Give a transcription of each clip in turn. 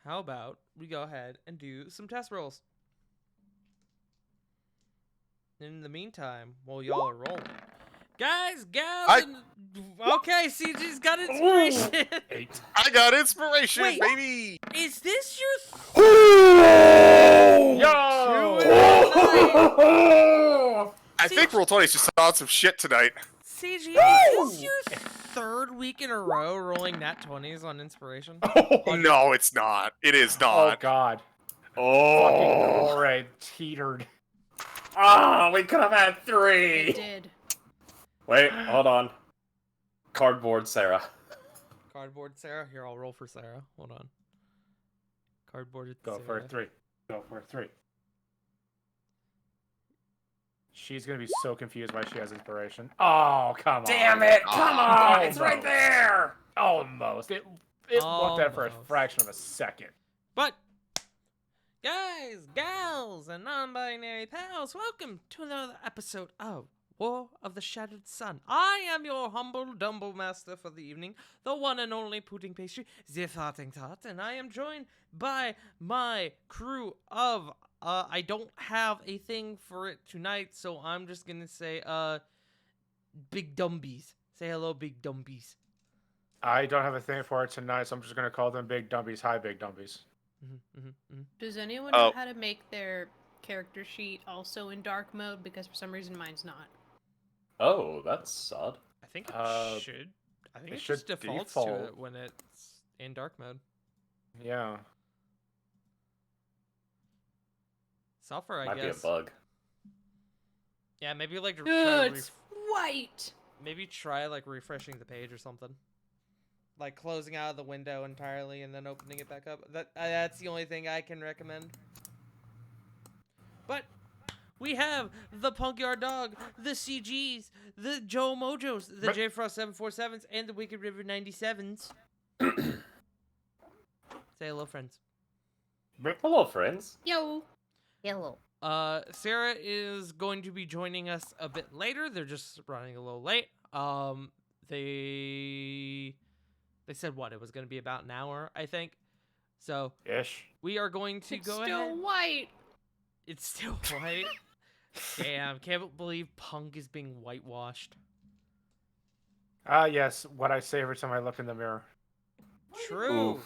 how about we go ahead and do some test rolls? In the meantime, while y'all are rolling, guys, gals, and okay, CG's got inspiration. 8. I got inspiration, Wait. baby. Is this your Yo! I think Roll20's just on some shit tonight. CG? Is this your third week in a row rolling nat 20s on inspiration? No, it's not. It is Oh not. god. Oh. Fucking Glory teetered. Ah, we could have had 3. It did. Wait, hold on. Cardboard Sarah. Cardboard Sarah. Here, I'll roll for Sarah. Hold on. Cardboard Go Sarah. for a 3. Go for a 3. She's gonna be so confused why she has inspiration. Oh, come on. Damn it! Come on! It's right Almost. there! Almost. It looked at it for a Almost. fraction of a second. But, guys, gals, and non-binary pals, welcome to another episode of War of the Shattered Sun. I am your humble dumble master for the evening, the one and only pudding pastry, the farting tart, and I am joined by my crew of, I don't have a thing for it tonight, so I'm just gonna say, Big Dumbies. Say hello, Big Dumbies. I don't have a thing for it tonight, so I'm just gonna call them Big Dumbies. Hi, Big Dumbies. Does anyone know how to make their character sheet also in dark mode? Because for some reason mine's not. Oh, that's odd. I think it should. I think it it just should defaults to default. it when it's in dark mode. Yeah. Software, I Might be a guess. bug. Yeah, maybe like It's white! maybe try like refreshing the page or something. Like closing out of the window entirely and then opening it back up. That's the only thing I can recommend. But we have the Punkyard Dog, the CGs, the Joe Mojos, the J Frost 747s, and the Wicked River 97s. Say hello, friends. Hello, friends. Yo! Hello. Sarah is going to be joining us a bit later. They're just running a little late. They said what? It was going to be about an hour, I think. So Ish. we are going to It's go still ahead. white! It's still white. Damn, can't believe Punk is being whitewashed. Ah, yes. What I say every time I look in the mirror. True.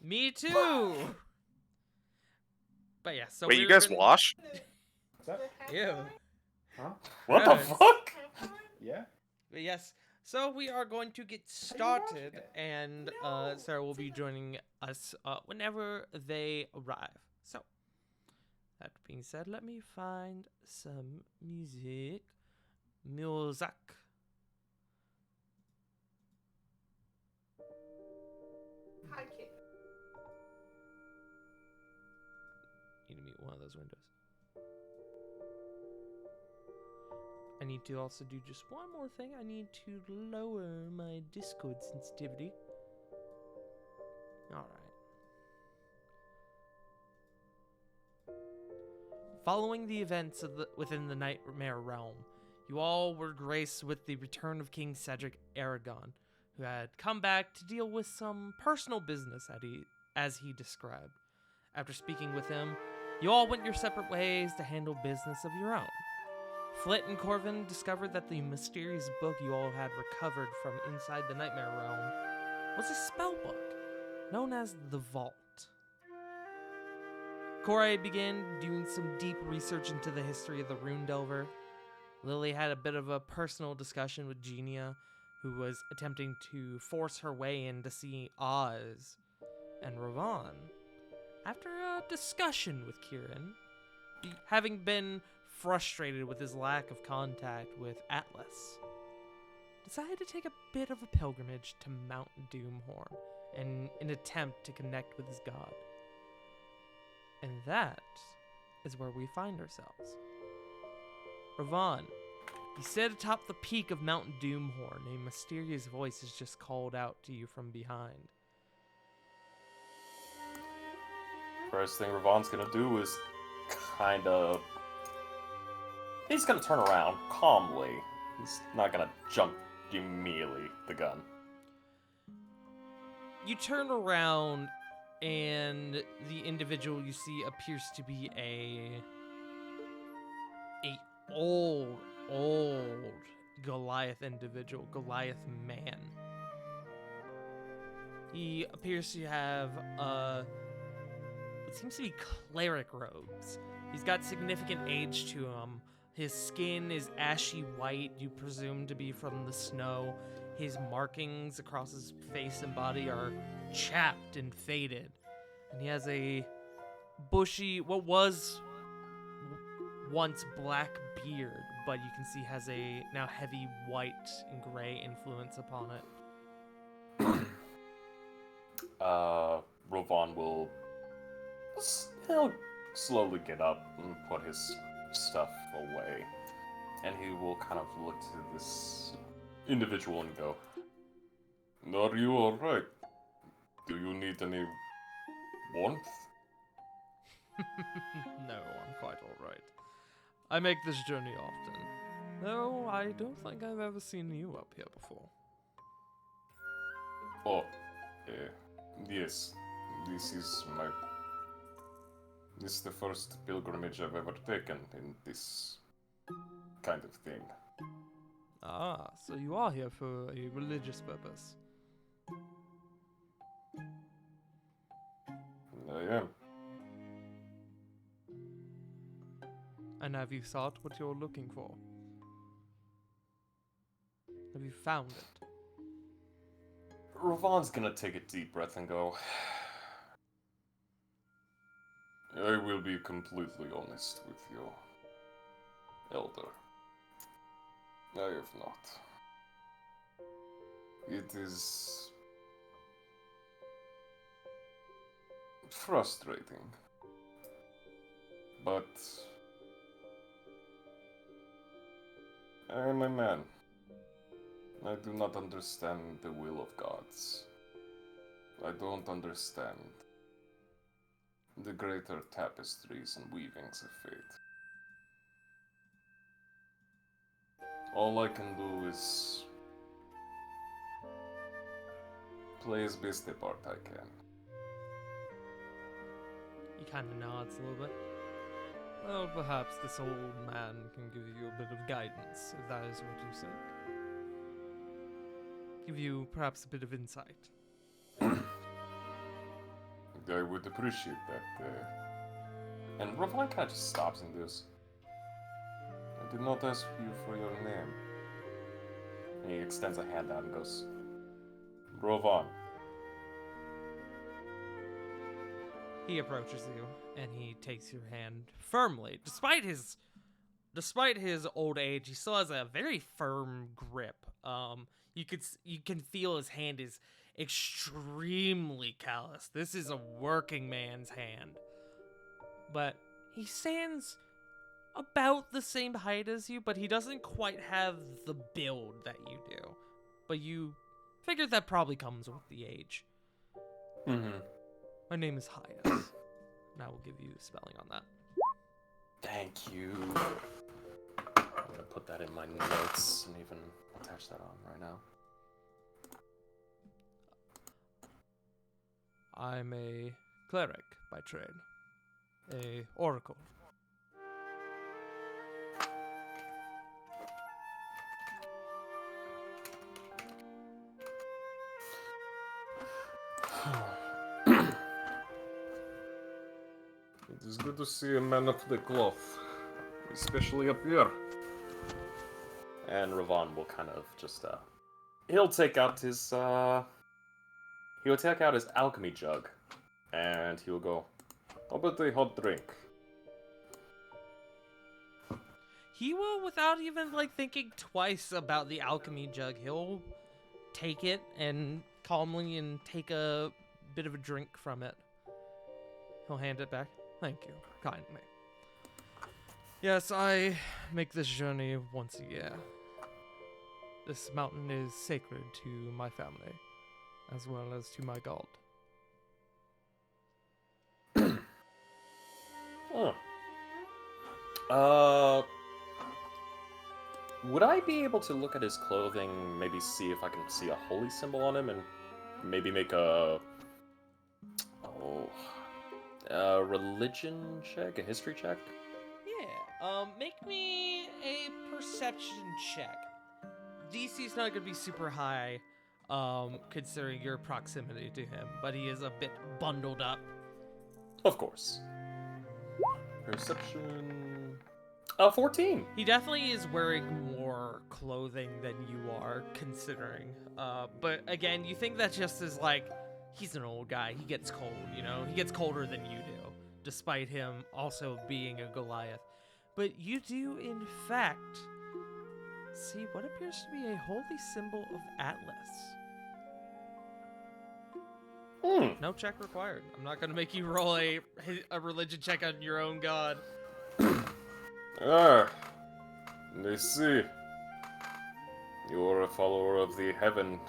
Me too. But yeah, so Wait, we're you guys gonna... wash? Ew. Huh? What the Gross. fuck? Yeah. But yes, so we are going to get started, and Sarah will be joining us whenever they arrive. So, that being said, let me find some music. Music. Need to mute one of those windows. I need to also do just one more thing. I need to lower my Discord sensitivity. Alright. Following the events within the Nightmare Realm, you all were graced with the return of King Cedric Aragon, who had come back to deal with some personal business as he described. After speaking with him, you all went your separate ways to handle business of your own. Flit and Corvin discovered that the mysterious book you all had recovered from inside the Nightmare Realm was a spell book known as the Vault. Korai began doing some deep research into the history of the Rune Delver. Lily had a bit of a personal discussion with Genia, who was attempting to force her way in to see Oz. And Ravon, after a discussion with Kieran, having been frustrated with his lack of contact with Atlas, decided to take a bit of a pilgrimage to Mount Doomhorn in an attempt to connect with his god. And that is where we find ourselves. Ravon, you sit atop the peak of Mount Doomhorn. A mysterious voice is just called out to you from behind. First thing Ravon's gonna do is kind of... He's gonna turn around calmly. He's not gonna jump immediately the gun. You turn around and the individual you see appears to be a old Goliath individual, Goliath man. He appears to have what seems to be cleric robes. He's got significant age to him. His skin is ashy white, you presume to be from the snow. His markings across his face and body are chapped and faded. And he has a bushy, what was once black beard, but you can see has a now heavy white and gray influence upon it. Rovan will he'll slowly get up and put his stuff away. And he will kind of look to this individual and go, "Are you alright? Do you need any warmth?" No, I'm quite alright. I make this journey often. No, I don't think I've ever seen you up here before. Oh, yes. This is the first pilgrimage I've ever taken in this kind of thing. Ah, so you are here for a religious purpose. I am. And have you sought what you're looking for? Have you found it? Rovan's gonna take a deep breath and go, "I will be completely honest with you, Elder. I have not. It is frustrating, but I am a man. I do not understand the will of gods. I don't understand the greater tapestries and weavings of fate. All I can do is play as best a part I can." He kind of nods a little bit. Well, perhaps this old man can give you a bit of guidance, if that is what you seek. Give you perhaps a bit of insight. I would appreciate that. And Rovan kind of just stops and goes, "I did not ask you for your name." And he extends a hand out and goes, "Rovan." He approaches you and he takes your hand firmly. Despite his old age, he still has a very firm grip. You can feel his hand is extremely callous. This is a working man's hand. But he stands about the same height as you, but he doesn't quite have the build that you do. But you figure that probably comes with the age. Mm-hmm. My name is Hyas, and I will give you spelling on that. Thank you. I'm gonna put that in my notes and even attach that on right now. I'm a cleric by trade. A oracle. It is good to see a man of the cloth, especially up here. And Rovan will kind of just, he'll take out his alchemy jug, and he'll go, "How about a hot drink?" He will, without even thinking twice about the alchemy jug, he'll take it and calmly and take a bit of a drink from it. He'll hand it back. Thank you, kindly. Yes, I make this journey once a year. This mountain is sacred to my family, as well as to my god. Oh. Would I be able to look at his clothing, maybe see if I can see a holy symbol on him, and maybe make a Religion check, a history check. Yeah. Make me a perception check. DC's not gonna be super high, considering your proximity to him, but he is a bit bundled up. Of course. Perception. 14. He definitely is wearing more clothing than you are, considering. But again, you think that just is like, he's an old guy. He gets cold, you know? He gets colder than you do, despite him also being a Goliath. But you do, in fact, see what appears to be a holy symbol of Atlas. No check required. I'm not going to make you roll a religion check on your own god. I see. You are a follower of the heaven,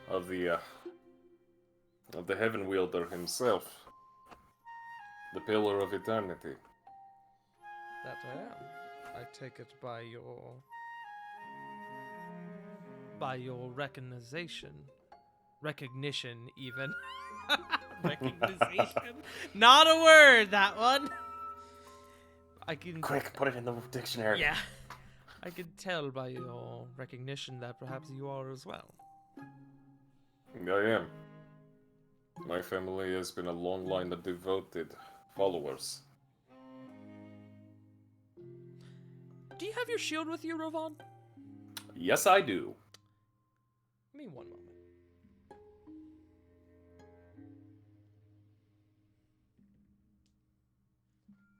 of the heaven wielder himself, the pillar of eternity. That I am. I take it by your recognition even. Recognition. Not a word, that one. I can Quick, put it in the dictionary. Yeah. I can tell by your recognition that perhaps you are as well. I am. My family has been a long line of devoted followers. Do you have your shield with you, Rovan? Yes, I do. Give me one moment.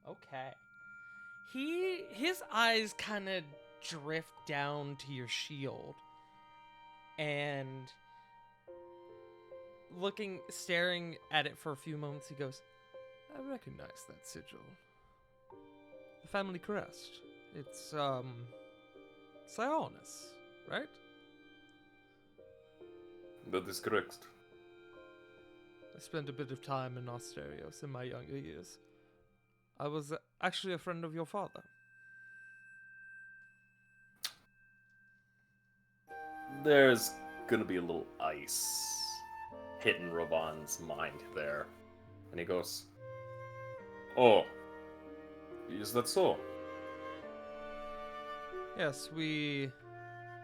Okay. His eyes kind of drift down to your shield, and staring at it for a few moments, he goes, I recognize that sigil. The family crest. It's, Sionis, right? That is correct. I spent a bit of time in Asterios in my younger years. I was actually a friend of your father. There's gonna be a little ice hitting Robon's mind there. And he goes, Oh, is that so? Yes, we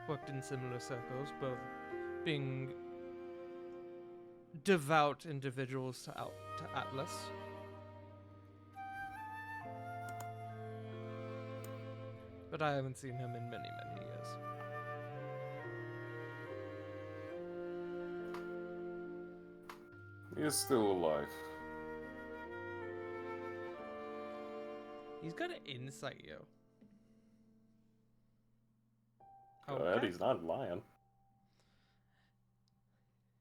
worked in similar circles, both being devout individuals to Atlas. But I haven't seen him in many, many years. He is still alive. He's gonna insight you. Good, he's not lying.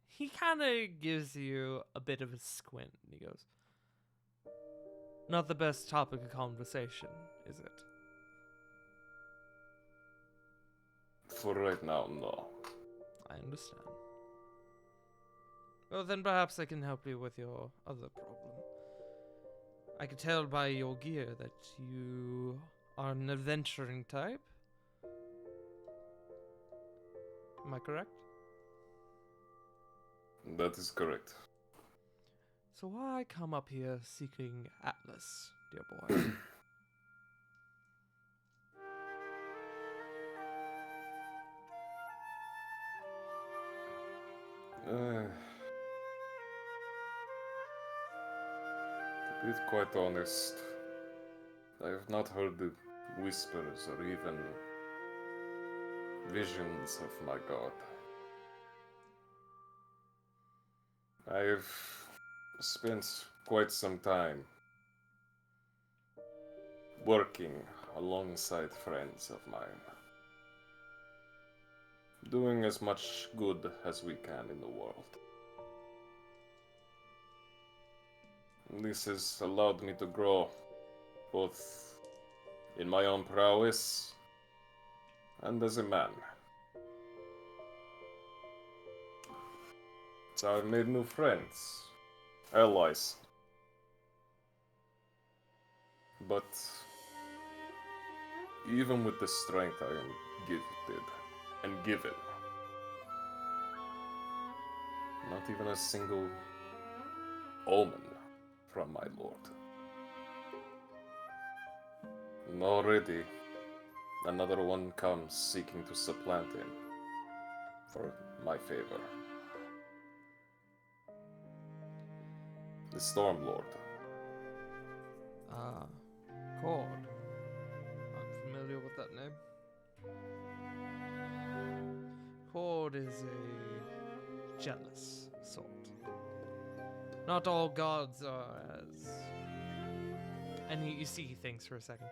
He kind of gives you a bit of a squint, and he goes, not the best topic of conversation, is it? For right now, no. I understand. Well, then perhaps I can help you with your other problem. I can tell by your gear that you are an adventuring type. Am I correct? That is correct. So why come up here seeking Atlas, dear boy? To be quite honest, I have not heard the whispers or even visions of my god. I have spent quite some time working alongside friends of mine, doing as much good as we can in the world. This has allowed me to grow, both in my own prowess and as a man. So I've made new friends, allies. But even with the strength I am gifted and given, not even a single omen from my lord. And already, another one comes seeking to supplant him for my favor. The Stormlord. Ah, Cord. I'm familiar with that name. Cord is a jealous sort. Not all gods are as... And you see he thinks for a second.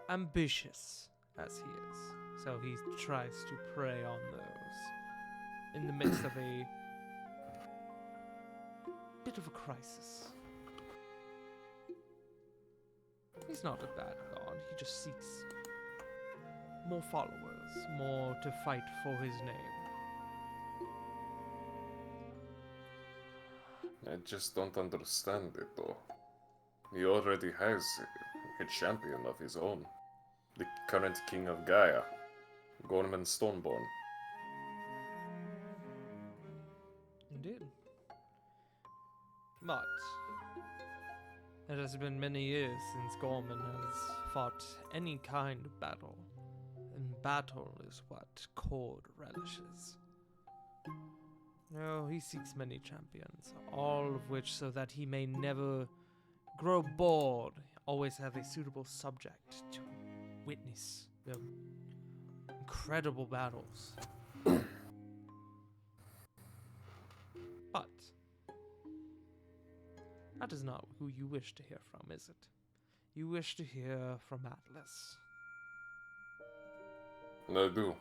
Ambitious as he is. So he tries to prey on those in the midst of a bit of a crisis. He's not a bad god, he just seeks more followers, more to fight for his name. I just don't understand it though. He already has a champion of his own. The current king of Gaia, Gorman Stoneborn. Indeed. But it has been many years since Gorman has fought any kind of battle, and battle is what Cord relishes. No, he seeks many champions, all of which so that he may never grow bored, always have a suitable subject to witness the incredible battles. But that is not who you wish to hear from, is it? You wish to hear from Atlas. I do.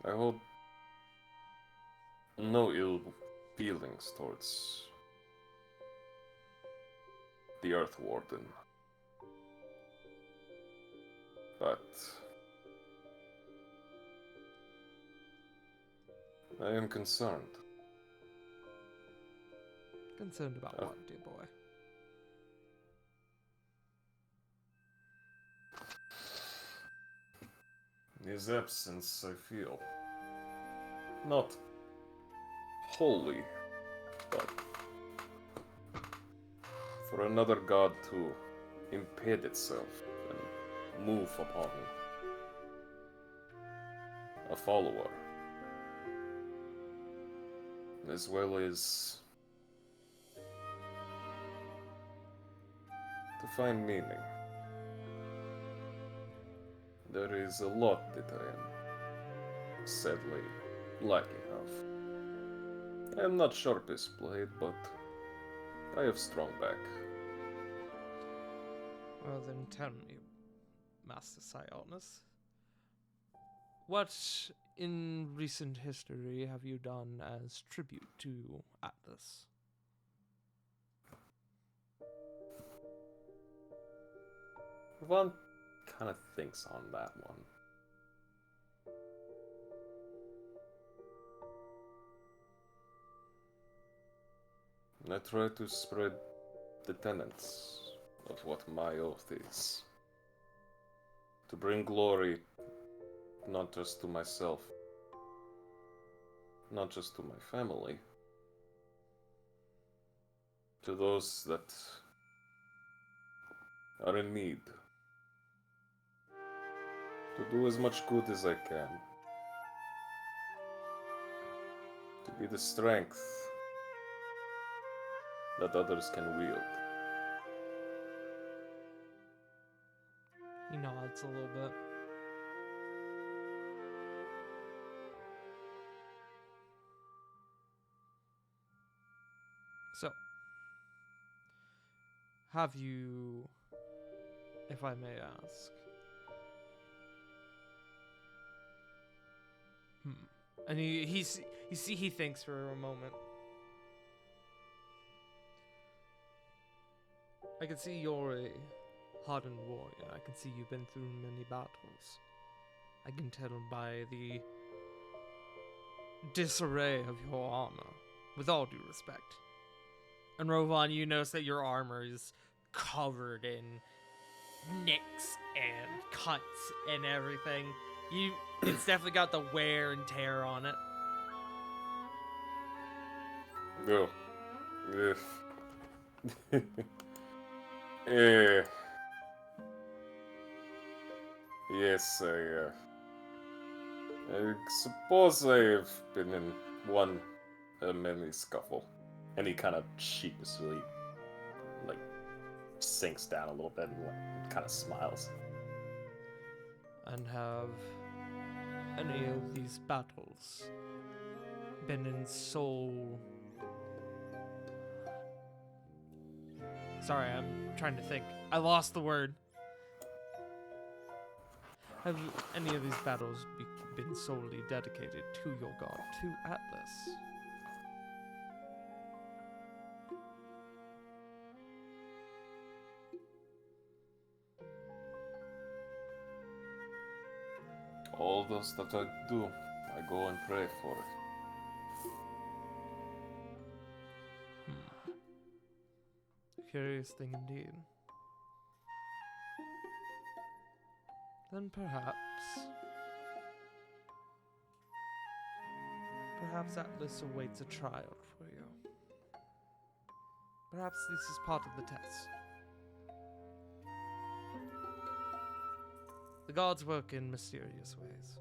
I hold no ill feelings towards the Earth Warden. But I am concerned. Concerned about what, dear boy? His absence, I feel. Not wholly, but for another god to impede itself and move upon a follower, as well as to find meaning. There is a lot that I am sadly lacking of. I am not sharpest blade, but I have strong back. Well then tell me, Master Sionis, what in recent history have you done as tribute to Atlas? One kind of thinks on that one. I try to spread the tenets of what my oath is. To bring glory not just to myself, not just to my family, to those that are in need. To do as much good as I can. To be the strength that others can wield. He nods a little bit. So, have you, if I may ask, and you see he thinks for a moment. I can see you're a hardened warrior. I can see you've been through many battles. I can tell by the disarray of your armor, with all due respect. And Rovan, you notice that your armor is covered in nicks and cuts and everything. It's definitely got the wear and tear on it. No. Eh, yes, I suppose I've been in one many scuffle. And he kind of sheepishly, like, sinks down a little bit and kind of smiles. And have any of these battles been in soul? Sorry, I'm trying to think. I lost the word. Have any of these battles been solely dedicated to your god, to Atlas? All those that I do, I go and pray for it. Curious thing indeed. Then perhaps Atlas awaits a trial for you. Perhaps this is part of the test. The gods work in mysterious ways.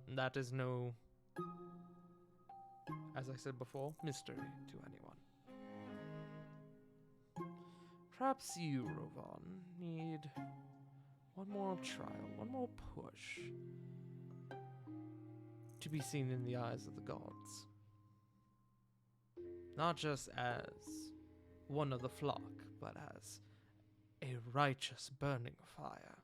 And that is no, as I said before, mystery to anyone. Perhaps you, Rovan, need one more trial, one more push to be seen in the eyes of the gods. Not just as one of the flock, but as a righteous burning fire.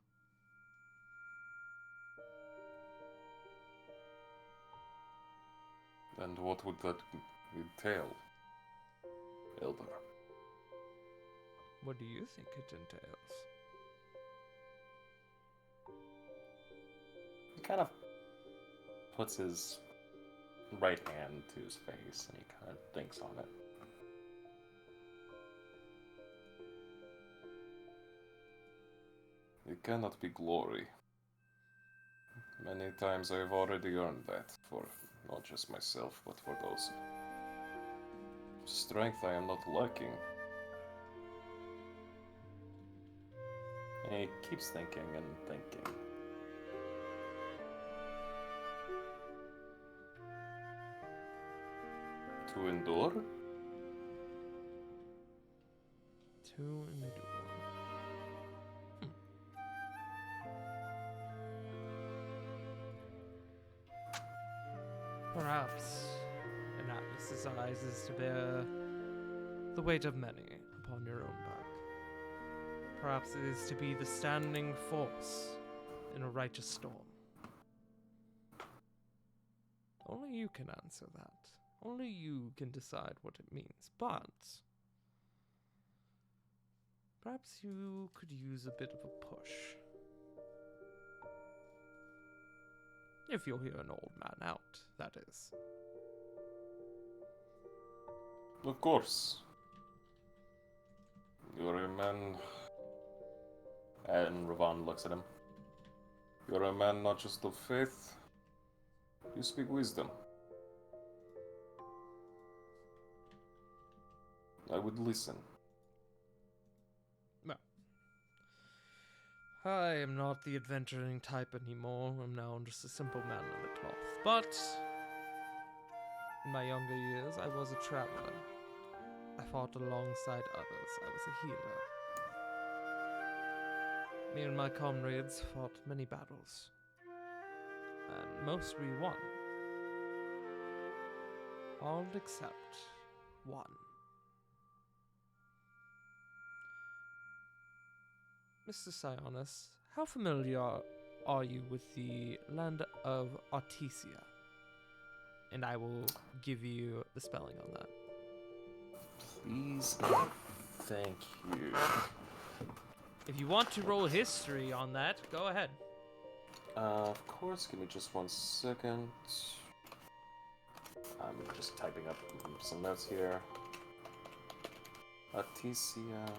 And what would that entail, Elder? What do you think it entails? He kind of puts his right hand to his face and he kind of thinks on it. It cannot be glory. Many times I have already earned that for not just myself, but for those. Strength I am not lacking. And he keeps thinking and thinking. To endure? To endure. Perhaps in Atlas's eyes is to bear the weight of many upon your own back. Perhaps it is to be the standing force in a righteous storm. Only you can answer that. Only you can decide what it means. But perhaps you could use a bit of a push. If you'll hear an old man out, that is. Of course. You're a man. And Ravan looks at him. You're a man not just of faith, you speak wisdom. I would listen. Well, I am not the adventuring type anymore. I'm now just a simple man of the cloth. But in my younger years, I was a traveler. I fought alongside others. I was a healer. Me and my comrades fought many battles. And most we won. All except one. Mr. Sionis, how familiar are you with the land of Artesia? And I will give you the spelling on that. Please. Thank you. If you want to roll history on that, go ahead. Of course, give me just 1 second. I'm just typing up some notes here. Artesia.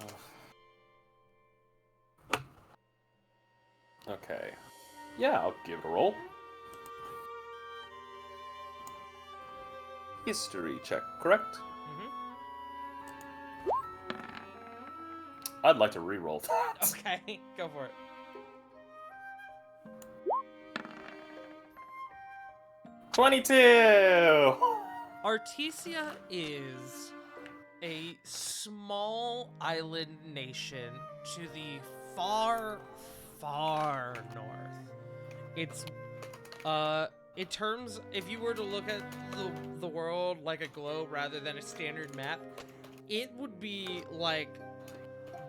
Okay. Yeah, I'll give it a roll. History check, correct? I'd like to re-roll that. Okay, go for it. 22! Artesia is a small island nation to the far, far north. It's, in terms, if you were to look at the world like a globe rather than a standard map, it would be like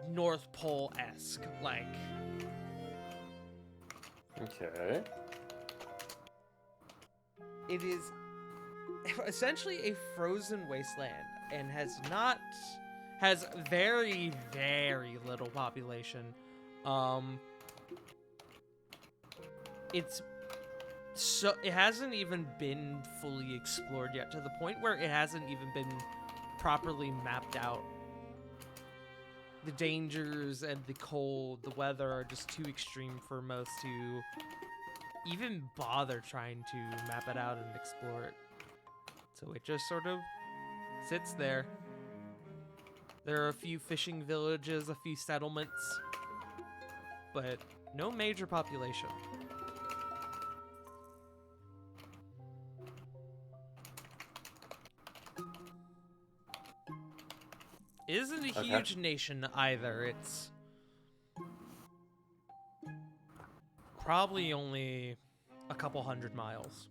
North Pole-esque, like. Okay. It is essentially a frozen wasteland and has very, very little population. It hasn't even been fully explored yet, to the point where it hasn't even been properly mapped out. The dangers and the cold, the weather are just too extreme for most to even bother trying to map it out and explore it. So it just sort of sits there. There are a few fishing villages, a few settlements, but no major population. It isn't a huge nation either. It's probably only a couple 100 miles.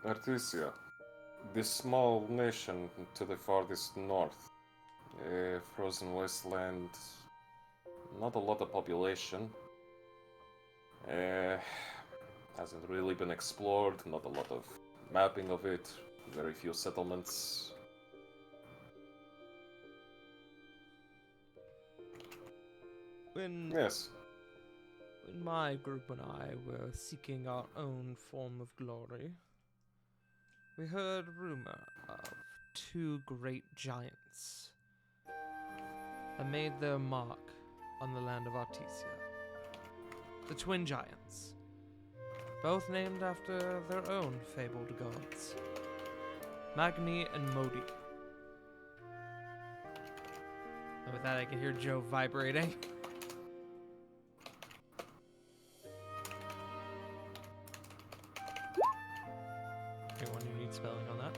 Artesia, this small nation to the farthest north, a frozen wasteland, not a lot of population. Hasn't really been explored, not a lot of mapping of it, very few settlements. Yes. When my group and I were seeking our own form of glory, we heard rumor of two great giants that made their mark on the land of Artesia. The twin giants, both named after their own fabled gods, Magni and Modi. And with that, I can hear Joe vibrating. Anyone who needs spelling on that?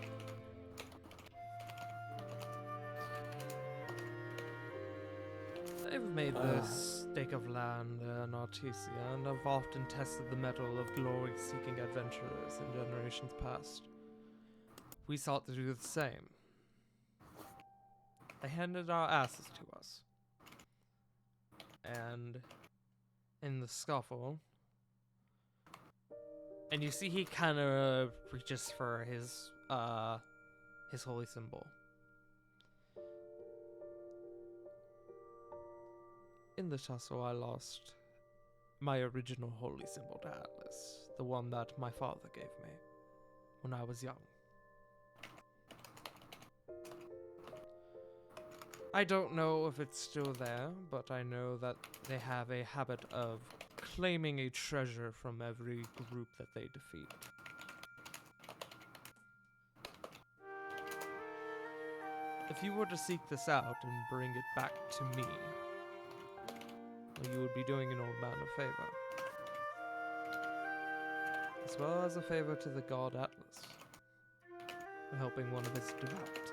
They've made the stake of land in Artesia and have often tested the mettle of glory-seeking adventurers in generations past. We sought to do the same. They handed our asses to us. And in the scuffle, and you see he kind of reaches for his holy symbol. In the tussle, I lost my original holy symbol to Atlas, the one that my father gave me when I was young. I don't know if it's still there, but I know that they have a habit of claiming a treasure from every group that they defeat. If you were to seek this out and bring it back to me, well, you would be doing an old man a favor. As well as a favor to the god Atlas, for helping one of his devout.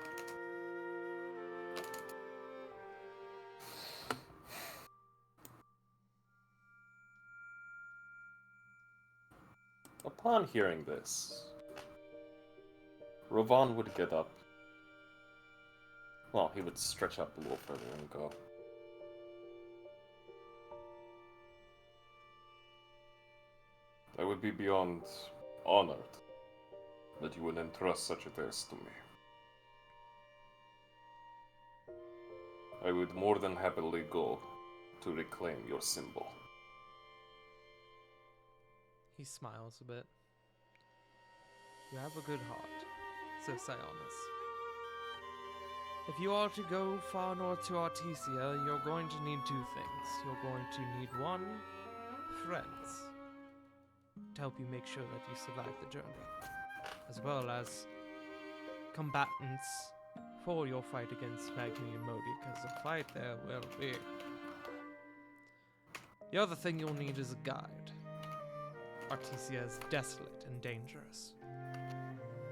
Upon hearing this, Rovan would get up. Well, he would stretch up a little further and go. I would be beyond honored that you would entrust such a task to me. I would more than happily go to reclaim your symbol. He smiles a bit. You have a good heart, says Sionis. If you are to go far north to Artesia, you're going to need two things. You're going to need one, friends, to help you make sure that you survive the journey, as well as combatants for your fight against Magni and Modi, because a fight there will be. The other thing you'll need is a guide. Artesia is desolate and dangerous.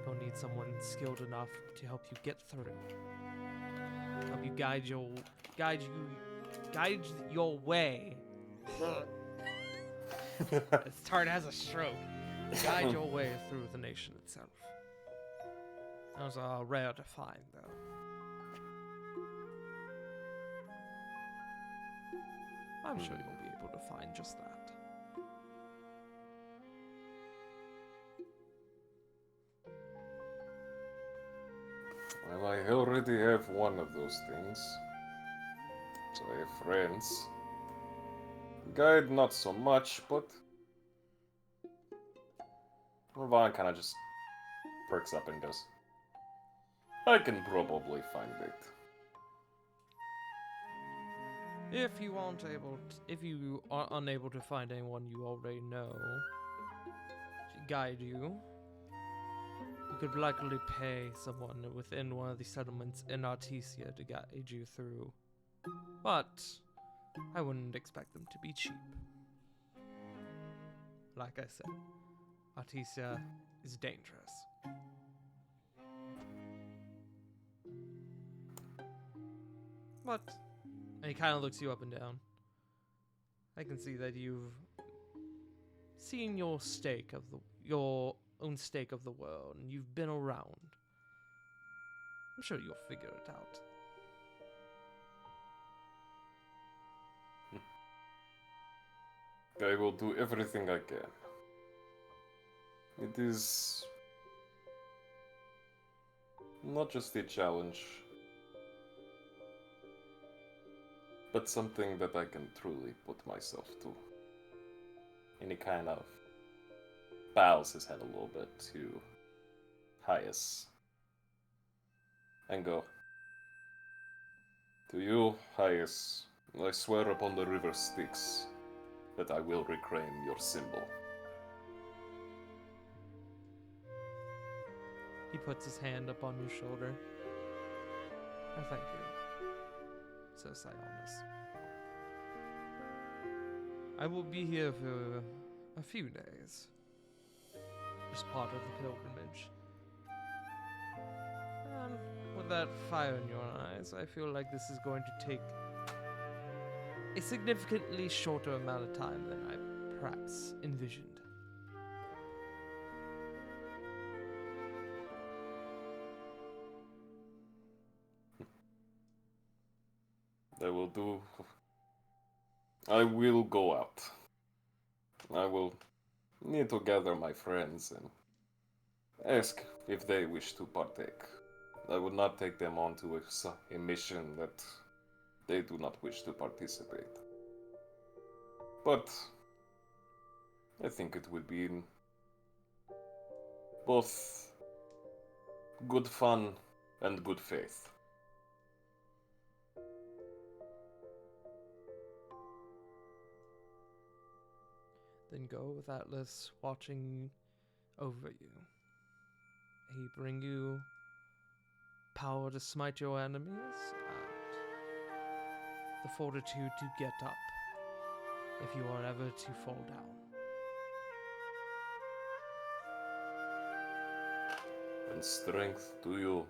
You'll need someone skilled enough to help you get through. Help you guide your way. This tart has a stroke. Guide your way through the nation itself. Those are rare to find, though. I'm sure you'll be able to find just that. Well, I already have one of those things. So I have friends. Guide, not so much, but... Ravon kind of just perks up and goes, I can probably find it. If you are unable to find anyone you already know to guide you, you could likely pay someone within one of the settlements in Artesia to guide you through. But I wouldn't expect them to be cheap. Like I said, Artesia is dangerous. But, and he kind of looks you up and down. I can see that you've seen your own stake of the world, and you've been around. I'm sure you'll figure it out. I will do everything I can. It is not just a challenge, but something that I can truly put myself to. And he kind of bows his head a little bit to Hyas and go, to you, Hyas, I swear upon the river Styx that I will reclaim your symbol. He puts his hand up on your shoulder. I thank you, says Sionis. I will be here for a few days. Just part of the pilgrimage. And with that fire in your eyes, I feel like this is going to take a significantly shorter amount of time than I perhaps envisioned. I will go out. I will need to gather my friends and ask if they wish to partake. I would not take them onto a mission that they do not wish to participate. But I think it would be in both good fun and good faith. Then go with Atlas watching over you. He bring you power to smite your enemies and the fortitude to get up if you are ever to fall down. And strength to you,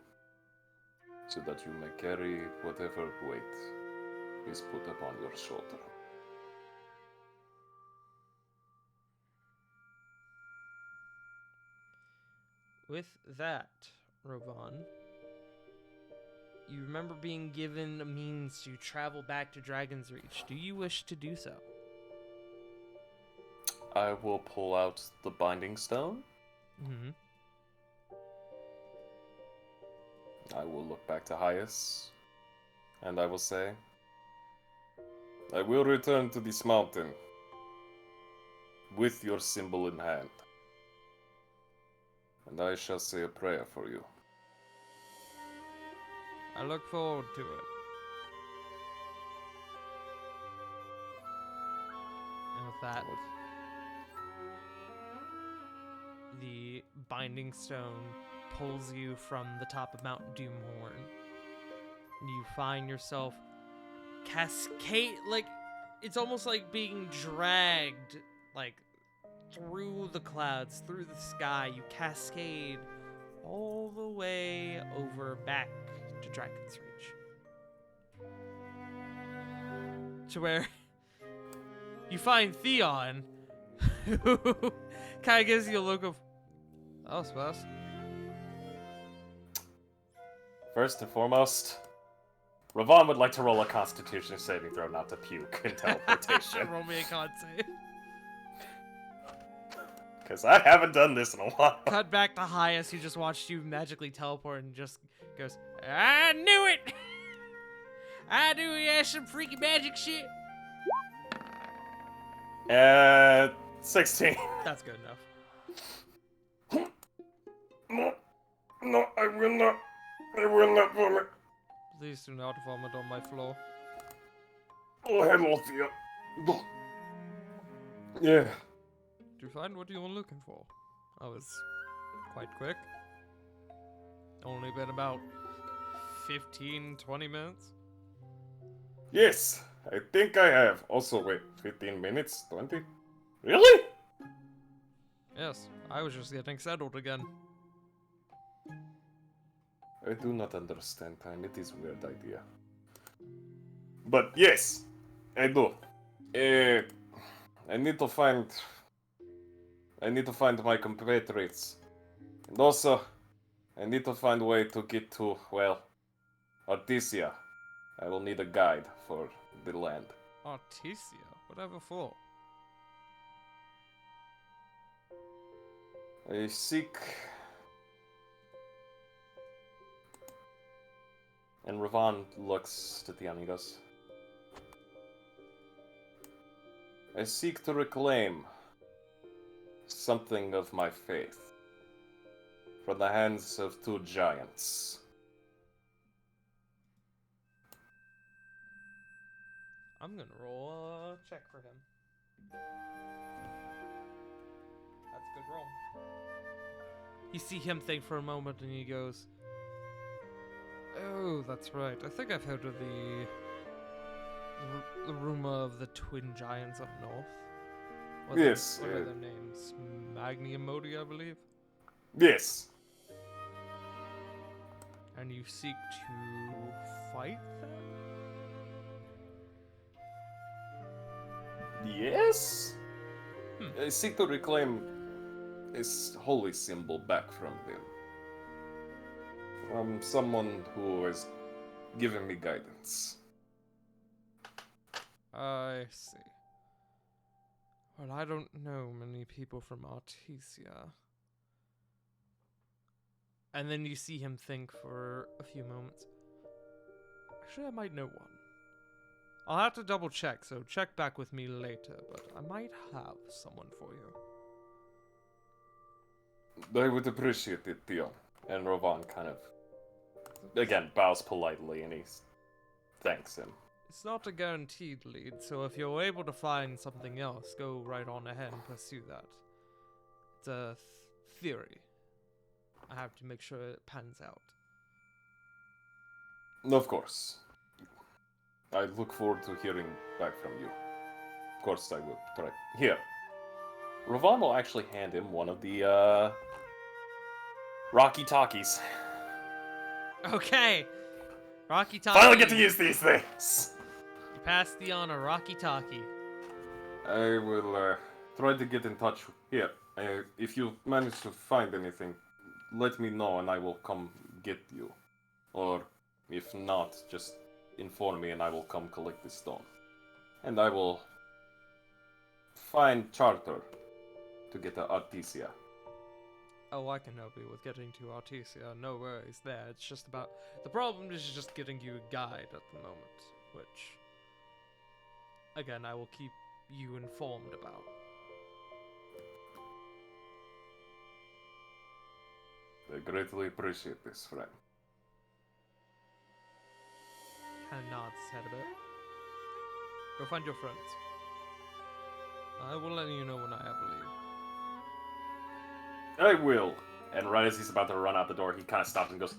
so that you may carry whatever weight is put upon your shoulder. With that, Rovan, you remember being given a means to travel back to Dragon's Reach. Do you wish to do so? I will pull out the binding stone. Mm-hmm. I will look back to Hyas, and I will say, I will return to this mountain with your symbol in hand, and I shall say a prayer for you. I look forward to it. And with that, the Binding Stone pulls you from the top of Mount Doomhorn. And you find yourself cascade, like, it's almost like being dragged, like, through the clouds, through the sky. You cascade all the way over back to Dragon's Reach. To where you find Theon, who kind of gives you a look of, that was fast. First and foremost, Ravon would like to roll a Constitution saving throw not to puke in teleportation. Roll me a con save. Because I haven't done this in a while. Cut back to highest, he just watched you magically teleport and just goes, I knew it! I knew he had some freaky magic shit. 16. That's good enough. No, I will not. I will not vomit. Please do not vomit on my floor. Oh, hello, Theo. Yeah. Did you find what you were looking for? I was quite quick. Only been about 15, 20 minutes. Yes, I think I have. Also, wait, 15 minutes? 20? Really? Yes, I was just getting settled again. I do not understand time. It is a weird idea. But yes, I do. I need to find my compatriots. And also, I need to find a way to get to, well, Artesia. I will need a guide for the land. Artesia? Whatever for? I seek... And Ravon looks to Theon and goes, I seek to reclaim something of my faith from the hands of two giants. I'm gonna roll a check for him. That's a good roll. You see him think for a moment and he goes, oh, that's right. I think I've heard of the rumor of the twin giants up north. Yes. What are their names? Magni and Modi, I believe. Yes. And you seek to fight them? Yes? I seek to reclaim this holy symbol back from them. From someone who has given me guidance. I see. Well, I don't know many people from Artesia. And then you see him think for a few moments. Actually, I might know one. I'll have to double check, so check back with me later, but I might have someone for you. I would appreciate it, Theo. And Ravon kind of, again, bows politely and he thanks him. It's not a guaranteed lead, so if you're able to find something else, go right on ahead and pursue that. It's a theory. I have to make sure it pans out. Of course. I look forward to hearing back from you. Of course I will. Try. Here. Ravon will actually hand him one of the, Rocky Talkies. Okay! Rocky Talkie. Finally get to use these things! You pass Theon a Rocky Talkie. I will, try to get in touch. Here. If you manage to find anything, let me know and I will come get you. Or, if not, just inform me and I will come collect the stone. And I will find Charter to get to Artesia. Oh, I can help you with getting to Artesia. No worries there. It's just about... The problem is just getting you a guide at the moment, which... Again, I will keep you informed about. I greatly appreciate this, friend. nods his head a bit. Go find your friends. I will let you know when I have a lead. I will. And right as he's about to run out the door, he kind of stops and goes,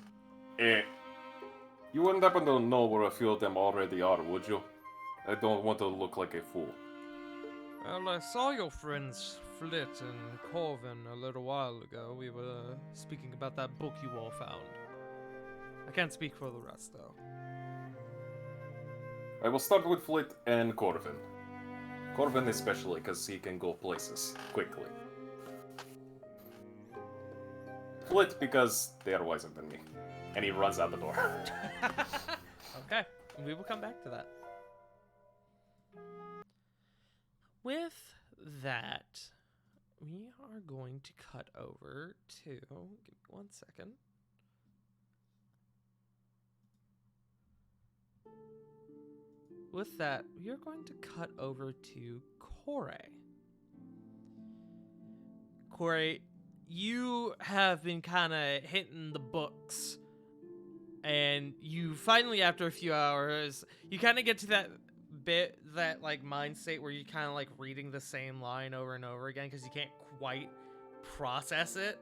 you wouldn't happen to know where a few of them already are, would you? I don't want to look like a fool. Well, I saw your friends Flit and Corvin a little while ago. We were speaking about that book you all found. I can't speak for the rest, though. I will start with Flit and Corvin. Corvin especially, because he can go places quickly. Flit because they are wiser than me. And he runs out the door. Okay, we will come back to that. With that, we are going to cut over to... Give me 1 second. With that, we are going to cut over to Corey. Corey, you have been kind of hitting the books, and you finally, after a few hours, you kind of get to that bit, that like mind state where you kind of like reading the same line over and over again because you can't quite process it,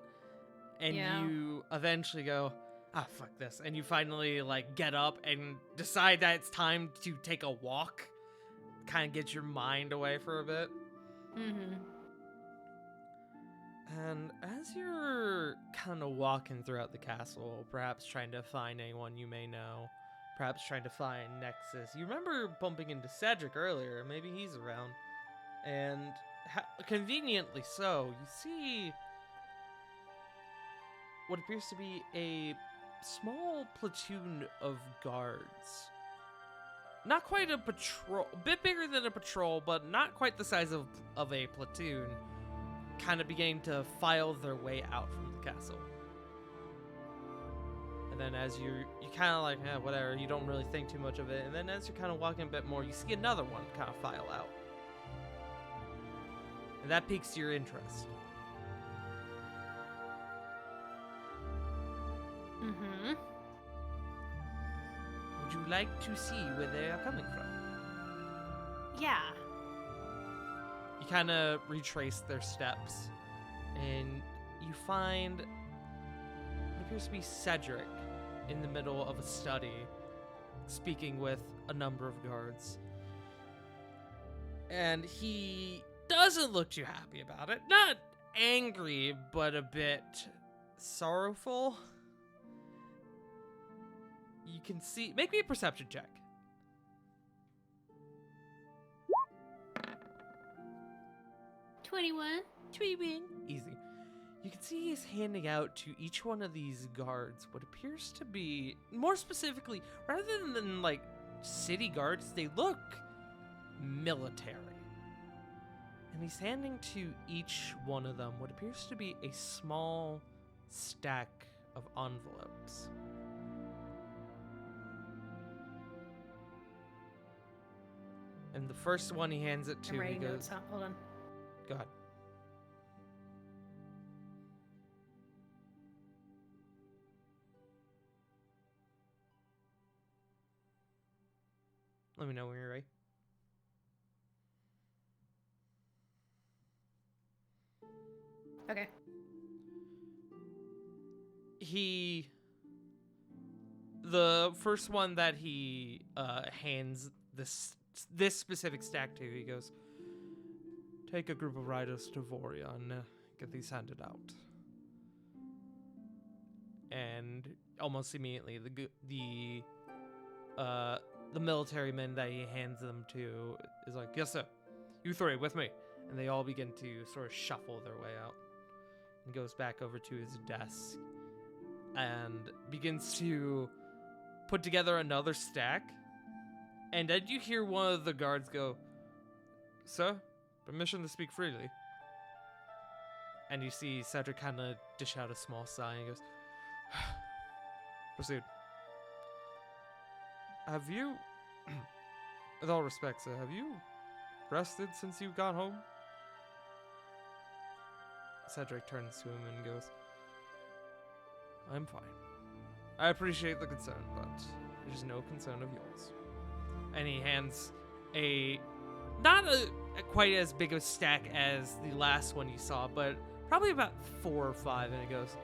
and you eventually go, ah, fuck this, and you finally like get up and decide that it's time to take a walk, kind of get your mind away for a bit. Mm-hmm. And as you're kind of walking throughout the castle, perhaps trying to find anyone you may know, perhaps trying to find Nexus, you remember bumping into Cedric earlier. Maybe he's around. And conveniently so, you see what appears to be a small platoon of guards. Not quite a patrol, a bit bigger than a patrol, but not quite the size of a platoon, kind of beginning to file their way out from the castle. And then as you kind of like, whatever, you don't really think too much of it. And then as you're kind of walking a bit more, you see another one kind of file out. And that piques your interest. Mm-hmm. Would you like to see where they are coming from? Yeah. You kind of retrace their steps, and you find what appears to be Cedric in the middle of a study, speaking with a number of guards. And he doesn't look too happy about it. Not angry, but a bit sorrowful. You can see... Make me a perception check. 21. Easy. You can see he's handing out to each one of these guards what appears to be, more specifically, rather than like city guards, they look military. And he's handing to each one of them what appears to be a small stack of envelopes. And the first one he hands it to, I'm he writing goes, notes. Hold on. go ahead. Let me know when you're ready. Okay. The first one that he hands this specific stack to, he goes, take a group of riders to Voria and get these handed out. And almost immediately, the military man that he hands them to is like, yes sir, you three with me. And they all begin to sort of shuffle their way out. And goes back over to his desk and begins to put together another stack. And then you hear one of the guards go, sir, permission to speak freely. And you see Cedric kind of dish out a small sigh and he goes, proceed. Have you, with all respect, sir, have you rested since you got home? Cedric turns to him and goes, I'm fine. I appreciate the concern, but it is no concern of yours. And he hands not quite as big of a stack as the last one you saw, but probably about 4 or 5. And he goes,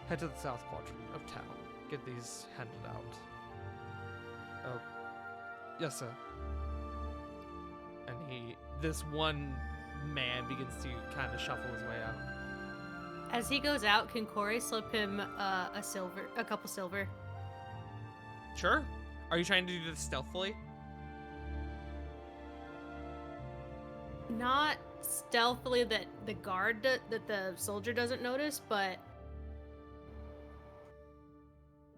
head to the south quadrant of town. Get these handed out. Oh, yes, sir. And this one man begins to kind of shuffle his way out. As he goes out, can Corey slip him a couple silver? Sure. Are you trying to do this stealthily? Not stealthily that the soldier doesn't notice, but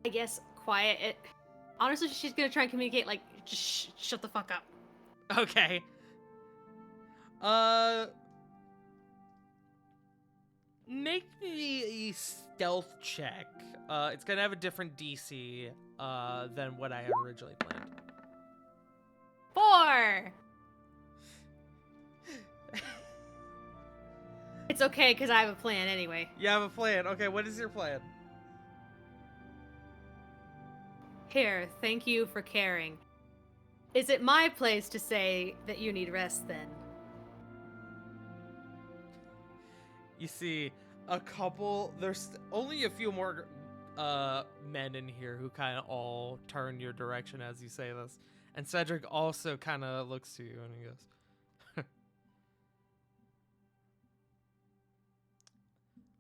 I guess quiet. Honestly, she's gonna try and communicate like, just shut the fuck up. Okay. Make me a stealth check. It's gonna have a different DC than what I had originally planned. 4. It's okay, because I have a plan anyway. You have a plan. Okay, what is your plan? Here, thank you for caring. Is it my place to say that you need rest then? You see there's only a few more men in here who kind of all turn your direction as you say this. And Cedric also kind of looks to you and he goes,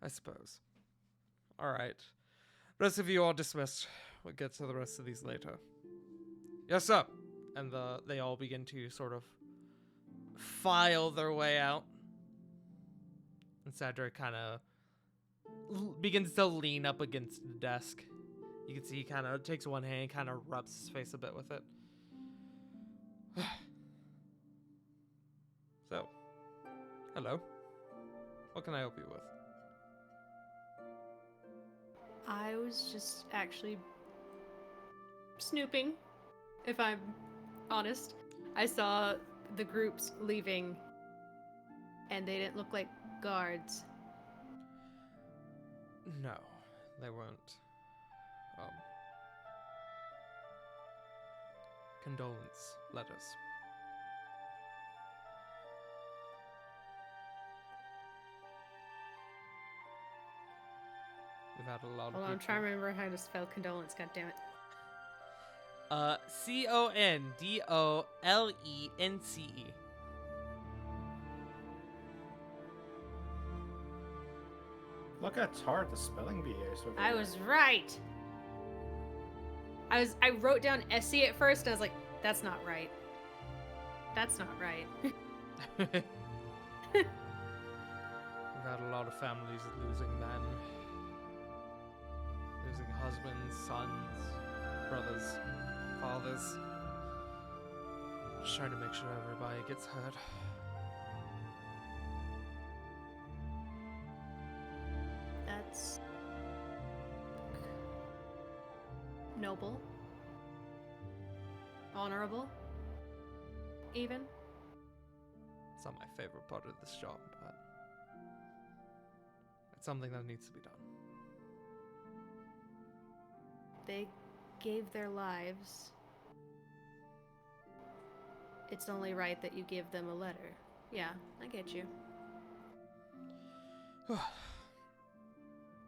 I suppose. All right. Rest of you all dismissed. We'll get to the rest of these later. Yes, sir. And they all begin to sort of file their way out. And Cedric kind of begins to lean up against the desk. You can see he kind of takes one hand, kind of rubs his face a bit with it. So, hello. What can I help you with? I was just actually snooping, if I'm honest. I saw the groups leaving, and they didn't look like guards. No, they weren't. Condolence letters. We've had a lot of Hold on, I'm people. trying to remember how to spell condolence, goddammit. Condolence. Look how hard the spelling bee is. over I there. was right! I wrote down Essie at first, and I was like, that's not right. That's not right. We've had a lot of families losing men. Losing husbands, sons, brothers, fathers. Just trying to make sure everybody gets heard. That's noble. Honorable. Even. It's not my favorite part of this job, but it's something that needs to be done. They gave their lives. It's only right that you give them a letter. Yeah, I get you.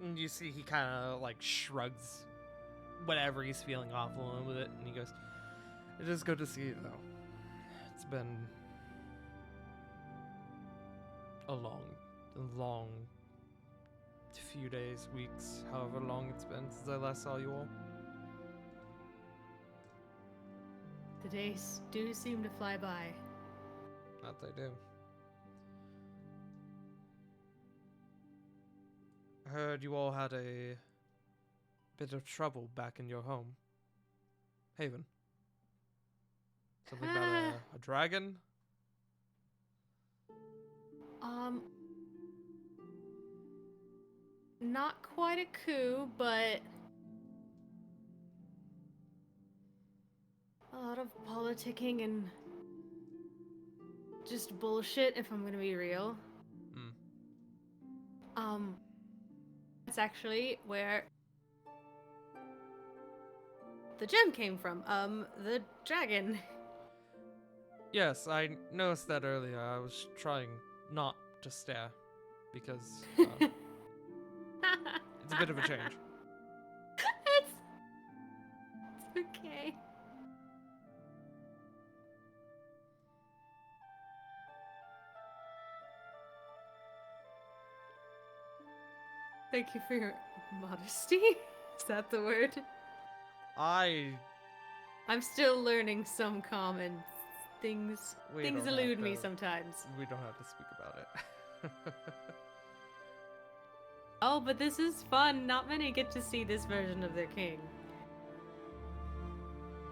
And you see he kind of like shrugs whatever he's feeling awful with it, and he goes, "It is good to see you, though. It's been a long few days, weeks, however long it's been since I last saw you all." The days do seem to fly by. That they do. I heard you all had a bit of trouble back in your home. Haven. Something about a dragon? Not quite a coup, but a lot of politicking and just bullshit, if I'm gonna be real. It's actually where the gem came from. The dragon. Yes, I noticed that earlier. I was trying not to stare because it's a bit of a change. It's okay. Thank you for your modesty. Is that the word? I I'm still learning some common things. We Things don't elude have me to- sometimes. we don't have to speak about it. Oh, but this is fun. Not many get to see this version of their king.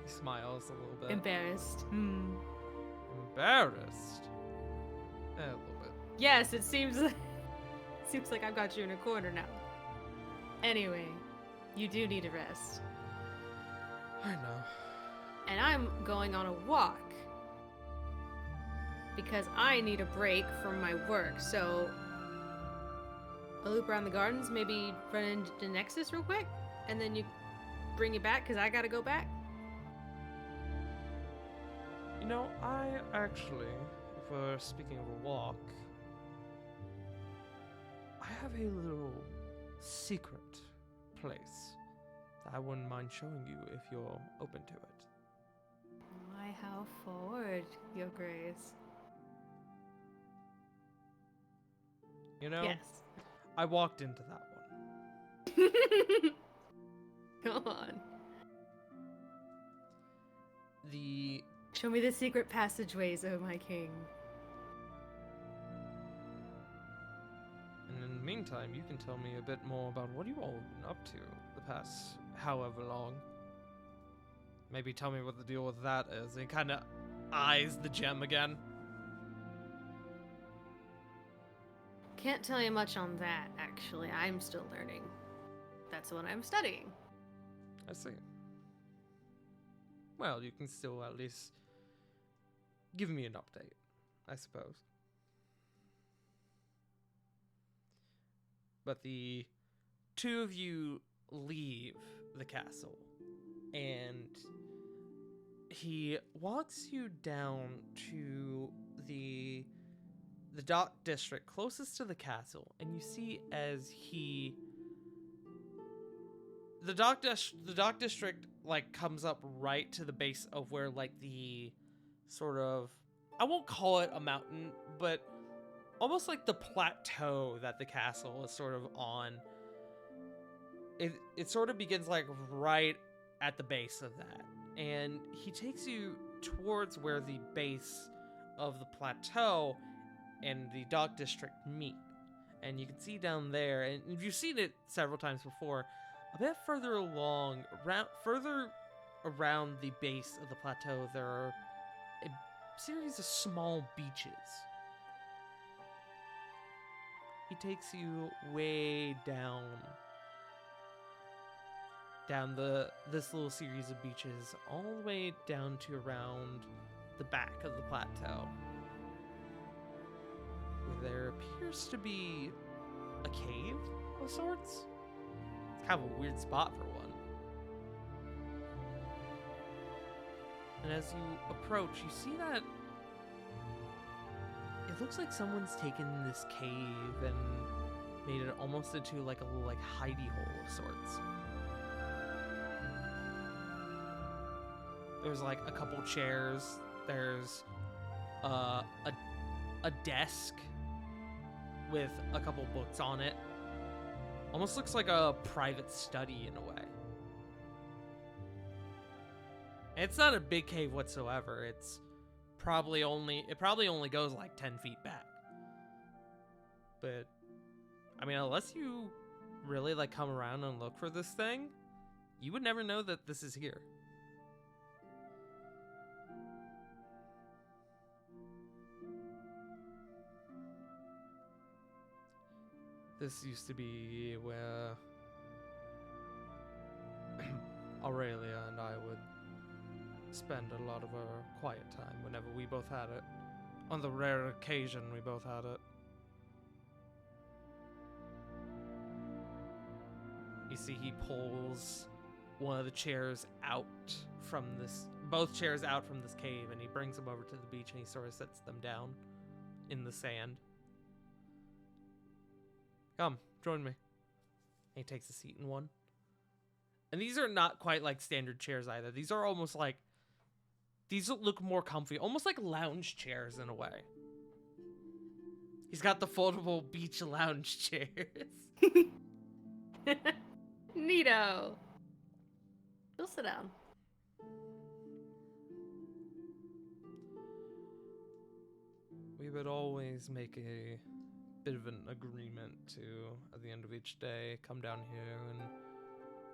He smiles a little bit. Embarrassed. Embarrassed. A little bit. Yes, it seems like I've got you in a corner now. Anyway, you do need a rest. I know. And I'm going on a walk. Because I need a break from my work, so a loop around the gardens, maybe run into Nexus real quick, and then you bring you back because I gotta go back. You know, I actually, if we're speaking of a walk, I have a little secret place that I wouldn't mind showing you if you're open to it. Why, how forward, Your Grace. You know, Yes. I walked into that one. Go on. The Show me the secret passageways, oh my king. And in the meantime, you can tell me a bit more about what you all been up to the past however long. Maybe tell me what the deal with that is. And he kind of eyes the gem again. Can't tell you much on that, actually. I'm still learning. That's what I'm studying. I see. Well, you can still at least give me an update, I suppose. But the two of you leave the castle, and he walks you down to the dock district closest to the castle, and you see as the dock district like comes up right to the base of where like the sort of, I won't call it a mountain, but almost like the plateau that the castle is sort of on. It sort of begins like right at the base of that, and he takes you towards where the base of the plateau and the dock district meet. And you can see down there, and you've seen it several times before, a bit further along, further around the base of the plateau, there are a series of small beaches. He takes you way down this little series of beaches, all the way down to around the back of the plateau, where there appears to be a cave of sorts. It's kind of a weird spot for one. And as you approach, you see that it looks like someone's taken this cave and made it almost into like a little like hidey hole of sorts. There's like a couple chairs. There's a desk with a couple books on it. Almost looks like a private study in a way. And it's not a big cave whatsoever. It probably only goes like 10 feet back. But I mean, unless you really like come around and look for this thing, you would never know that this is here. This used to be where Aurelia and I would spend a lot of our quiet time whenever we both had it. On the rare occasion we both had it. You see he pulls one of the chairs out from this, both chairs out from this cave, and he brings them over to the beach and he sort of sets them down in the sand. Come, join me. And he takes a seat in one. And these are not quite like standard chairs either. These are almost like, these look more comfy, almost like lounge chairs in a way. He's got the foldable beach lounge chairs. Neato. You'll sit down. We would always make a bit of an agreement to, at the end of each day, come down here and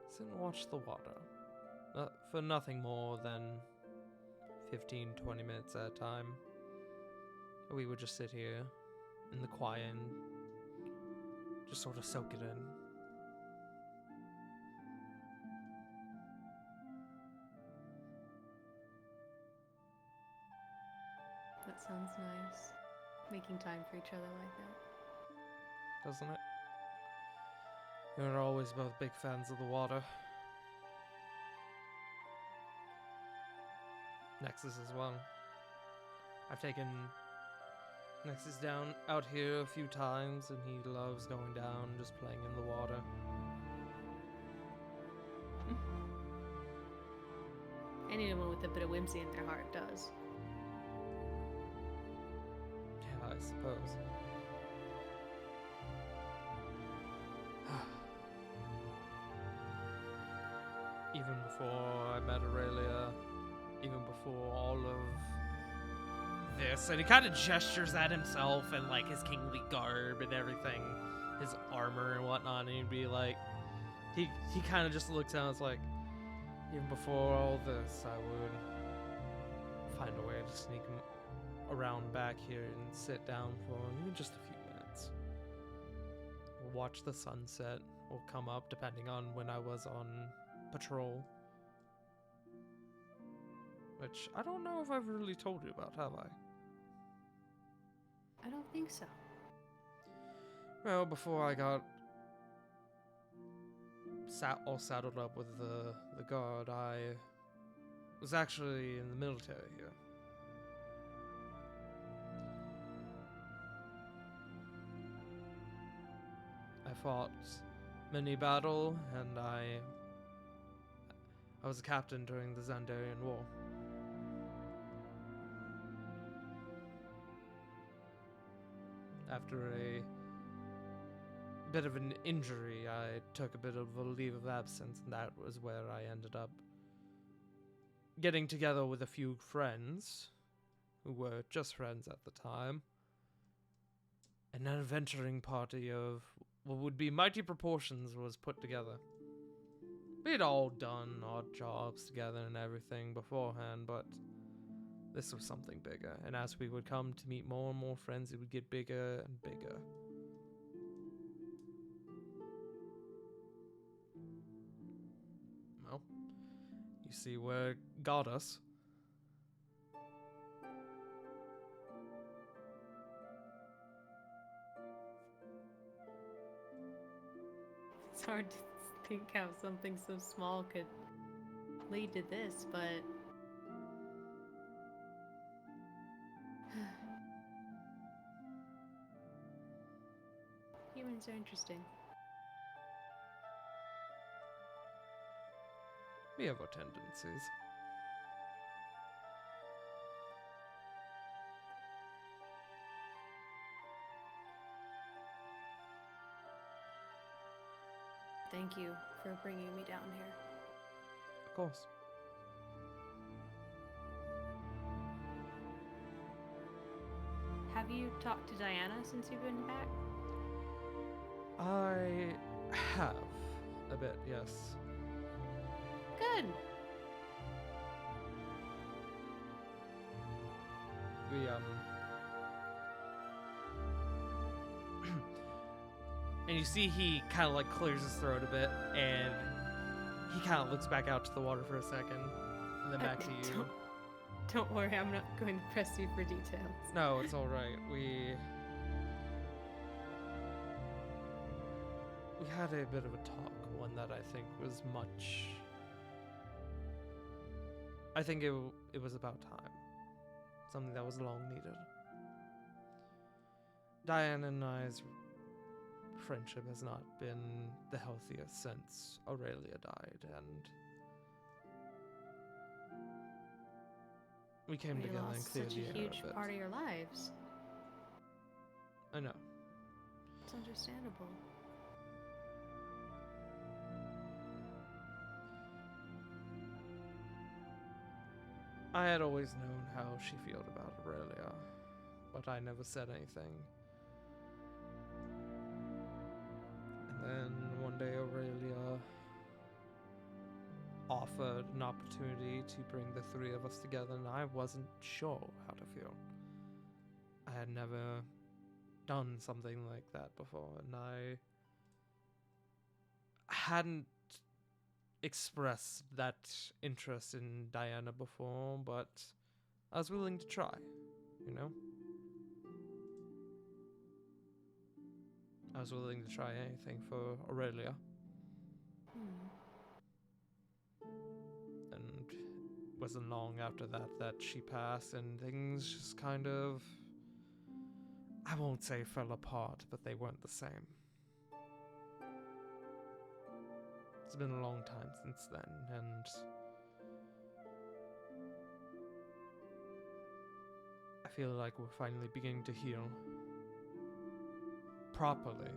sit and watch the water. For nothing more than 15, 20 minutes at a time. We would just sit here in the quiet and just sort of soak it in. That sounds nice. Making time for each other like that. Doesn't it? You're always both big fans of the water. Nexus as well. I've taken Nexus down out here a few times, and he loves going down, just playing in the water. Anyone with a bit of whimsy in their heart does. Yeah, I suppose. Even before I met Aurelia, even before all of this, and he kind of gestures at himself and like his kingly garb and everything, his armor and whatnot, and he'd be like, he kind of just looks down and is like, even before all this, I would find a way to sneak around back here and sit down for even just a few minutes. We'll watch the sunset, or come up depending on when I was on patrol. Which I don't know if I've really told you about, have I? I don't think so. Well, before I got all saddled up with the guard, I was actually in the military here. I fought many battle, and I was a captain during the Xandarian War. After a bit of an injury, I took a bit of a leave of absence, and that was where I ended up getting together with a few friends, who were just friends at the time, and an adventuring party of what would be mighty proportions was put together. We had all done odd jobs together and everything beforehand, but this was something bigger, and as we would come to meet more and more friends, it would get bigger and bigger. Well, you see where it got us. It's hard to think how something so small could lead to this, but humans are interesting. We have our tendencies. Thank you for bringing me down here. Of course. Have you talked to Diana since you've been back? I have a bit, yes. Good. We and you see he kind of like clears his throat a bit, and he kind of looks back out to the water for a second, and then back to you. Don't worry, I'm not going to press you for details. No, it's all right. We had a bit of a talk, one that I think was much I think it was about time. Something that was long needed. Diana and I's friendship has not been the healthiest since Aurelia died, and we came You together and lost cleared such a the air huge of it. part of your lives. I know. It's understandable. I had always known how she felt about Aurelia, but I never said anything. And then one day Aurelia offered an opportunity to bring the three of us together, and I wasn't sure how to feel. I had never done something like that before, and I hadn't expressed that interest in Diana before, but I was willing to try, you know? I was willing to try anything for Aurelia, Hmm. and it wasn't long after that she passed, and things just kind of, I won't say fell apart, but they weren't the same. It's been a long time since then, and I feel like we're finally beginning to heal. Properly.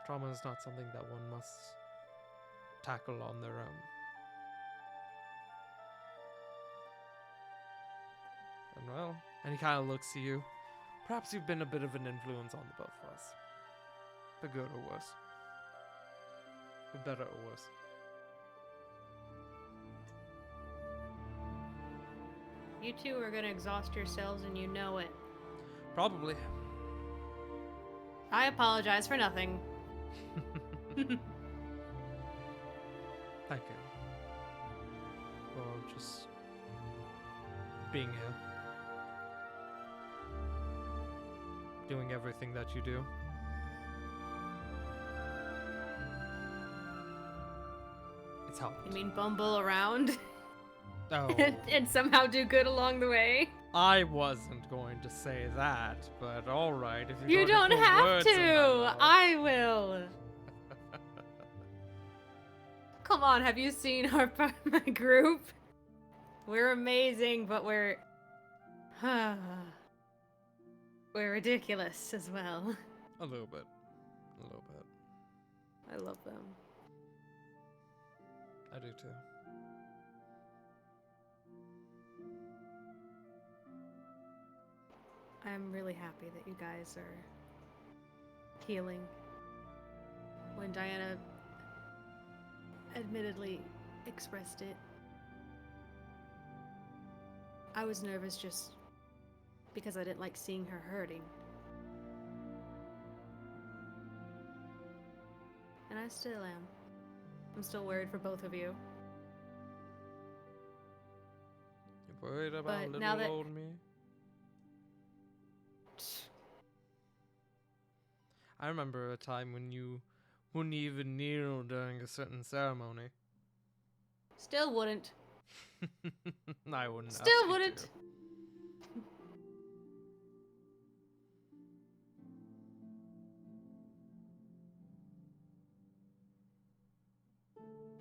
Trauma is not something that one must tackle on their own. And well, and he kind of looks to you. Perhaps you've been a bit of an influence on the both of us. For good or worse. For better or worse. You two are gonna exhaust yourselves and you know it. Probably. I apologize for nothing. Thank you. For just being here. Doing everything that you do. It's helped. You mean bumble around Oh, and somehow do good along the way? I wasn't going to say that, but alright, if you're You going don't put have words in my to. mouth. I will. Come on, have you seen my group? We're amazing, but we're we're ridiculous as well. A little bit. I love them. I do too. I'm really happy that you guys are healing. When Diana admittedly expressed it, I was nervous just because I didn't like seeing her hurting. And I still am. I'm still worried for both of you. You're worried about But little now that- old me? I remember a time when you wouldn't even kneel during a certain ceremony. Still wouldn't. I wouldn't. ask Still you wouldn't. to.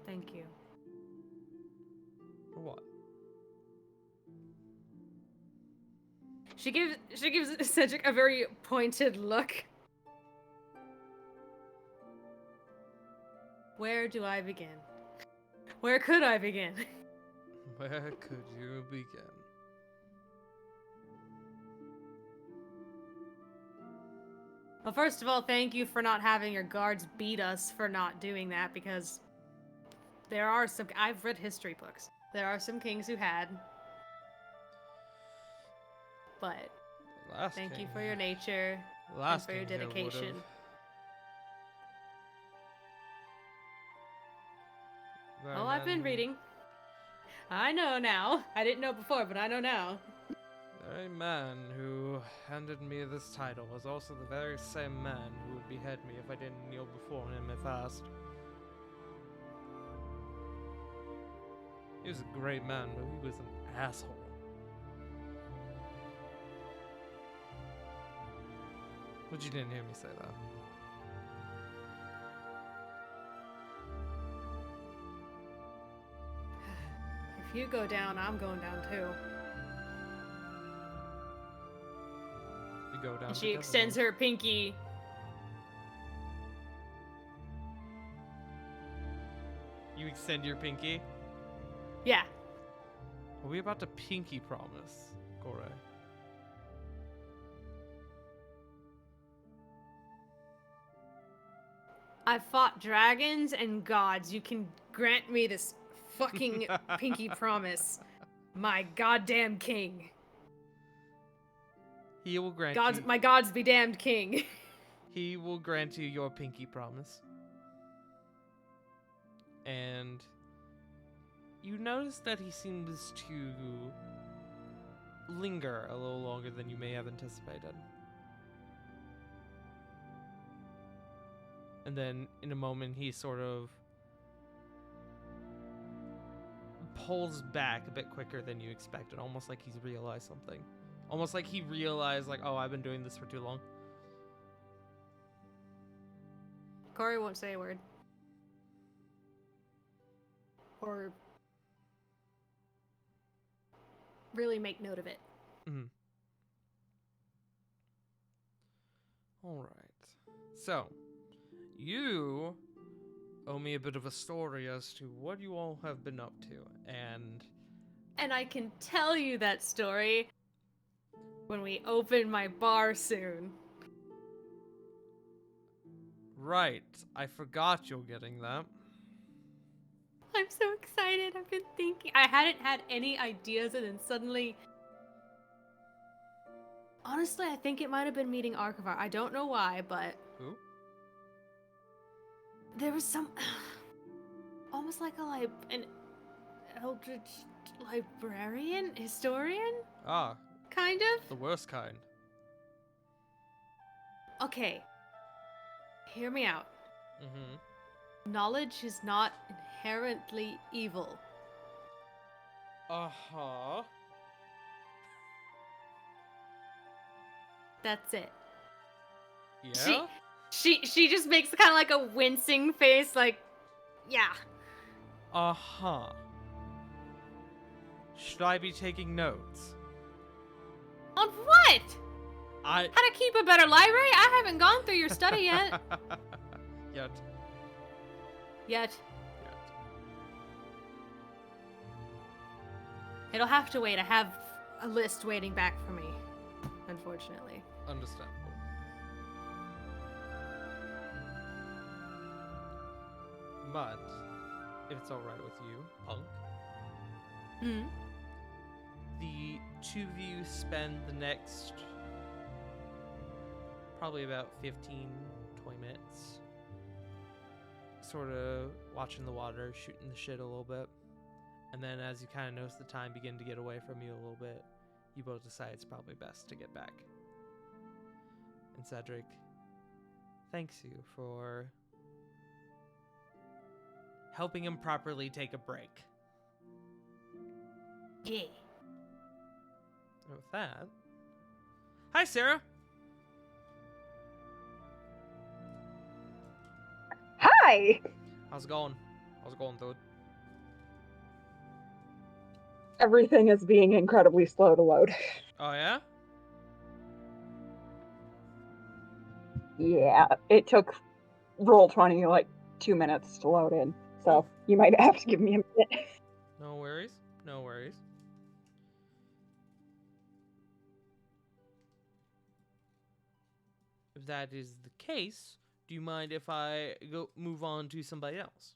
Thank you. For what? She gives Cedric a very pointed look. Where do I begin? Where could I begin? Where could you begin? Well, first of all, thank you for not having your guards beat us for not doing that, because there are some. I've read history books. There are some kings who had. But Last thank you king- for your nature last and for your king here would've. dedication. But Oh, I've been then reading. I know now. I didn't know before, but I know now. very man who handed me this title was also the very same man who would behead me if I didn't kneel before him if asked. He was a great man, but he was an asshole. But you didn't hear me say that. If you go down, I'm going down too. We go down And she together, extends then. her pinky. You extend your pinky? Yeah. Are we about to pinky promise, Gore? I fought dragons and gods. You can grant me this fucking pinky promise. My goddamn king. He will grant Gods, you. my gods be damned king. He will grant you your pinky promise. And you notice that he seems to linger a little longer than you may have anticipated. And then in a moment he sort of pulls back a bit quicker than you expected, almost like he's realized something. Almost like he realized, like, oh, I've been doing this for too long. Corey won't say a word. Or really make note of it. Mhm. All right. So, you owe me a bit of a story as to what you all have been up to, and And I can tell you that story when we open my bar soon. right, I forgot you're getting that. I'm so excited. I've been thinking. I hadn't had any ideas, and then suddenly. Honestly, I think it might have been meeting Archivar. I don't know why, but Who? there was some. Almost like an eldritch librarian? Historian? Ah, Kind of? the worst kind. Okay. Hear me out. Mm-hmm. Knowledge is not inherently evil. Uh-huh. That's it. Yeah? She just makes kind of like a wincing face, like, yeah. Uh-huh. Should I be taking notes? On what? I... How to keep a better library? I haven't gone through your study yet. Yet. Yet. It'll have to wait. I have a list waiting back for me, unfortunately. Understandable. But, if it's alright with you, Punk, Hmm. the two of you spend the next probably about 15, 20 minutes sort of watching the water, shooting the shit a little bit. And then as you kind of notice the time begin to get away from you a little bit, you both decide it's probably best to get back. And Cedric thanks you for helping him properly take a break. Yeah. And with that, hi Sarah. Hi! How's it going? How's it going, dude? Everything is being incredibly slow to load. Oh yeah? Yeah, it took Roll20 like 2 minutes to load in, so you might have to give me a minute. No worries. No worries. If that is the case, do you mind if I move on to somebody else?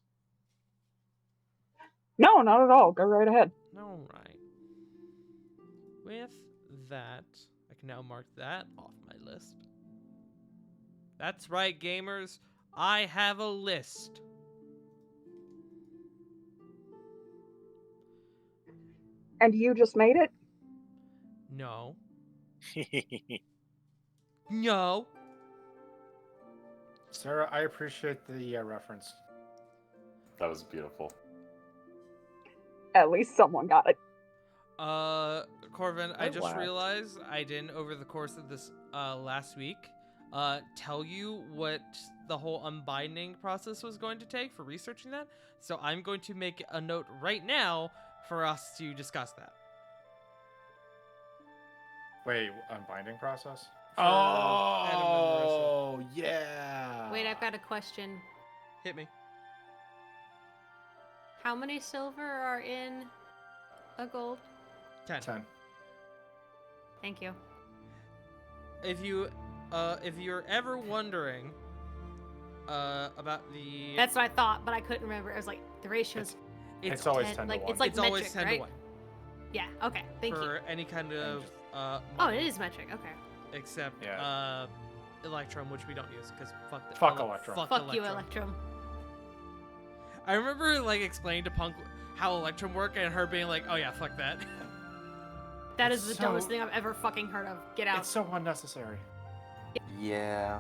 No, not at all. Go right ahead. All right. With that, I can now mark that off my list. That's right, gamers. I have a list. And you just made it? No. No. Sarah, I appreciate the reference. That was beautiful. At least someone got it. Corvin, I I just laughed. realized I didn't, over the course of this last week, tell you what the whole unbinding process was going to take for researching that. So I'm going to make a note right now for us to discuss that. Wait, unbinding process? Adam and Oh, yeah. Wait, I've got a question. Hit me. How many silver are in a gold? 10. 10. Thank you. If you're ever wondering about the That's what I thought, but I couldn't remember. I was like, the ratio's It's always 10, 10 like, to 1. it's like it's always metric, 10 right? to 1 Yeah. Okay. Thank you. for any kind of Oh, money, it is metric. Okay. except Yeah. Electrum, which we don't use because fuck the, Fuck Electrum. Fuck you, Electrum. I remember like explaining to Punk how Electrum worked and her being like, "Oh yeah, fuck that." That It's is the so- dumbest thing I've ever fucking heard of. Get out. It's so unnecessary. Yeah.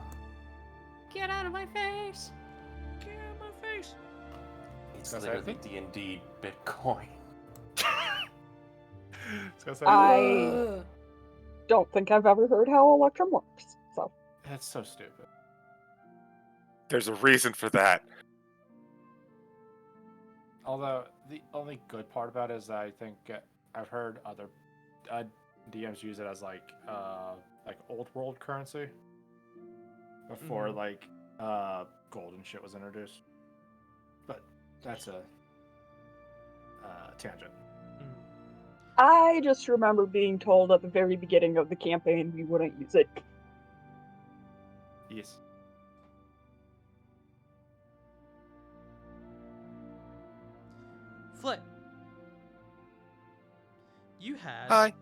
Get out of my face. Get out of my face. It's Gonna say, I literally think- D&D Bitcoin. I don't think I've ever heard how Electrum works. So It's so stupid. There's a reason for that. Although the only good part about it is that I think I've heard other DMs use it as like old world currency before like gold and shit was introduced. But that's a tangent. I just remember being told at the very beginning of the campaign we wouldn't use it. Yes. Flit. You had, Hi.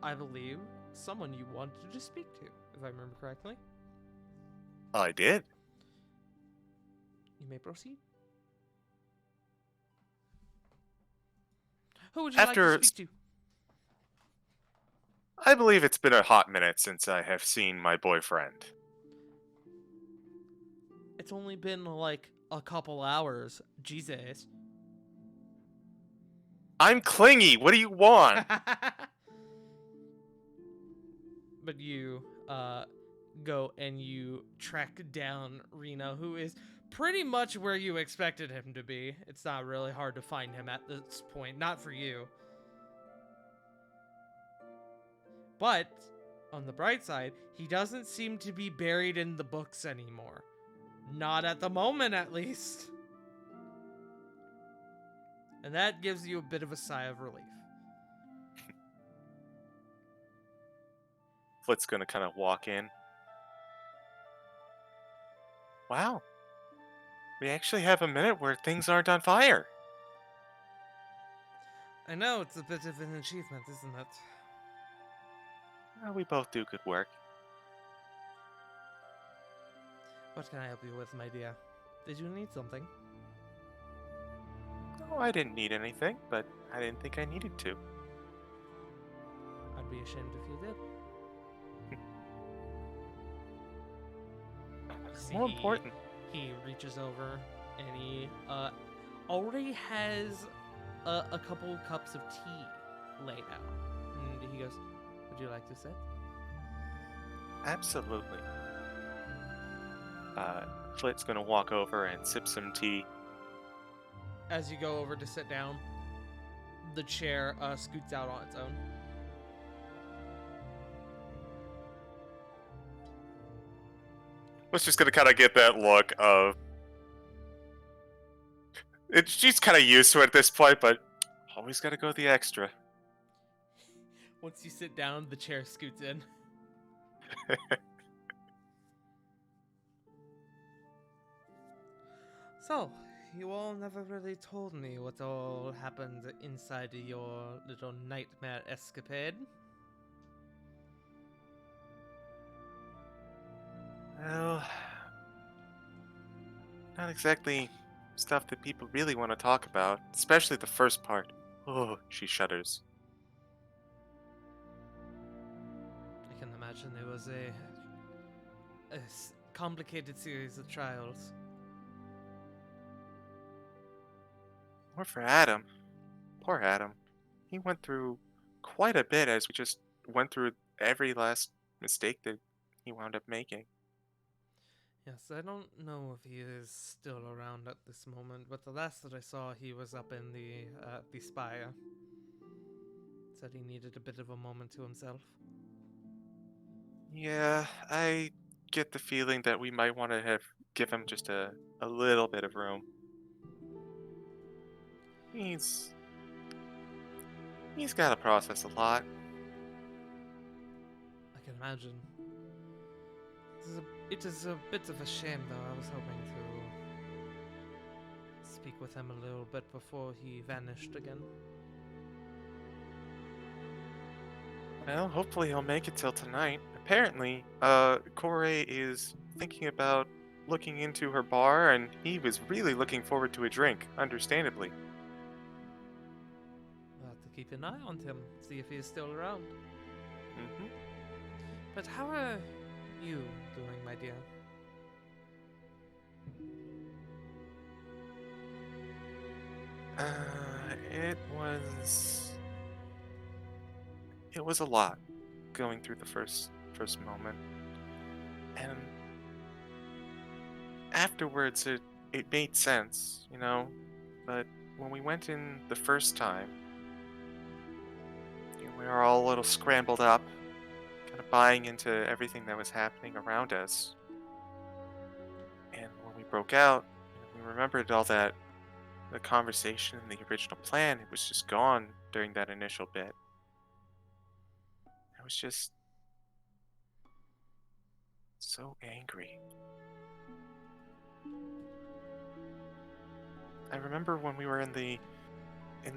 I believe, someone you wanted to speak to, if I remember correctly. I did. You may proceed. Who would you like After to speak to? I believe it's been a hot minute since I have seen my boyfriend. It's only been like a couple hours. Jesus. I'm clingy. What do you want? But you go and you track down Reno, who is pretty much where you expected him to be. It's not really hard to find him at this point, not for you. But on the bright side, he doesn't seem to be buried in the books anymore. Not at the moment, at least. And that gives you a bit of a sigh of relief. Flit's gonna kind of walk in. Wow. We actually have a minute where things aren't on fire. I know it's a bit of an achievement, isn't it? Well, we both do good work. What can I help you with, my dear? Did you need something? Oh, I didn't need anything, but I didn't think I needed to. I'd be ashamed if you did. See, More important. He reaches over and he already has a couple cups of tea laid out. And he goes, "Would you like to sit?" Absolutely. Flit's gonna walk over and sip some tea. As you go over to sit down, the chair scoots out on its own. Flit's just gonna kind of get that look of... she's kind of used to it at this point, but always gotta go the extra. Once you sit down, the chair scoots in. So, you all never really told me what all happened inside of your little nightmare escapade. Well, not exactly stuff that people really want to talk about, especially the first part. Oh, she shudders. imagine it was a complicated series of trials. Or for Adam. Poor Adam. He went through quite a bit as we just went through every last mistake that he wound up making. Yes, I don't know if he is still around at this moment, but the last that I saw, he was up in the spire. Said he needed a bit of a moment to himself. Yeah, I get the feeling that we might want to have give him just a little bit of room. He's got to process a lot. I can imagine. It is a bit of a shame, though. I was hoping to speak with him a little bit before he vanished again. Well, hopefully he'll make it till tonight. Apparently, Corey is thinking about looking into her bar, and he was really looking forward to a drink, understandably. We'll have to keep an eye on him, see if he is still around. Mm-hmm. But how are you doing, my dear? It was a lot going through the first moment, and afterwards it made sense, you know. But when we went in the first time, we were all a little scrambled up, kind of buying into everything that was happening around us. And when we broke out, we remembered all that, the conversation and the original plan. It was just gone during that initial bit. I was just so angry. I remember when we were in the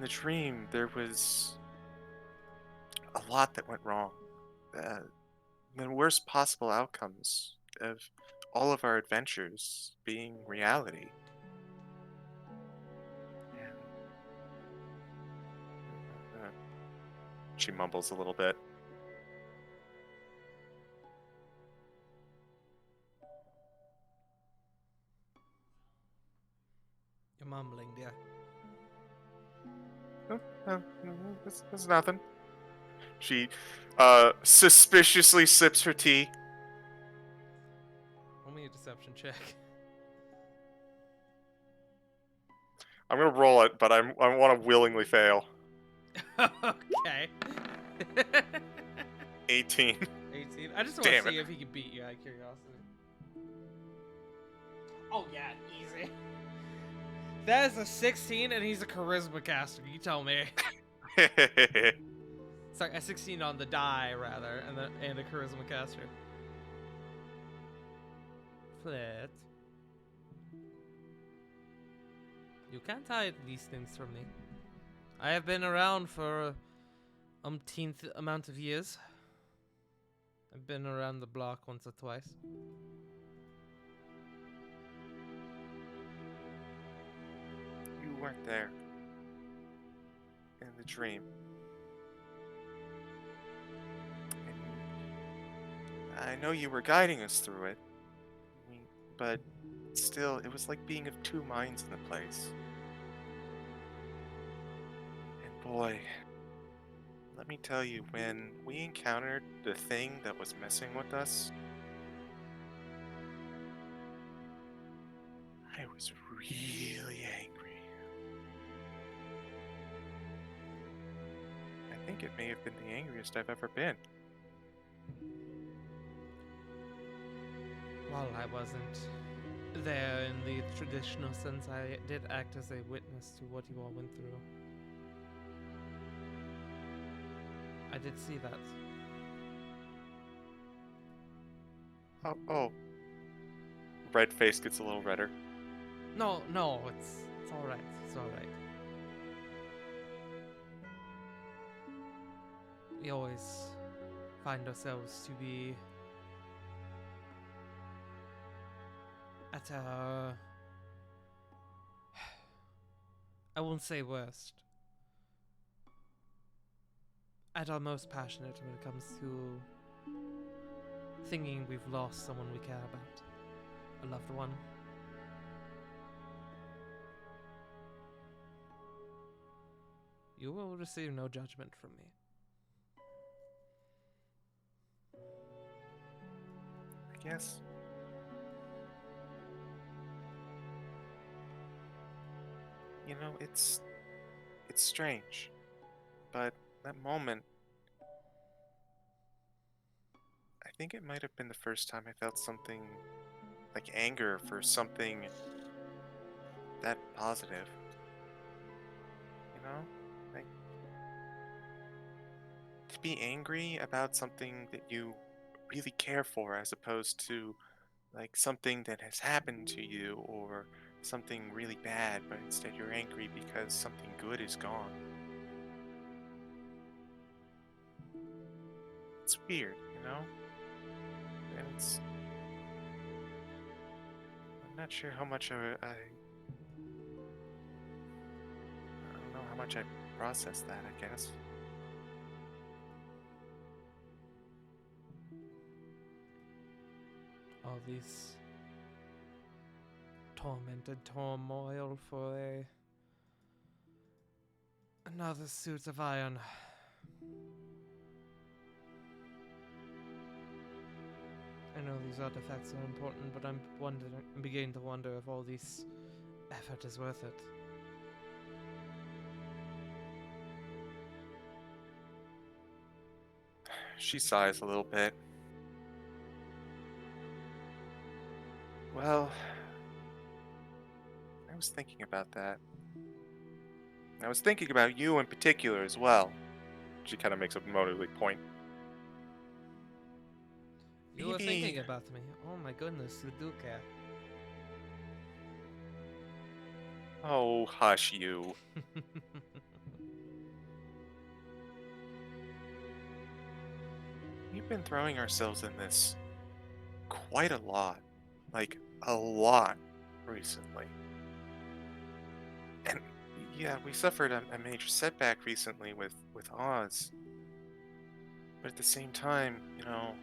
dream, there was a lot that went wrong. The worst possible outcomes of all of our adventures being reality. And, she mumbles a little bit. You're mumbling, dear. It's nothing. She suspiciously sips her tea. Roll me a deception check. I'm gonna roll it, but I want to willingly fail. Okay. 18. 18. I just want Damn to see it. if he can beat you out of curiosity. Oh yeah, easy. That is a 16, and he's a charisma caster. You tell me. Sorry, a 16 on the die rather, and a charisma caster. Flit. You can't hide these things from me. I have been around for umpteenth amount of years. I've been around the block once or twice. You weren't there. In the dream. And I know you were guiding us through it. But still, it was like being of two minds in the place. And boy, let me tell you, when we encountered the thing that was messing with us, I was really angry. I think it may have been the angriest I've ever been. While I wasn't there in the traditional sense, I did act as a witness to what you all went through. I did see that. Oh. Red face gets a little redder. No, it's alright. It's alright. We always find ourselves to be at our... I won't say worst. At our most passionate when it comes to thinking we've lost someone we care about, a loved one. You will receive no judgment from me. I guess. You know, it's strange, but that moment, I think it might have been the first time I felt something like anger for something that positive. You know? Like, to be angry about something that you really care for as opposed to like something that has happened to you or something really bad, but instead you're angry because something good is gone. It's weird, you know? And it's. I'm not sure how much I don't know how much I processed that, I guess. All these tormented turmoil for another suit of iron. I know these artifacts are important, but I'm beginning to wonder if all this effort is worth it. She sighs a little bit. Well, I was thinking about that. I was thinking about you in particular as well. She kind of makes a motorly point. You were Maybe- thinking about me. Oh my goodness, you do care. Oh, hush you. We've been throwing ourselves in this quite a lot. Like, a lot recently. And yeah, we suffered a major setback recently with Oz. But at the same time, you know,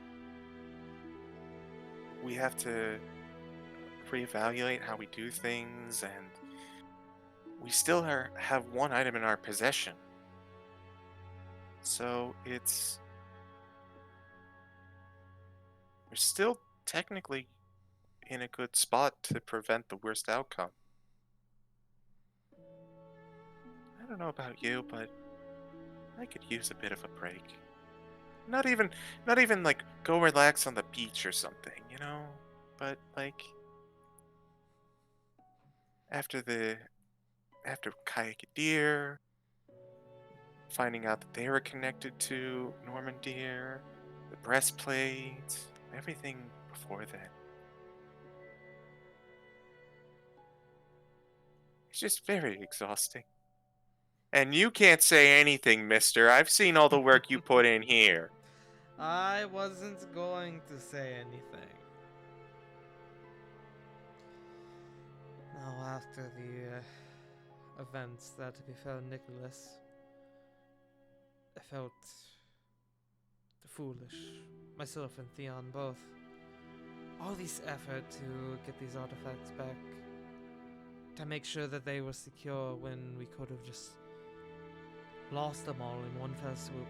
we have to reevaluate how we do things, and we still have one item in our possession. So it's. We're still technically in a good spot to prevent the worst outcome. I don't know about you, but I could use a bit of a break. Not even like go relax on the beach or something, you know? But like after Kayakidir, finding out that they were connected to Normandir, the breastplate, everything before that. It's just very exhausting. And you can't say anything, mister. I've seen all the work you put in here. I wasn't going to say anything. Now, after the events that befell Nicholas, I felt foolish. Myself and Theon both. All this effort to get these artifacts back, to make sure that they were secure when we could have just lost them all in one fell swoop.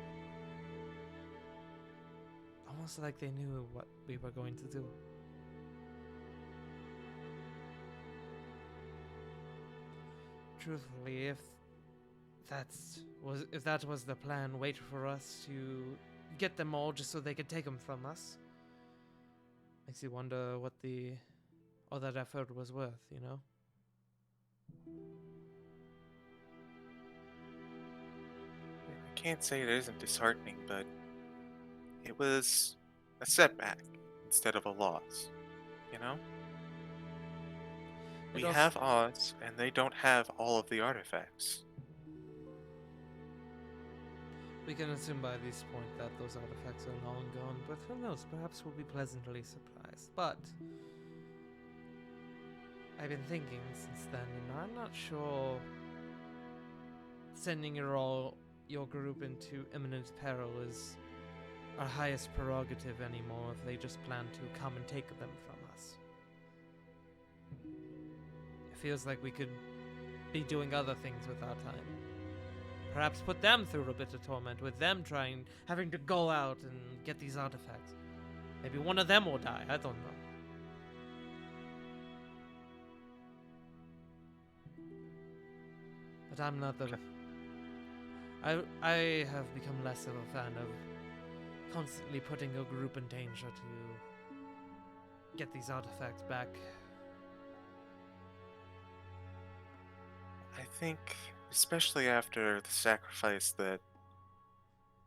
Almost like they knew what we were going to do. Truthfully, if that was the plan, wait for us to get them all just so they could take them from us. Makes you wonder what all that effort was worth, you know? I can't say it isn't disheartening, but it was a setback instead of a loss, you know? We have Oz, and they don't have all of the artifacts. We can assume by this point that those artifacts are long gone, but who knows, perhaps we'll be pleasantly surprised. But I've been thinking since then, and I'm not sure sending your group into imminent peril is our highest prerogative anymore if they just plan to come and take them from us. It feels like we could be doing other things with our time. Perhaps put them through a bit of torment with them having to go out and get these artifacts. Maybe one of them will die, I don't know. But I'm not the... I have become less of a fan of constantly putting a group in danger to get these artifacts back. I think, especially after the sacrifice that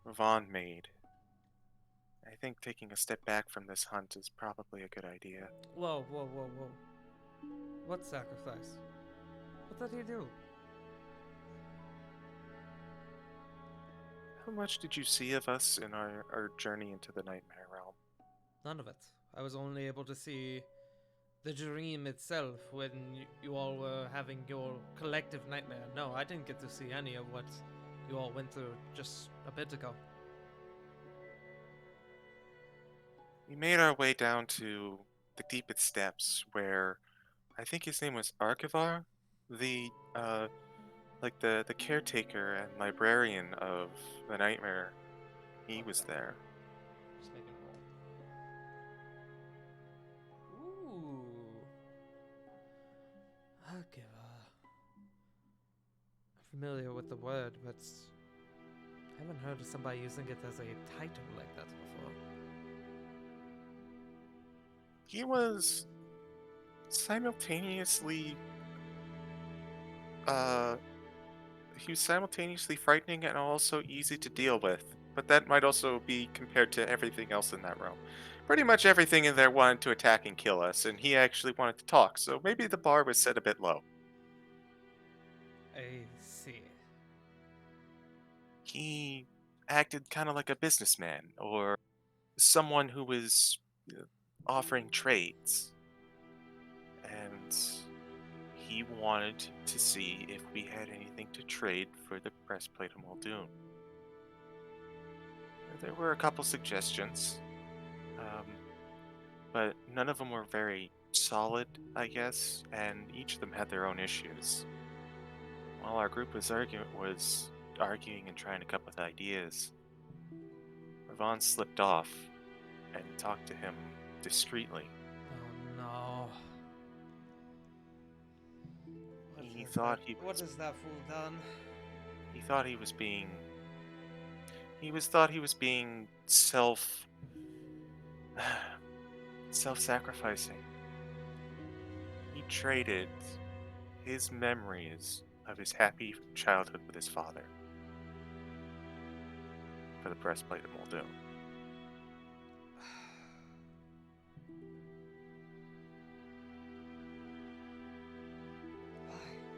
Ravon made, I think taking a step back from this hunt is probably a good idea. Whoa, whoa, whoa, whoa. What sacrifice? What did he do? How much did you see of us in our journey into the Nightmare Realm? None of it. I was only able to see the dream itself when you all were having your collective nightmare. No, I didn't get to see any of what you all went through just a bit ago. We made our way down to the deepest steps where I think his name was Archivar, the the caretaker and librarian of the Nightmare. He was there. Just make it roll. Ooh. Archivar. I'm familiar with the word, but I haven't heard of somebody using it as a title like that before. He was simultaneously frightening and also easy to deal with. But that might also be compared to everything else in that realm. Pretty much everything in there wanted to attack and kill us, and he actually wanted to talk, so maybe the bar was set a bit low. I see. He acted kind of like a businessman, or someone who was offering trades. And he wanted to see if we had anything to trade for the breastplate of Muldoon. There were a couple suggestions, but none of them were very solid, I guess, and each of them had their own issues. While our group was arguing and trying to come up with ideas, Ravon slipped off and talked to him discreetly. Oh no. What has that fool done? He thought he was being self-sacrificing. He traded his memories of his happy childhood with his father for the breastplate of Muldoon.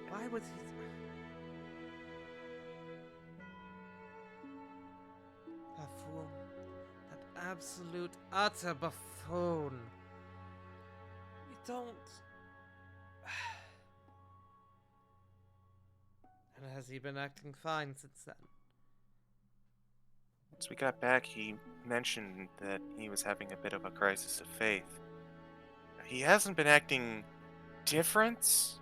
Why would he... That fool. That absolute, utter buffoon. You don't... And has he been acting fine since then? Once we got back, he mentioned that he was having a bit of a crisis of faith. He hasn't been acting different,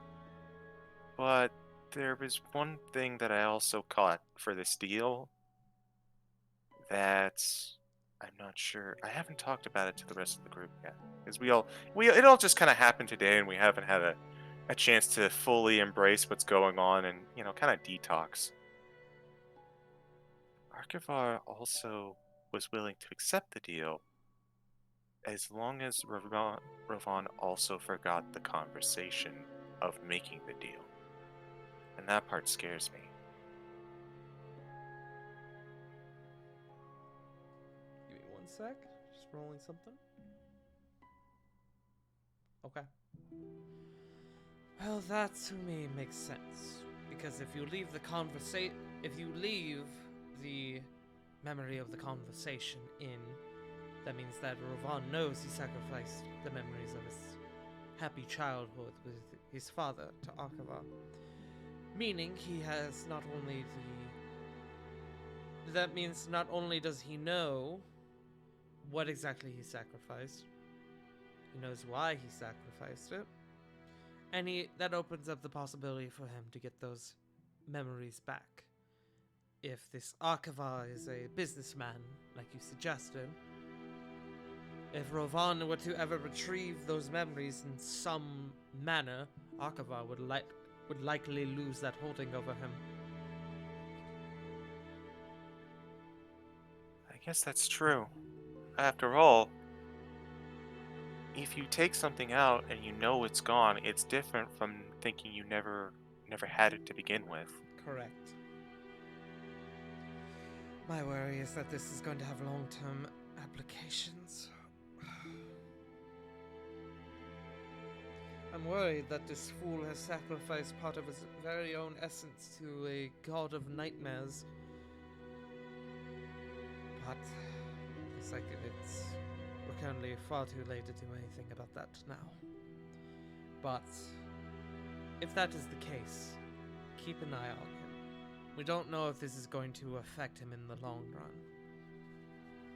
but there was one thing that I also caught for this deal that I'm not sure. I haven't talked about it to the rest of the group yet, because it all just kind of happened today, and we haven't had a chance to fully embrace what's going on and kind of detox. Archivar also was willing to accept the deal as long as Ravon also forgot the conversation of making the deal. And that part scares me. Give me one sec. Just rolling something. Okay. Well, that to me makes sense. Because if you leave the memory of the conversation in, that means that Ravon knows he sacrificed the memories of his happy childhood with his father to Archivar. Meaning he has not only That means not only does he know what exactly he sacrificed. He knows why he sacrificed it. And that opens up the possibility for him to get those memories back. If this Archivar is a businessman, like you suggested, if Rovan were to ever retrieve those memories in some manner, Archivar would likely lose that holding over him. I guess that's true. After all, if you take something out and you know it's gone, it's different from thinking you never had it to begin with. Correct. My worry is that this is going to have long-term applications. I'm worried that this fool has sacrificed part of his very own essence to a god of nightmares. But it's like we're currently far too late to do anything about that now. But if that is the case, keep an eye on him. We don't know if this is going to affect him in the long run,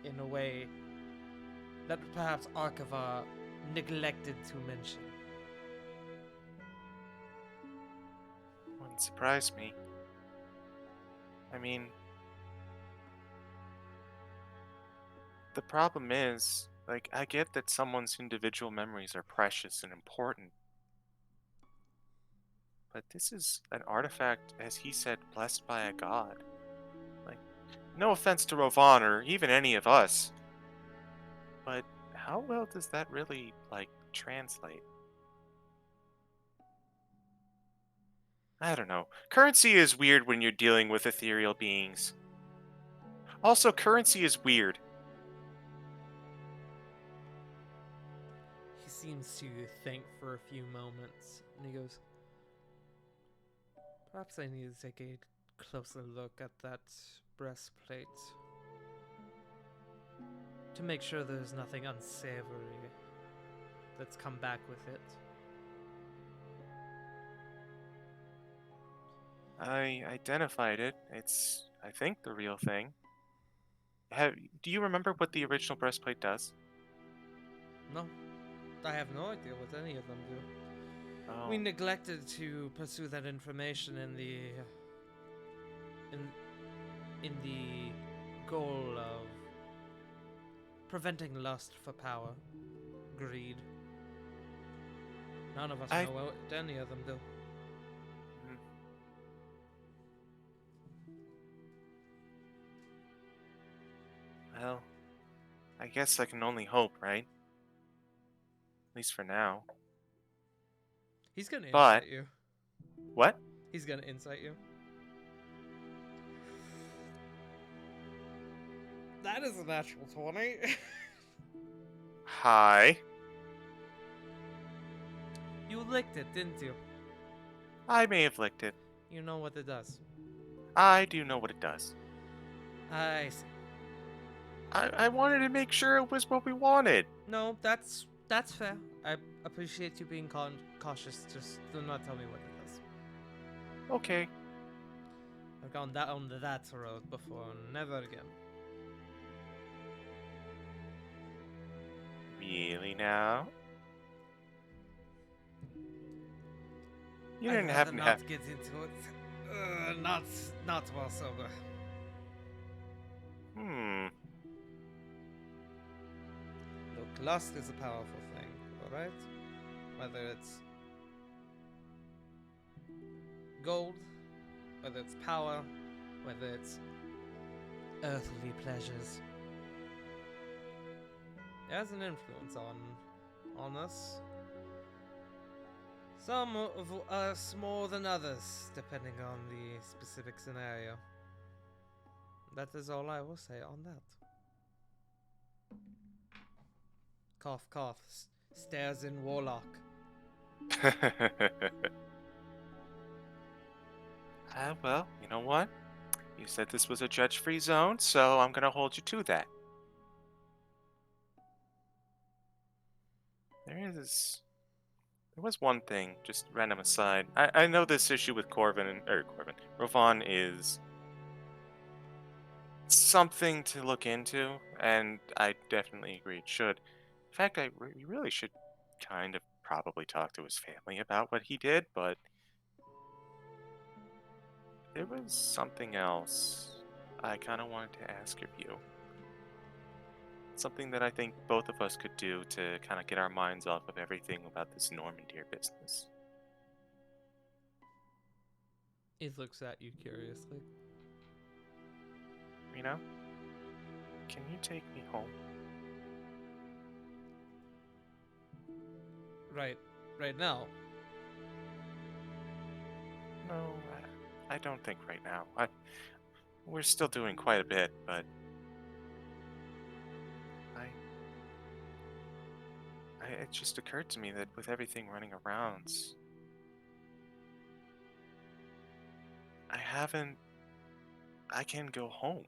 in a way that perhaps Archivar neglected to mention. Wouldn't surprise me. I mean, the problem is, like, I get that someone's individual memories are precious and important. But this is an artifact, as he said, blessed by a god. Like, no offense to Rovan or even any of us, but how well does that really, like, translate? I don't know. Currency is weird when you're dealing with ethereal beings. Also, currency is weird. He seems to think for a few moments, and he goes, perhaps I need to take a closer look at that breastplate to make sure there's nothing unsavory that's come back with it. I identified it. It's, I think, the real thing. Do you remember what the original breastplate does? No, I have no idea what any of them do. Oh. We neglected to pursue that information in the goal of preventing lust for power, greed. None of us know what any of them do. Well, I guess I can only hope, right? At least for now. He's gonna But- insight you. What? He's gonna insight you. That is a natural 20. Hi. You licked it, didn't you? I may have licked it. You know what it does. I do know what it does. I see. I wanted to make sure it was what we wanted. No, that's fair. I appreciate you being cautious. Just do not tell me what it does. Okay. I've gone down that road before. Never again. Really now? You I'd didn't rather happen to have... not get into it. Not while sober. Look, lust is a powerful thing, alright? Whether it's gold, whether it's power, whether it's earthly pleasures. It has an influence on us. Some of us more than others, depending on the specific scenario. That is all I will say on that. Cough, cough. Stares in Warlock. Well, you know what? You said this was a judge-free zone, so I'm gonna hold you to that. There was one thing, just random aside. I know this issue with Rovan is something to look into, and I definitely agree it should. In fact, we really should kind of probably talk to his family about what he did, but there was something else I kind of wanted to ask of you. Something that I think both of us could do to kind of get our minds off of everything about this Normandy business. He looks at you curiously. Reno, can you take me home? Right now. No, I don't think right now. We're still doing quite a bit, but it just occurred to me that with everything running around, I can go home.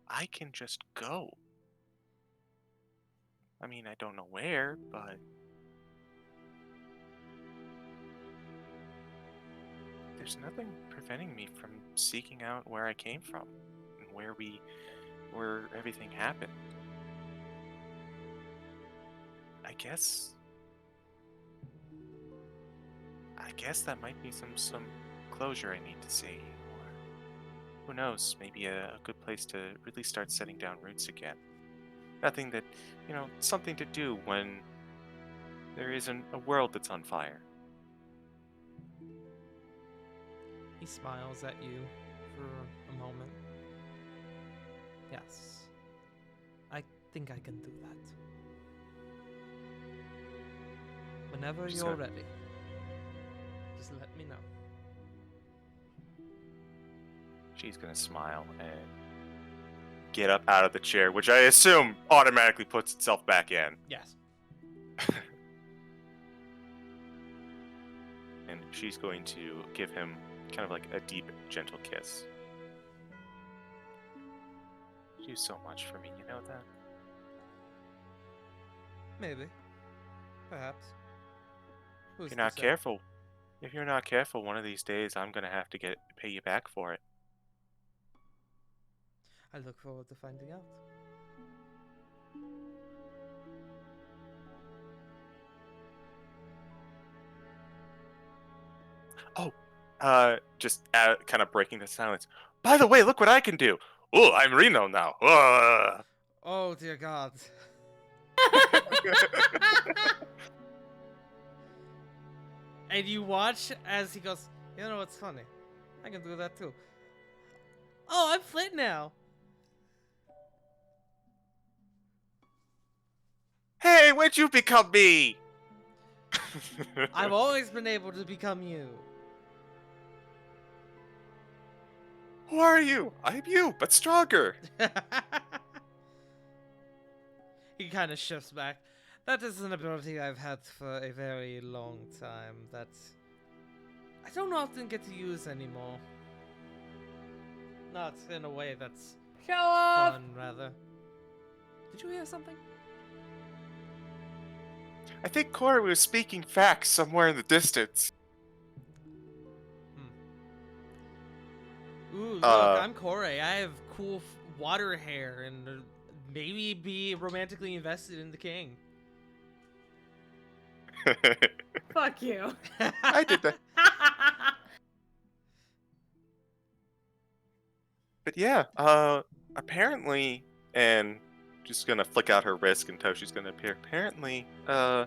I can just go. I mean, I don't know where, but there's nothing preventing me from seeking out where I came from and where everything happened. I guess that might be some closure I need to see, or who knows, maybe a good place to really start setting down roots again. Nothing that, something to do when there isn't a world that's on fire. He smiles at you for a moment. Yes. I think I can do that. Whenever Just you're a- ready, just let me know. She's gonna smile and get up out of the chair, which I assume automatically puts itself back in. Yes. And she's going to give him kind of like a deep, gentle kiss. You do so much for me, you know that? Maybe. Perhaps. Who's If to you're not say? careful, one of these days I'm gonna have to pay you back for it. I look forward to finding out. Just kind of breaking the silence. By the way, look what I can do. Oh, I'm Reno now. Oh dear God. And you watch as he goes, you know what's funny? I can do that too. Oh, I'm Flint now. Hey, when'd you become me? I've always been able to become you. Who are you? I'm you, but stronger. He kind of shifts back. That is an ability I've had for a very long time that I don't often get to use anymore. Not in a way that's Show off! fun, rather. Did you hear something? I think Corey was speaking facts somewhere in the distance. Ooh, look, I'm Corey. I have cool water hair and maybe be romantically invested in the king. Fuck you. I did that. But yeah, apparently, and just gonna flick out her wrist and Toshi's gonna appear. Apparently, this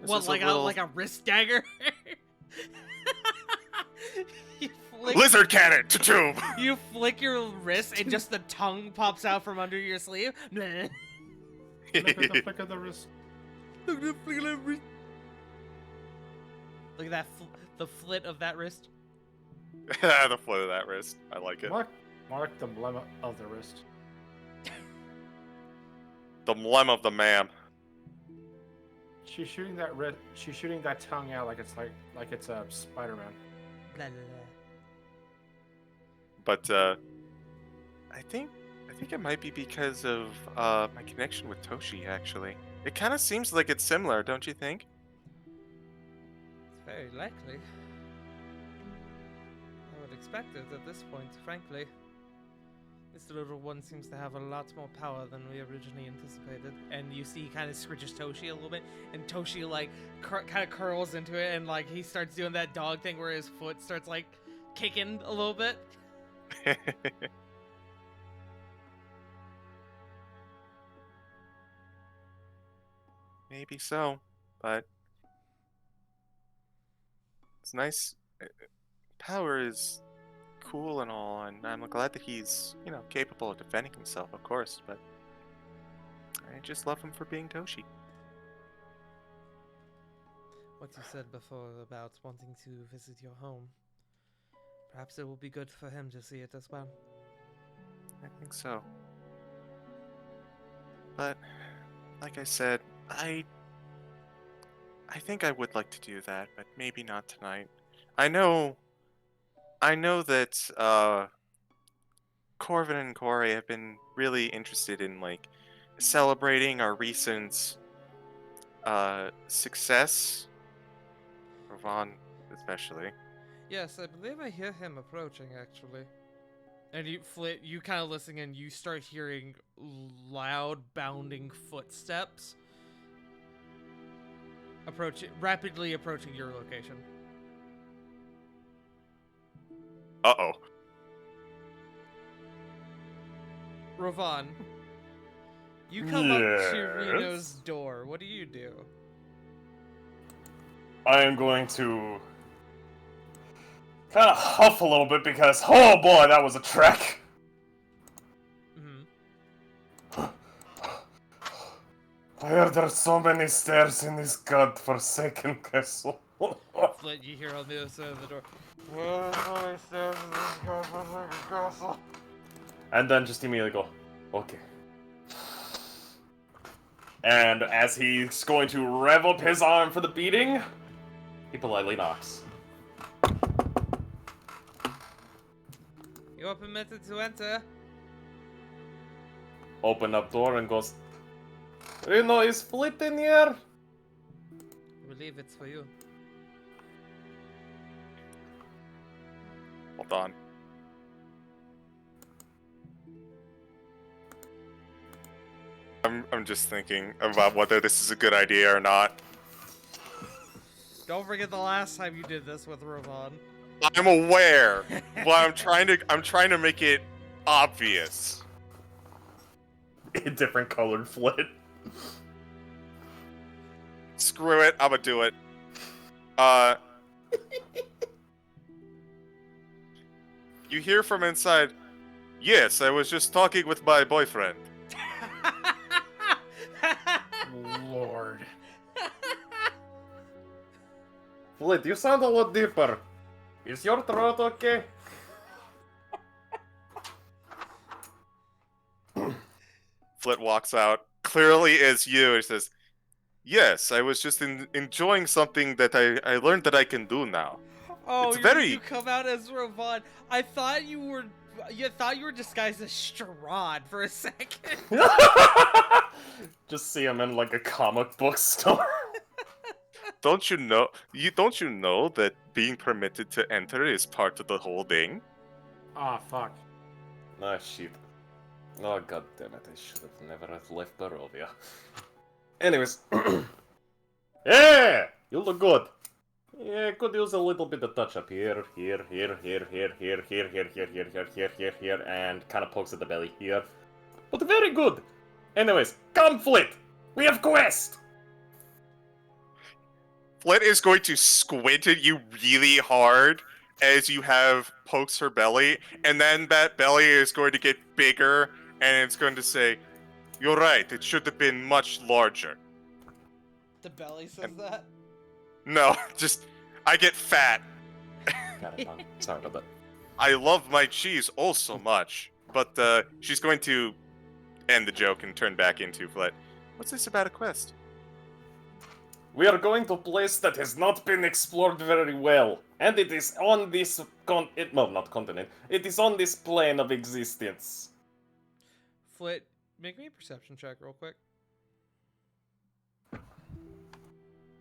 What, is like a little like a wrist dagger? You flick, lizard cannon. Cha-choom! you flick your wrist and just the tongue pops out from under your sleeve. Bleh. Look at the flick of the wrist. Look at the flick of that wrist. Look at that, the flit of that wrist. The flow of that wrist. I like it. Mark the emblem of the wrist. The emblem of the man. She's shooting that She's shooting that tongue out like it's Spider-Man. Blah, blah, blah. But I think it might be because of my connection with Toshi. Actually, it kind of seems like it's similar, don't you think? It's very likely. I would expect it at this point, frankly. This little one seems to have a lot more power than we originally anticipated. And you see he kind of scritches Toshi a little bit, and Toshi like kind of curls into it, and like he starts doing that dog thing where his foot starts like kicking a little bit. Maybe so, but it's nice. Power is cool and all, and I'm glad that he's, capable of defending himself, of course, but I just love him for being Toshi. What you said before about wanting to visit your home. Perhaps it will be good for him to see it as well. I think so. But, like I said, I think I would like to do that, but maybe not tonight. I know that Corvin and Corey have been really interested in like celebrating our recent success. Ravon especially. Yes, I believe I hear him approaching, actually. And you kind of listen and you start hearing loud, bounding footsteps rapidly approaching your location. Uh-oh. Ravon, you come up to Yes? Reno's door. What do you do? I am going to kind of huff a little bit because, oh boy, that was a trek. Mm-hmm. I heard there's so many stairs in this godforsaken castle. Flit, you hear on the other side of the door. Where's so many stairs in this godforsaken castle? And then just immediately go, okay. And as he's going to rev up his arm for the beating, he politely knocks. You are permitted to enter. Open up door and goes, Reno, is Flit in here? I believe it's for you. Hold on. I'm just thinking about whether this is a good idea or not. Don't forget the last time you did this with Ravon. I'm aware, but I'm trying to make it obvious. Different colored Flit. Screw it, I'ma do it. You hear from inside, yes, I was just talking with my boyfriend. Lord. Flit, you sound a lot deeper. Is your throat okay? Flit walks out, clearly is you, and says, yes, I was just enjoying something that I learned that I can do now. Oh, It's very- you come out as Ravon. I thought you were disguised as Strahd for a second. Just see him in like a comic book store. Don't you know that being permitted to enter is part of the whole thing? Ah, fuck. Ah, shit. Oh, god damn it, I should have never have left Barovia. Anyways. Yeah! You look good. Yeah, could use a little bit of touch up here, and kind of pokes at the belly here. But very good! Anyways, come Flit! We have quest! Flit is going to squint at you really hard as you have pokes her belly, and then that belly is going to get bigger, and it's going to say, you're right, it should have been much larger. The belly says that. No, just, I get fat. Got it, sorry about that. I love my cheese oh so much. But she's going to end the joke and turn back into Flit. What's this about a quest? We are going to a place that has not been explored very well, and it is on this not continent. It is on this plane of existence. Flit, make me a perception check real quick.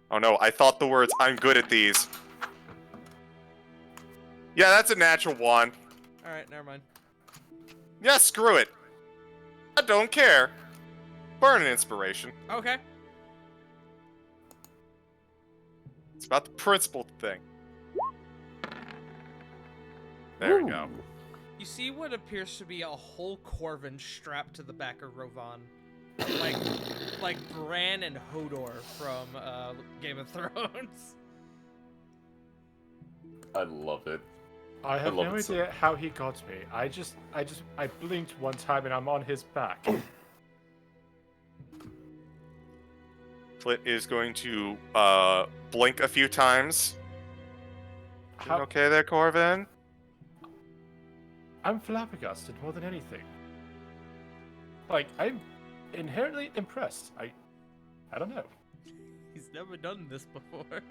Oh no, I thought the words, I'm good at these. Yeah, that's a natural one. Alright, never mind. Yeah, screw it. I don't care. Burn an inspiration. Okay. It's about the principle thing. There we go. You see what appears to be a whole Corvin strapped to the back of Rovan. like Bran and Hodor from Game of Thrones. I love it. I have love no it so idea how he got me. I blinked one time and I'm on his back. Flit is going to blink a few times. Doing How, okay there, Corvin? I'm flabbergasted more than anything. Like, I'm inherently impressed. I don't know. He's never done this before.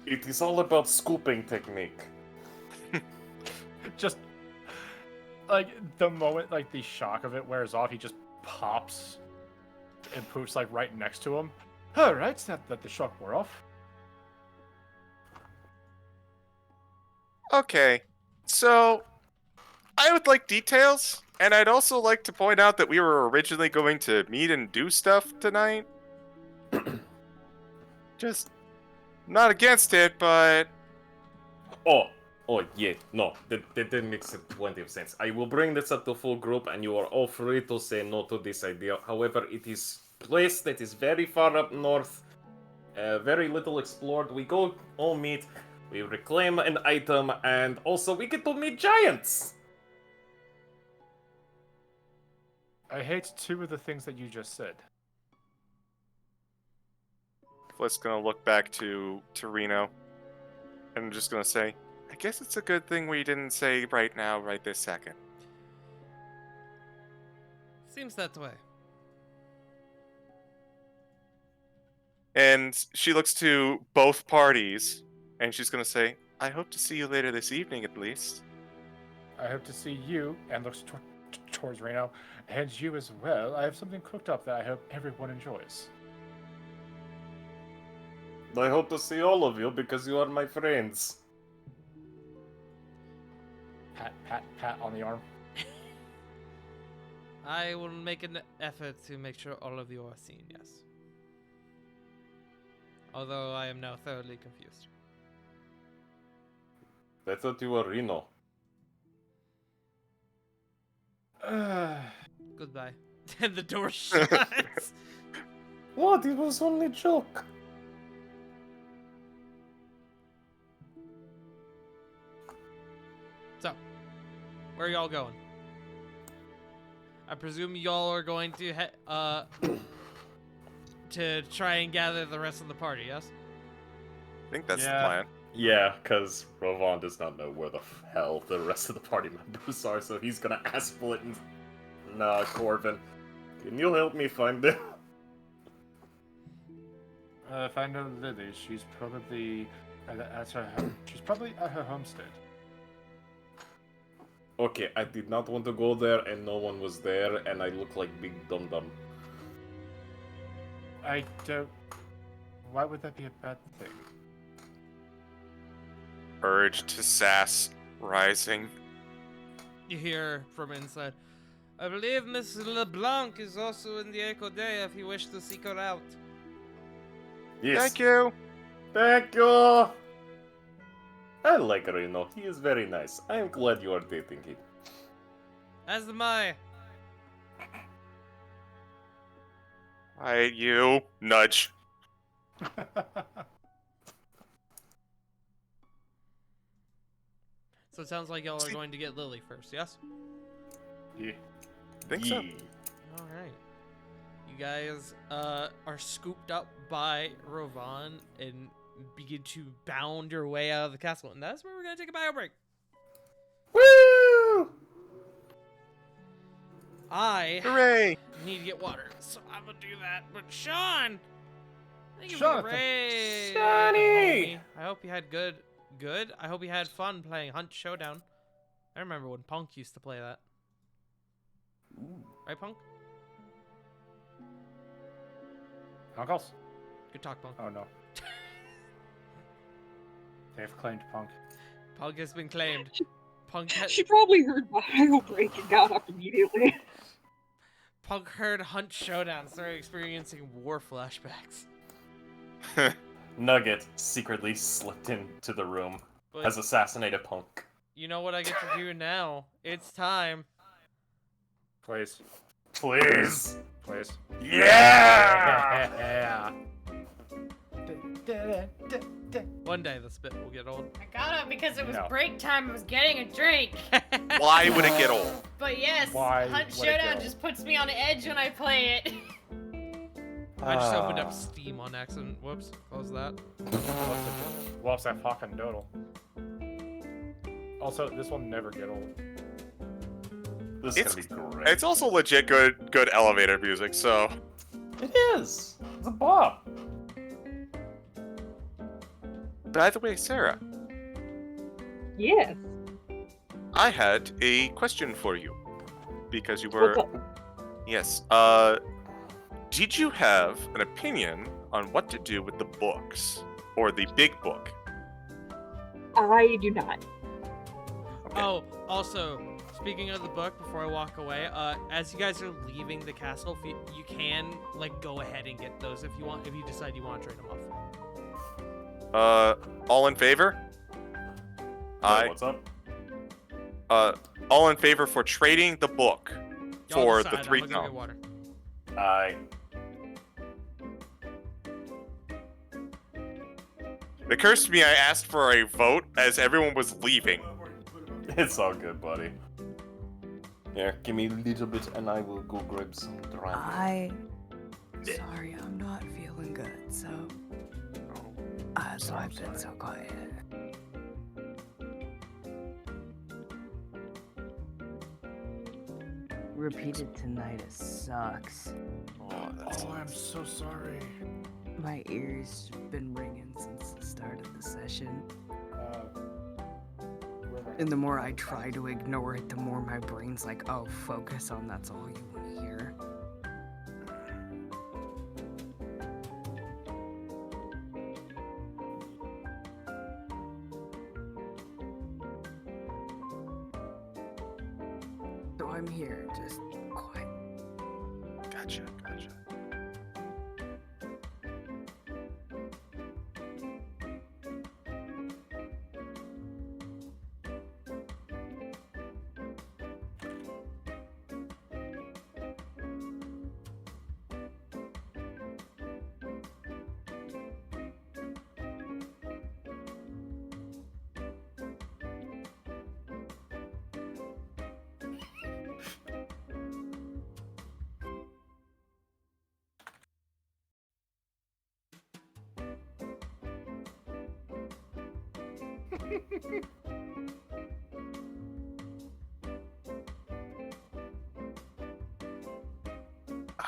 It is all about scooping technique. Just like the moment like the shock of it wears off, he just pops and poofs like right next to him. Alright, it's not that the shock wore off. Okay, so I would like details, and I'd also like to point out that we were originally going to meet and do stuff tonight. Just not against it, but Oh, yeah, no, that makes plenty of sense. I will bring this up to full group, and you are all free to say no to this idea. However, it is place that is very far up north, very little explored. We go all meet, we reclaim an item, and also we get to meet giants! I hate two of the things that you just said. Flit's gonna look back to Reno, and I'm just gonna say, I guess it's a good thing we didn't say right now, right this second. Seems that way. And she looks to both parties, and she's gonna say, I hope to see you later this evening at least. I hope to see you, and looks towards Reno, and you as well. I have something cooked up that I hope everyone enjoys. I hope to see all of you because you are my friends. Pat on the arm. I will make an effort to make sure all of you are seen, yes. Although I am now thoroughly confused. I thought you were Reno. Goodbye. And the door shuts. What? It was only a joke. So, where are y'all going? I presume y'all are going to to try and gather the rest of the party, yes? I think that's the Yeah. plan. Yeah, because Rovan does not know where the hell the rest of the party members are, so he's gonna ask Flit and... Nah, Corvin, can you help me find them? If I know Lily, she's probably she's probably at her homestead. Okay, I did not want to go there, and no one was there, and I look like big dum-dum. I don't. Why would that be a bad thing? Urge to sass rising. You hear from inside. I believe Miss LeBlanc is also in the Echo Day if you wish to seek her out. Yes. Thank you. Thank you! I like Reno. He is very nice. I am glad you are dating him. As am I. You nudge. So it sounds like y'all are going to get Lily first, yes? Yeah. Think so. All right. You guys are scooped up by Rovan and begin to bound your way out of the castle. And that's where we're going to take a bio break. Woo! I Hooray! need to get water, so I'm going to do that. But Sean! Thank you for Jonathan. the raid, Sonny! homie. I hope you had good. I hope you had fun playing Hunt Showdown. I remember when Punk used to play that. Right, Punk? Uncles? Good talk, Punk. Oh no. They've claimed Punk. Punk has been claimed. She probably heard Bio break and got up immediately. Punk heard Hunt Showdown, started experiencing war flashbacks. Nugget secretly slipped into the room, But has assassinated Punk. you know what I get to do now? It's time. Please. Please. Please. Yeah! One day the spit will get old. I got up because it was No. break time. I was getting a drink. Why would it get old? But yes, Why Hunt would it Showdown go? just puts me on edge when I play it. I just opened Ah. up Steam on accident. Whoops, close that. Whoops, that fucking doodle. Also, this will never get old. This It's- is gonna be great. It's also legit good elevator music, so It is. It's a bop. by the way, Sarah, Yes. I had a question for you. Because you were What's up? yes. Did you have an opinion on what to do with the books? Or the big book? I do not. Okay. Oh, also, speaking of the book, before I walk away, as you guys are leaving the castle, if you can like go ahead and get those if you want. If you decide you want to trade them off. All in favor? Wait, what's up? All in favor for trading the book Y'all for decide, the 3 I'm gonna go get tome. water. It occurs to me I asked for a vote as everyone was leaving. It's all good, buddy. Here, give me a little bit and I will go grab some brandy. Sorry, I'm not feeling good, so so I've been so quiet. Repeated tinnitus sucks. Oh, that's Oh, I'm so sorry. My ears have been ringing since the start of the session. And the more I try to ignore it, the more my brain's like, oh, focus on that's all you want to hear. So I'm here, just quiet. Gotcha.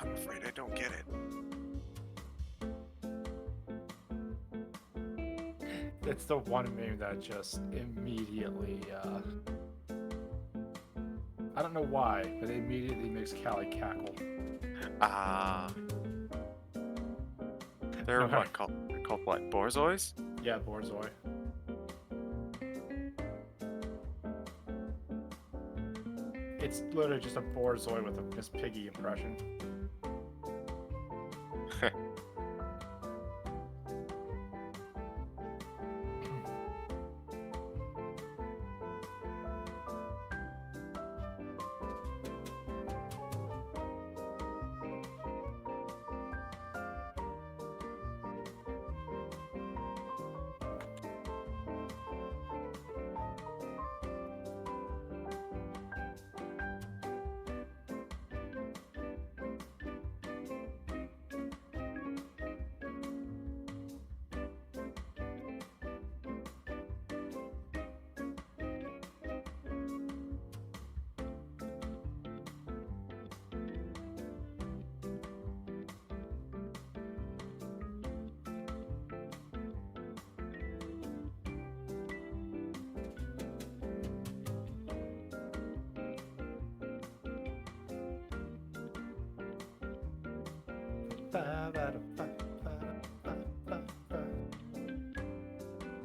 I'm afraid I don't get it. It's the one meme that just immediately, I don't know why, but it immediately makes Callie cackle. They're what called? They're called what? Borzois? Yeah, Borzoi. It's literally just a Borzoi with a Miss Piggy impression.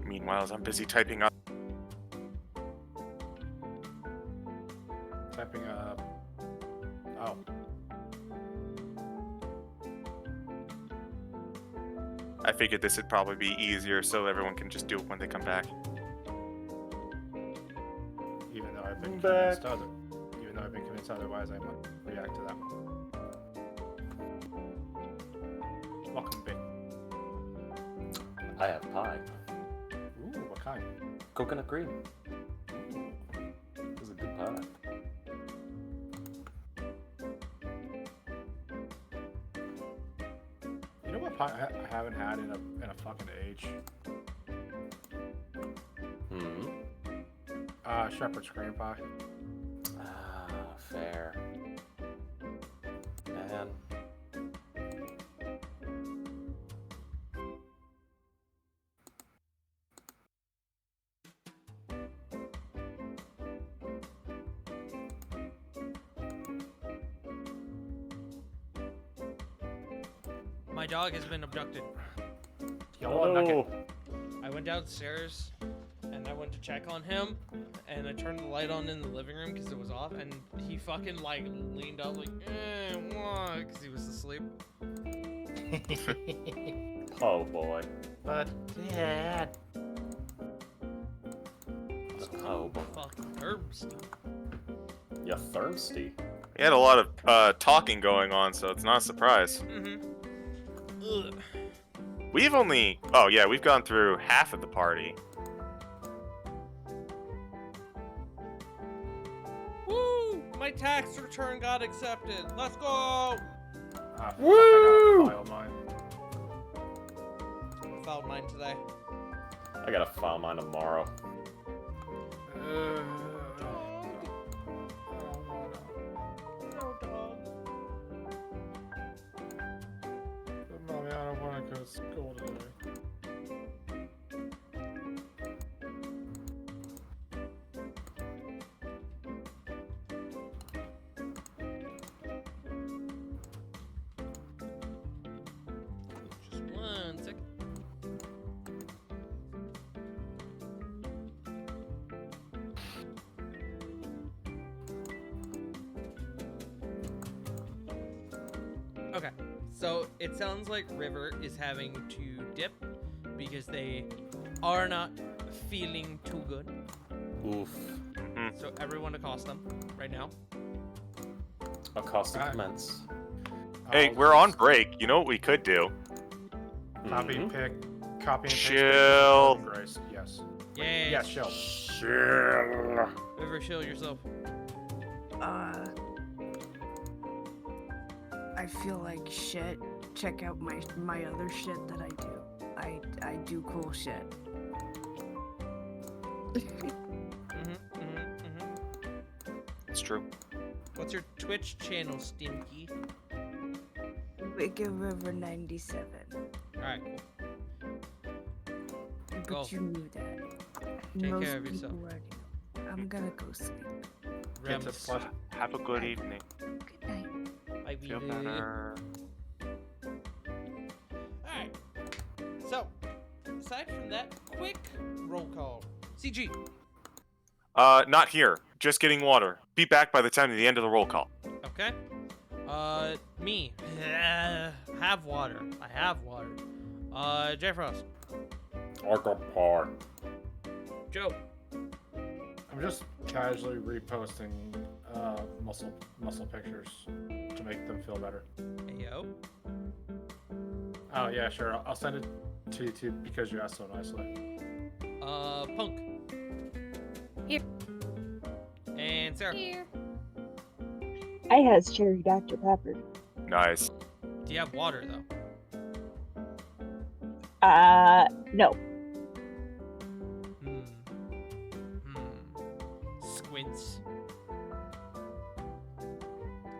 Meanwhile, as I'm busy typing up. figured this would probably be easier so everyone can just do it when they come back. Even though I've been I'm convinced back. even though I've been convinced otherwise, I might react to that. Welcome, Big. I have pie. Ooh, what kind? Coconut cream. This is a good pie. You know what pie I haven't had in a fucking age? Shepherd's cream pie. Ah, fair. Man. My dog has been abducted. Yellow nugget. I went downstairs and I went to check on him, and I turned the light on in the living room because it was off, and he fucking like leaned up like, what? Because he was asleep. Oh boy. But Dad. Oh boy. Fucking thirsty. You're thirsty. We had a lot of talking going on, so it's not a surprise. Ugh. We've only... Oh, yeah, we've gone through half of the party. Woo! My tax return got accepted. Let's go! Ah, fuck, Woo! I gotta file mine. I filed mine today. I gotta file mine tomorrow. No dog. Mommy, I don't want to go to school today. Just 1 second. Okay, so it sounds like River is having to dip because they are not feeling too good. Oof. Mhm. So everyone accost them right now. Acoustic Alright. commence. Hey, I'll we're on just break. You know what we could do? Copy Mhm. and paste. Chill. Grace. Yes. Yeah. Yes, chill. Chill. River, chill yourself. I feel like shit. Check out my other shit that I do. I do cool shit. It's true. What's your Twitch channel, Stinky? Wicked River 97. Alright, cool. But Go. you knew that. Take Most care of yourself. people already know. I'm gonna go sleep. Get to Rems. slush. Have a good evening. Good night. Bye, Feel Vivi. better. Alright. So, aside from that, quick roll call. CG. Not here. Just getting water. Be back by the time of the end of the roll call. Okay. Me. Have water. I have water. J Frost. I got pie. Joe. I'm just casually reposting muscle pictures to make them feel better. Ayo. Oh yeah, sure. I'll send it to you too because you asked so nicely. Punk. Here. And Sarah. Here. I has cherry Dr. Pepper. Nice. Do you have water though? No. Squints.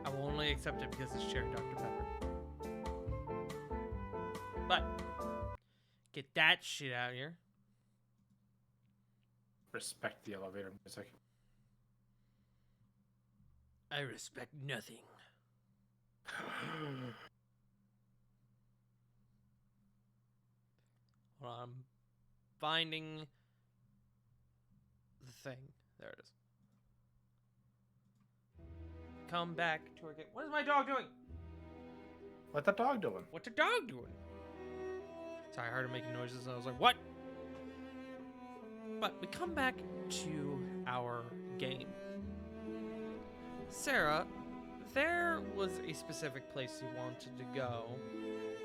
I will only accept it because it's cherry Dr. Pepper. But get that shit out here. Respect the elevator music. I respect nothing. Hold on, I'm finding the thing. There it is. Come back to our game. What is my dog doing? What the dog doing? What's the dog doing? Sorry, I heard him making noises, and I was like, what? But we come back to our game. Sarah, there was a specific place you wanted to go,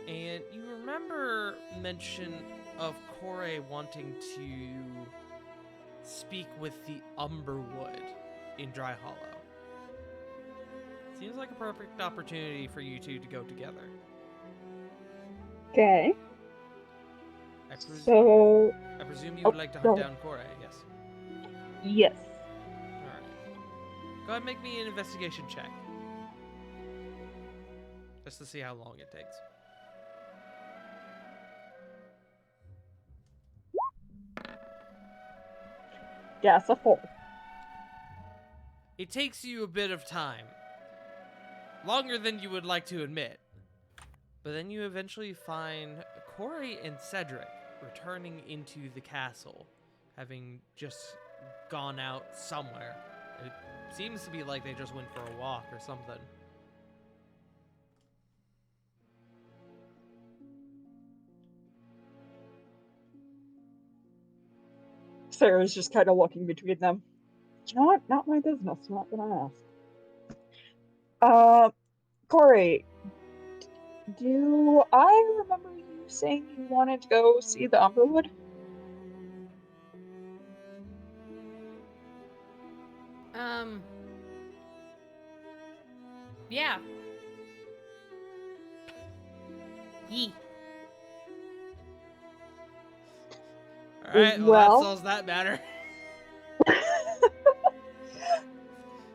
and you remember mention of Kore wanting to speak with the Umberwood in Dry Hollow. Seems like a perfect opportunity for you two to go together. Okay. I So, presume you Oh, would like to go hunt ahead. down Kore, yes? yes. Alright. Go ahead and make me an investigation check. Just to see how long it takes. Yes, a 4. It takes you a bit of time. Longer than you would like to admit. But then you eventually find Corey and Cedric returning into the castle, having just gone out somewhere. It seems to be like they just went for a walk or something. Sarah's just kind of looking between them. You know what? Not my business. Not gonna ask. Corey, do I remember you saying you wanted to go see the Umberwood? Yeah. Yee. Alright, well, Well- that solves that matter.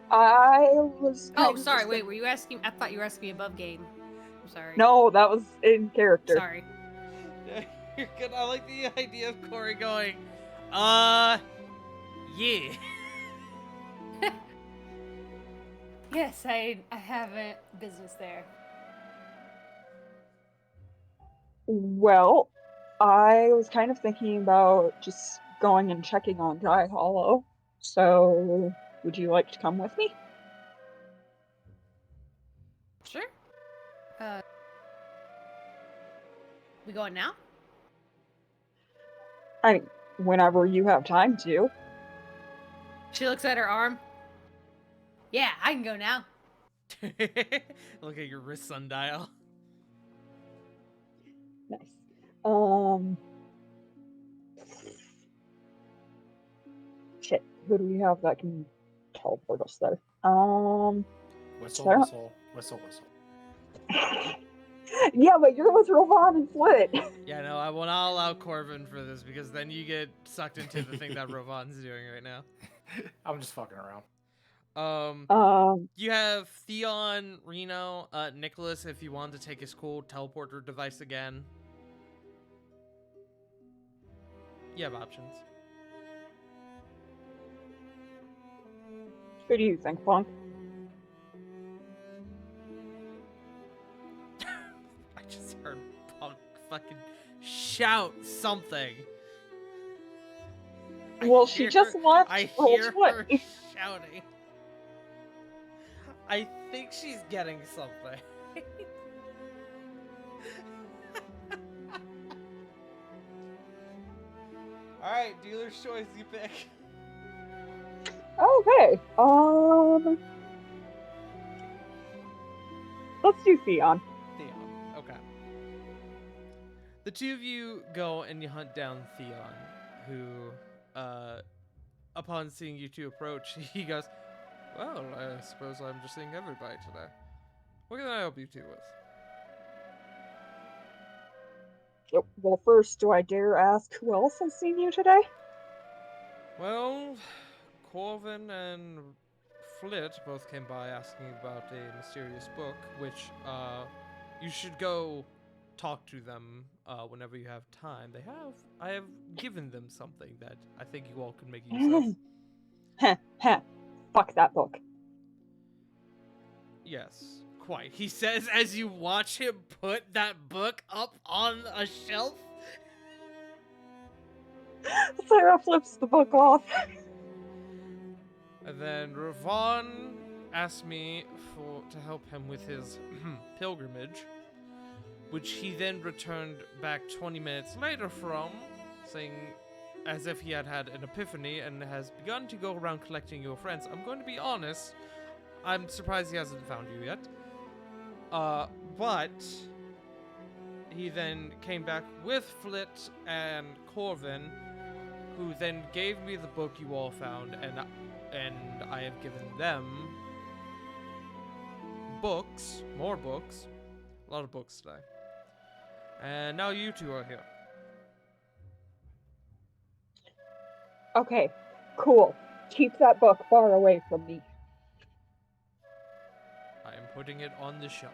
I was. Oh, kind of sorry. just Wait, were you asking? I thought you were asking me above game. I'm sorry. No, that was in character. Sorry. You're good. I like the idea of Corey going, yeah. Yes, I have a business there. Well, I was kind of thinking about just going and checking on Dry Hollow. So, would you like to come with me? Sure. We going now? I mean, whenever you have time to. She looks at her arm. Yeah, I can go now. Look at your wrist sundial. Nice. Shit, who do we have that can teleport us there? Whistle, Sarah? whistle, whistle, whistle. Yeah, but you're with Rovan and Flit. Yeah, no, I will not allow Corvin for this because then you get sucked into the thing that Rovan's doing right now. I'm just fucking around. You have Theon, Reno, Nicholas, if you want to take his cool teleporter device again. You have options. Who do you think, Punk? I just heard Punk fucking shout something. Well, she just left I Roll hear her 20. shouting. I think she's getting something. Alright, dealer's choice, you pick. Okay. Let's do Theon. Theon, okay. The two of you go and you hunt down Theon, who, upon seeing you two approach, he goes, well, I suppose I'm just seeing everybody today. What can I help you two with? Well, first, do I dare ask who else has seen you today? Well, Corvin and Flit both came by asking about a mysterious book, which, you should go talk to them, whenever you have time. I have given them something that I think you all could make use of. Heh, heh. Fuck that book. Yes, quite. He says as you watch him put that book up on a shelf. Sarah flips the book off. And then Ravon asked me to help him with his pilgrimage. which he then returned back 20 minutes later from, saying, as if he had had an epiphany and has begun to go around collecting your friends. I'm going to be honest, I'm surprised he hasn't found you yet. But he then came back with Flit and Corvin, who then gave me the book you all found, and I have given them books, more books, a lot of books today. And now you two are here. Okay, cool. Keep that book far away from me. I am putting it on the shelf.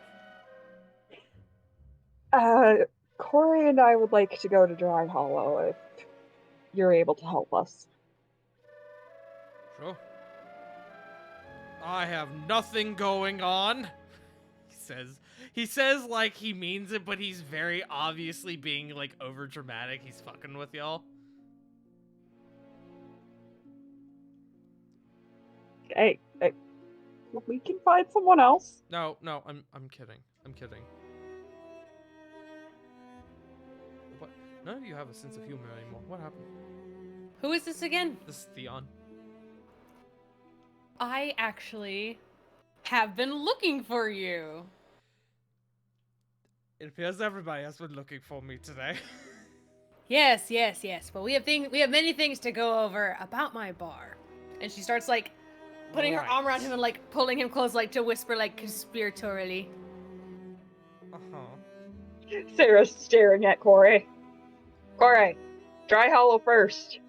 Corey and I would like to go to Dry Hollow if you're able to help us. Sure. I have nothing going on. He says like he means it, but he's very obviously being like over dramatic. He's fucking with y'all. Hey, we can find someone else. No, I'm kidding. I'm kidding. What? None of you have a sense of humor anymore. What happened? Who is this again? This is Theon. I actually have been looking for you. It appears everybody has been looking for me today. Yes. But we have many things to go over about my bar. And she starts like putting her arm around him and like pulling him close, like to whisper like conspiratorially. Uh-huh. Sarah's staring at Corey. Corey, Dry Hollow first.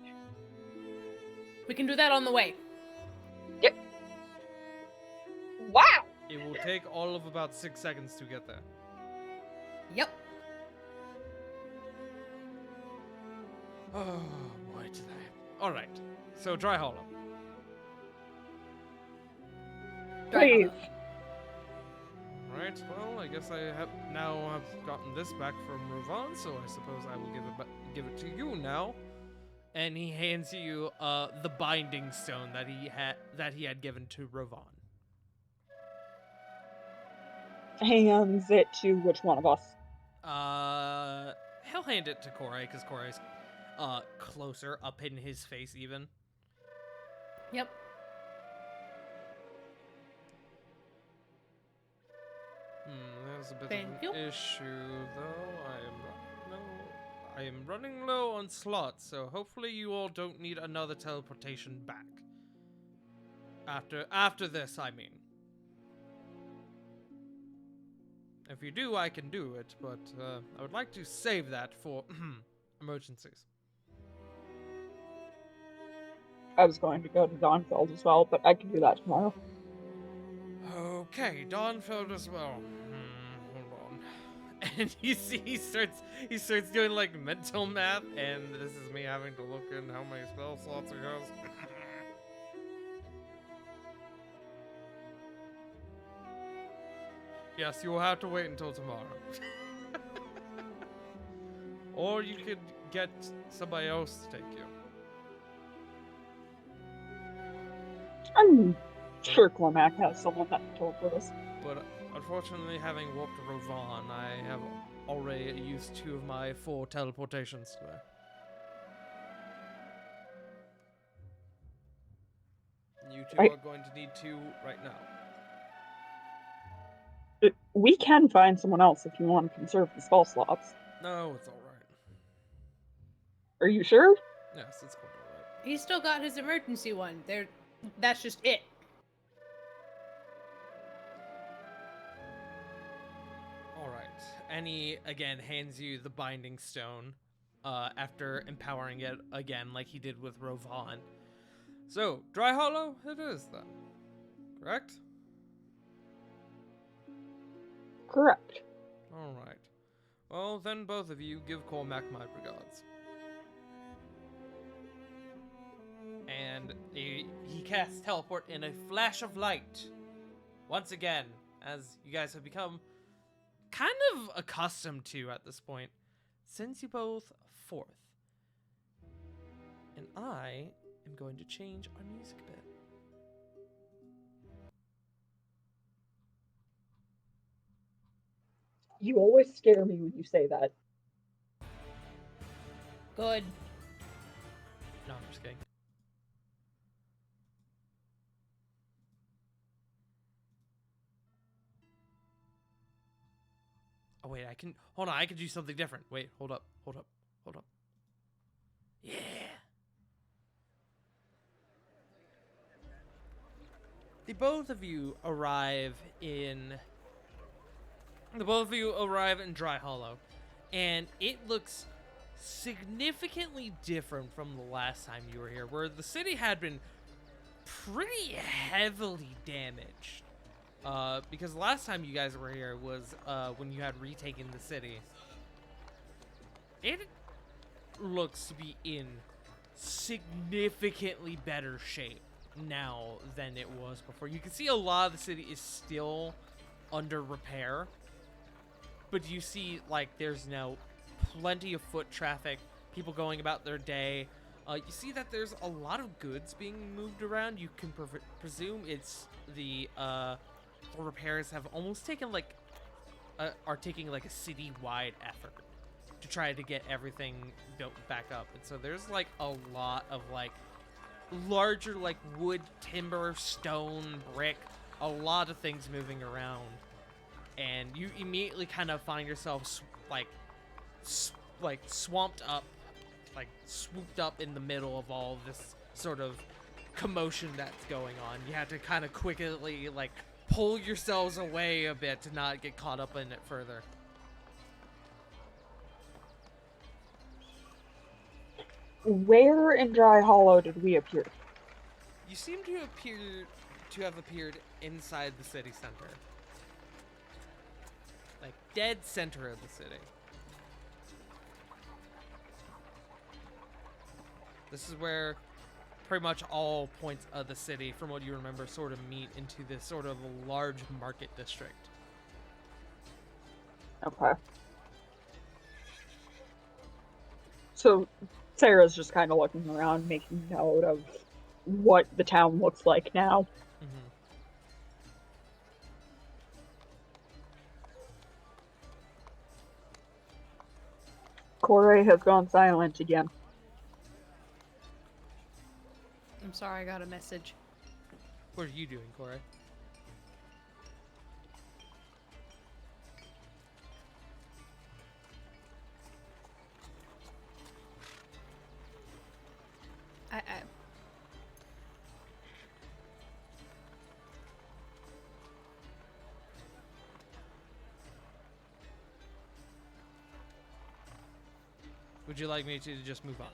We can do that on the way. Yep. Wow! It will take all of about 6 seconds to get there. Yep. Oh, boy, today. Alright, so Dry Hollow. Please. Right, well, I guess I have gotten this back from Rovan, so I suppose I will give it to you now. And he hands you the binding stone that he had given to Rovan. Hands it to which one of us? He'll hand it to Corey because Corey's closer up in his face even. Yep. There's a bit Thank of you. an issue though. I am running low on slots, so hopefully you all don't need another teleportation back. After this, I mean. If you do, I can do it, but I would like to save that for emergencies. I was going to go to Dawnfeld as well, but I can do that tomorrow. Okay, Dawnfeld as well. Hold on. And he starts doing like mental math, and this is me having to look in how many spell slots he has. Yes, you will have to wait until tomorrow. Or you could get somebody else to take you. I'm sure Cormac has someone that can teleport us. But unfortunately, having warped to Rovan, I have already used 2 of my 4 teleportations today. You two are going to need 2 right now. We can find someone else if you want to conserve the spell slots. No, it's alright. Are you sure? Yes, it's quite alright. He's still got his emergency one. That's just it. Alright. And he, again, hands you the binding stone after empowering it again like he did with Rovan. So, Dry Hollow it is then. Correct? Correct. Alright. Well, then both of you give Cormac my regards. And he casts teleport in a flash of light. Once again, as you guys have become kind of accustomed to at this point, sends you both forth. And I am going to change our music a bit. You always scare me when you say that. Good. No, I'm just kidding. Oh wait, I can hold on. I can do something different. Wait, hold up. Yeah. The both of you arrive in Dry Hollow, and it looks significantly different from the last time you were here, where the city had been pretty heavily damaged. Because the last time you guys were here was when you had retaken the city. It looks to be in significantly better shape now than it was before. You can see a lot of the city is still under repair, but you see like there's now plenty of foot traffic, people going about their day. You see that there's a lot of goods being moved around. You can presume it's the repairs have almost taken like are taking like a city-wide effort to try to get everything built back up. And so there's like a lot of like larger like wood, timber, stone, brick, a lot of things moving around, and you immediately kind of find yourself swamped up, like swooped up in the middle of all this sort of commotion that's going on. You have to kind of quickly like pull yourselves away a bit to not get caught up in it further. Where in Dry Hollow did we appear? You seem to have appeared inside the city center. Like dead center of the city. This is where pretty much all points of the city, from what you remember, sort of meet into this sort of large market district. Okay. So Sarah's just kind of looking around, making note of what the town looks like now. Mm-hmm. Corey has gone silent again. I'm sorry, I got a message. What are you doing, Corey? I Would you like me to just move on?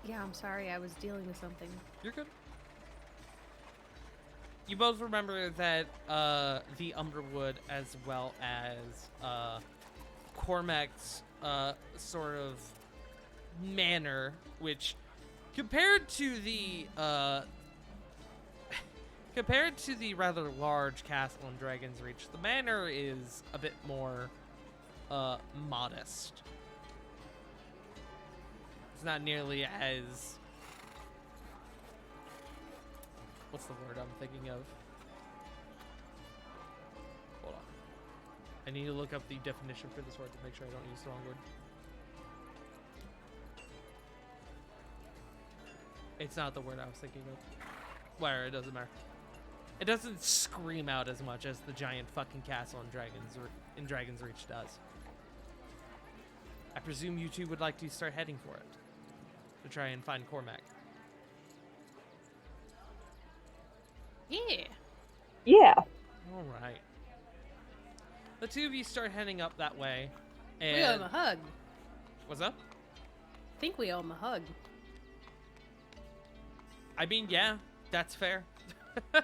Yeah, I'm sorry, I was dealing with something. You're good. You both remember that the Umberwood, as well as Cormac's sort of manor, which compared to the rather large castle in Dragon's Reach, the manor is a bit more modest. It's not nearly as... What's the word I'm thinking of? Hold on. I need to look up the definition for this word to make sure I don't use the wrong word. It's not the word I was thinking of. Whatever, it doesn't matter. It doesn't scream out as much as the giant fucking castle in Dragon's Reach does. I presume you two would like to start heading for it to try and find Cormac. Yeah. Yeah. All right. The two of you start heading up that way, We owe and him a hug. what's up? I think we owe him a hug. I mean, yeah, that's fair.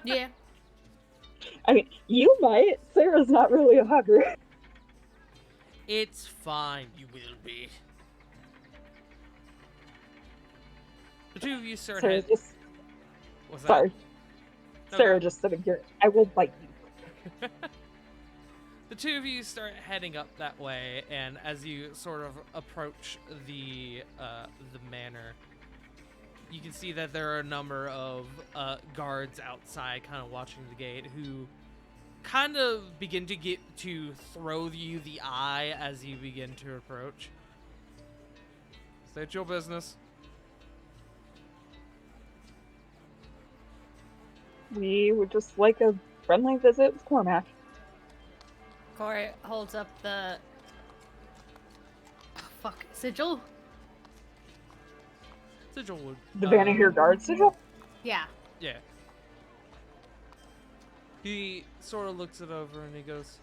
Yeah. I mean, you might. Sarah's not really a hugger. It's fine. You will be. The two of you start Sarah heading. just... What's that? Sorry. No, Sarah go. just sitting here. I will bite you. The two of you start heading up that way, and as you sort of approach the manor, you can see that there are a number of guards outside kind of watching the gate who kind of begin to throw you the eye as you begin to approach. State your business. We would just like a friendly visit with Cormac. Corey holds up the sigil. Sigil would. The Vanahir Guard sigil? Yeah. Yeah. He sort of looks it over and he goes,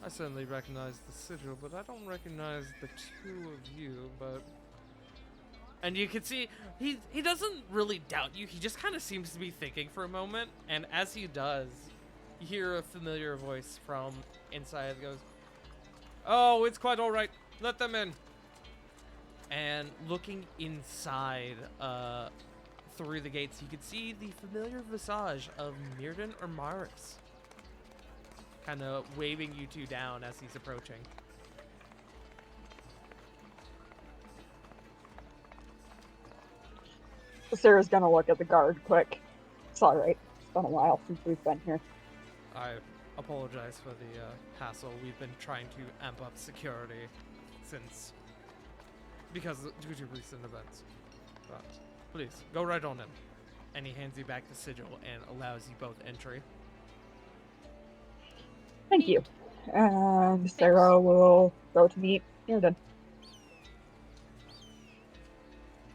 I certainly recognize the sigil, but I don't recognize the two of you, but... And you can see, he doesn't really doubt you, he just kind of seems to be thinking for a moment, and as he does, you hear a familiar voice from inside that goes, oh, it's quite alright, let them in. And looking inside, through the gates, you can see the familiar visage of Mirden Ermaris, kind of waving you two down as he's approaching. Sarah's gonna look at the guard quick. It's alright. It's been a while since we've been here. I apologize for the hassle. We've been trying to amp up security due to recent events. But please, go right on in. And he hands you back the sigil and allows you both entry. Thank you. And Sarah will go to meet Mirden.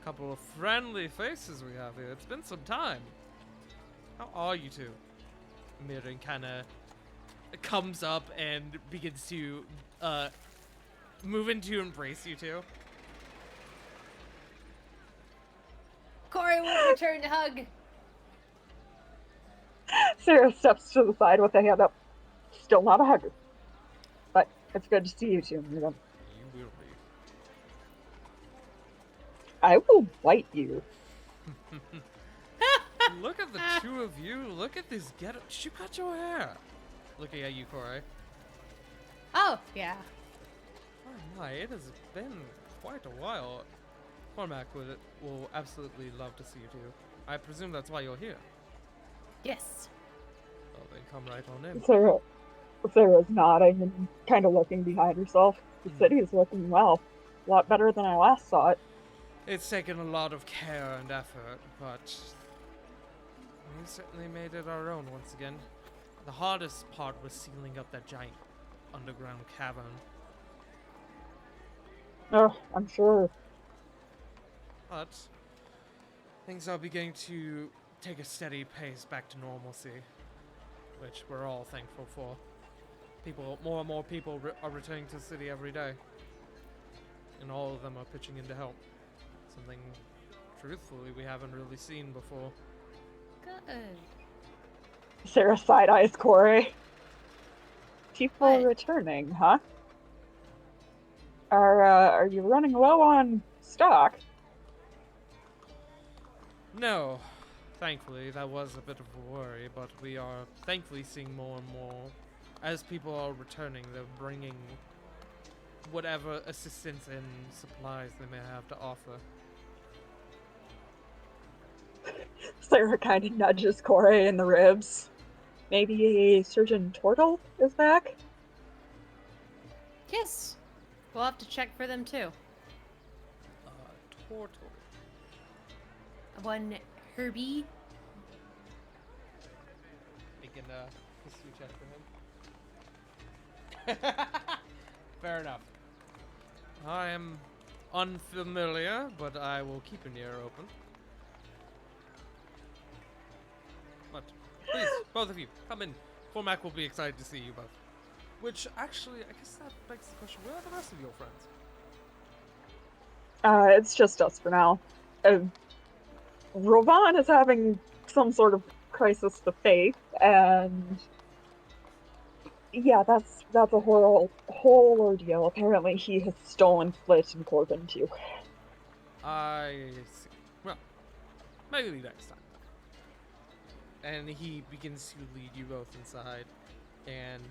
Couple of friendly faces we have here. It's been some time. How are you two? Mirren kind of comes up and begins to move in to embrace you two. Corey will return to hug. Sarah steps to the side with a hand up. Still not a hugger. But it's good to see you two, Mirden. You will be. I will bite you. Look at the two of you. Look at this getup. You cut your hair. Looking at you, Corey. Oh, yeah. Oh my, it has been quite a while. Cormac will absolutely love to see you two. I presume that's why you're here. Yes. Well, then come right on in. Sarah's nodding and kind of looking behind herself. The city is looking well. A lot better than I last saw it. It's taken a lot of care and effort, but we certainly made it our own once again. The hardest part was sealing up that giant underground cavern. Oh, I'm sure. But things are beginning to take a steady pace back to normalcy, which we're all thankful for. More and more people are returning to the city every day, and all of them are pitching in to help. Something, truthfully, we haven't really seen before. Good. Sarah side-eyes Corey. People What? returning, huh? Are you running low on stock? No, thankfully, that was a bit of a worry, but we are thankfully seeing more and more. As people are returning, they're bringing whatever assistance and supplies they may have to offer. Sarah kind of nudges Corey in the ribs. Maybe Surgeon Tortle is back? Yes. We'll have to check for them too. Tortle. One Herbie. Making a history check for him. Fair enough. I am unfamiliar, but I will keep an ear open. But please, both of you, come in. Cormac will be excited to see you both. Which, actually, I guess that begs the question, where are the rest of your friends? It's just us for now. Rovan is having some sort of crisis of faith, and yeah, that's a whole ordeal. Apparently, he has stolen Flit and Corbin too. I see. Well, maybe next time. And he begins to lead you both inside, and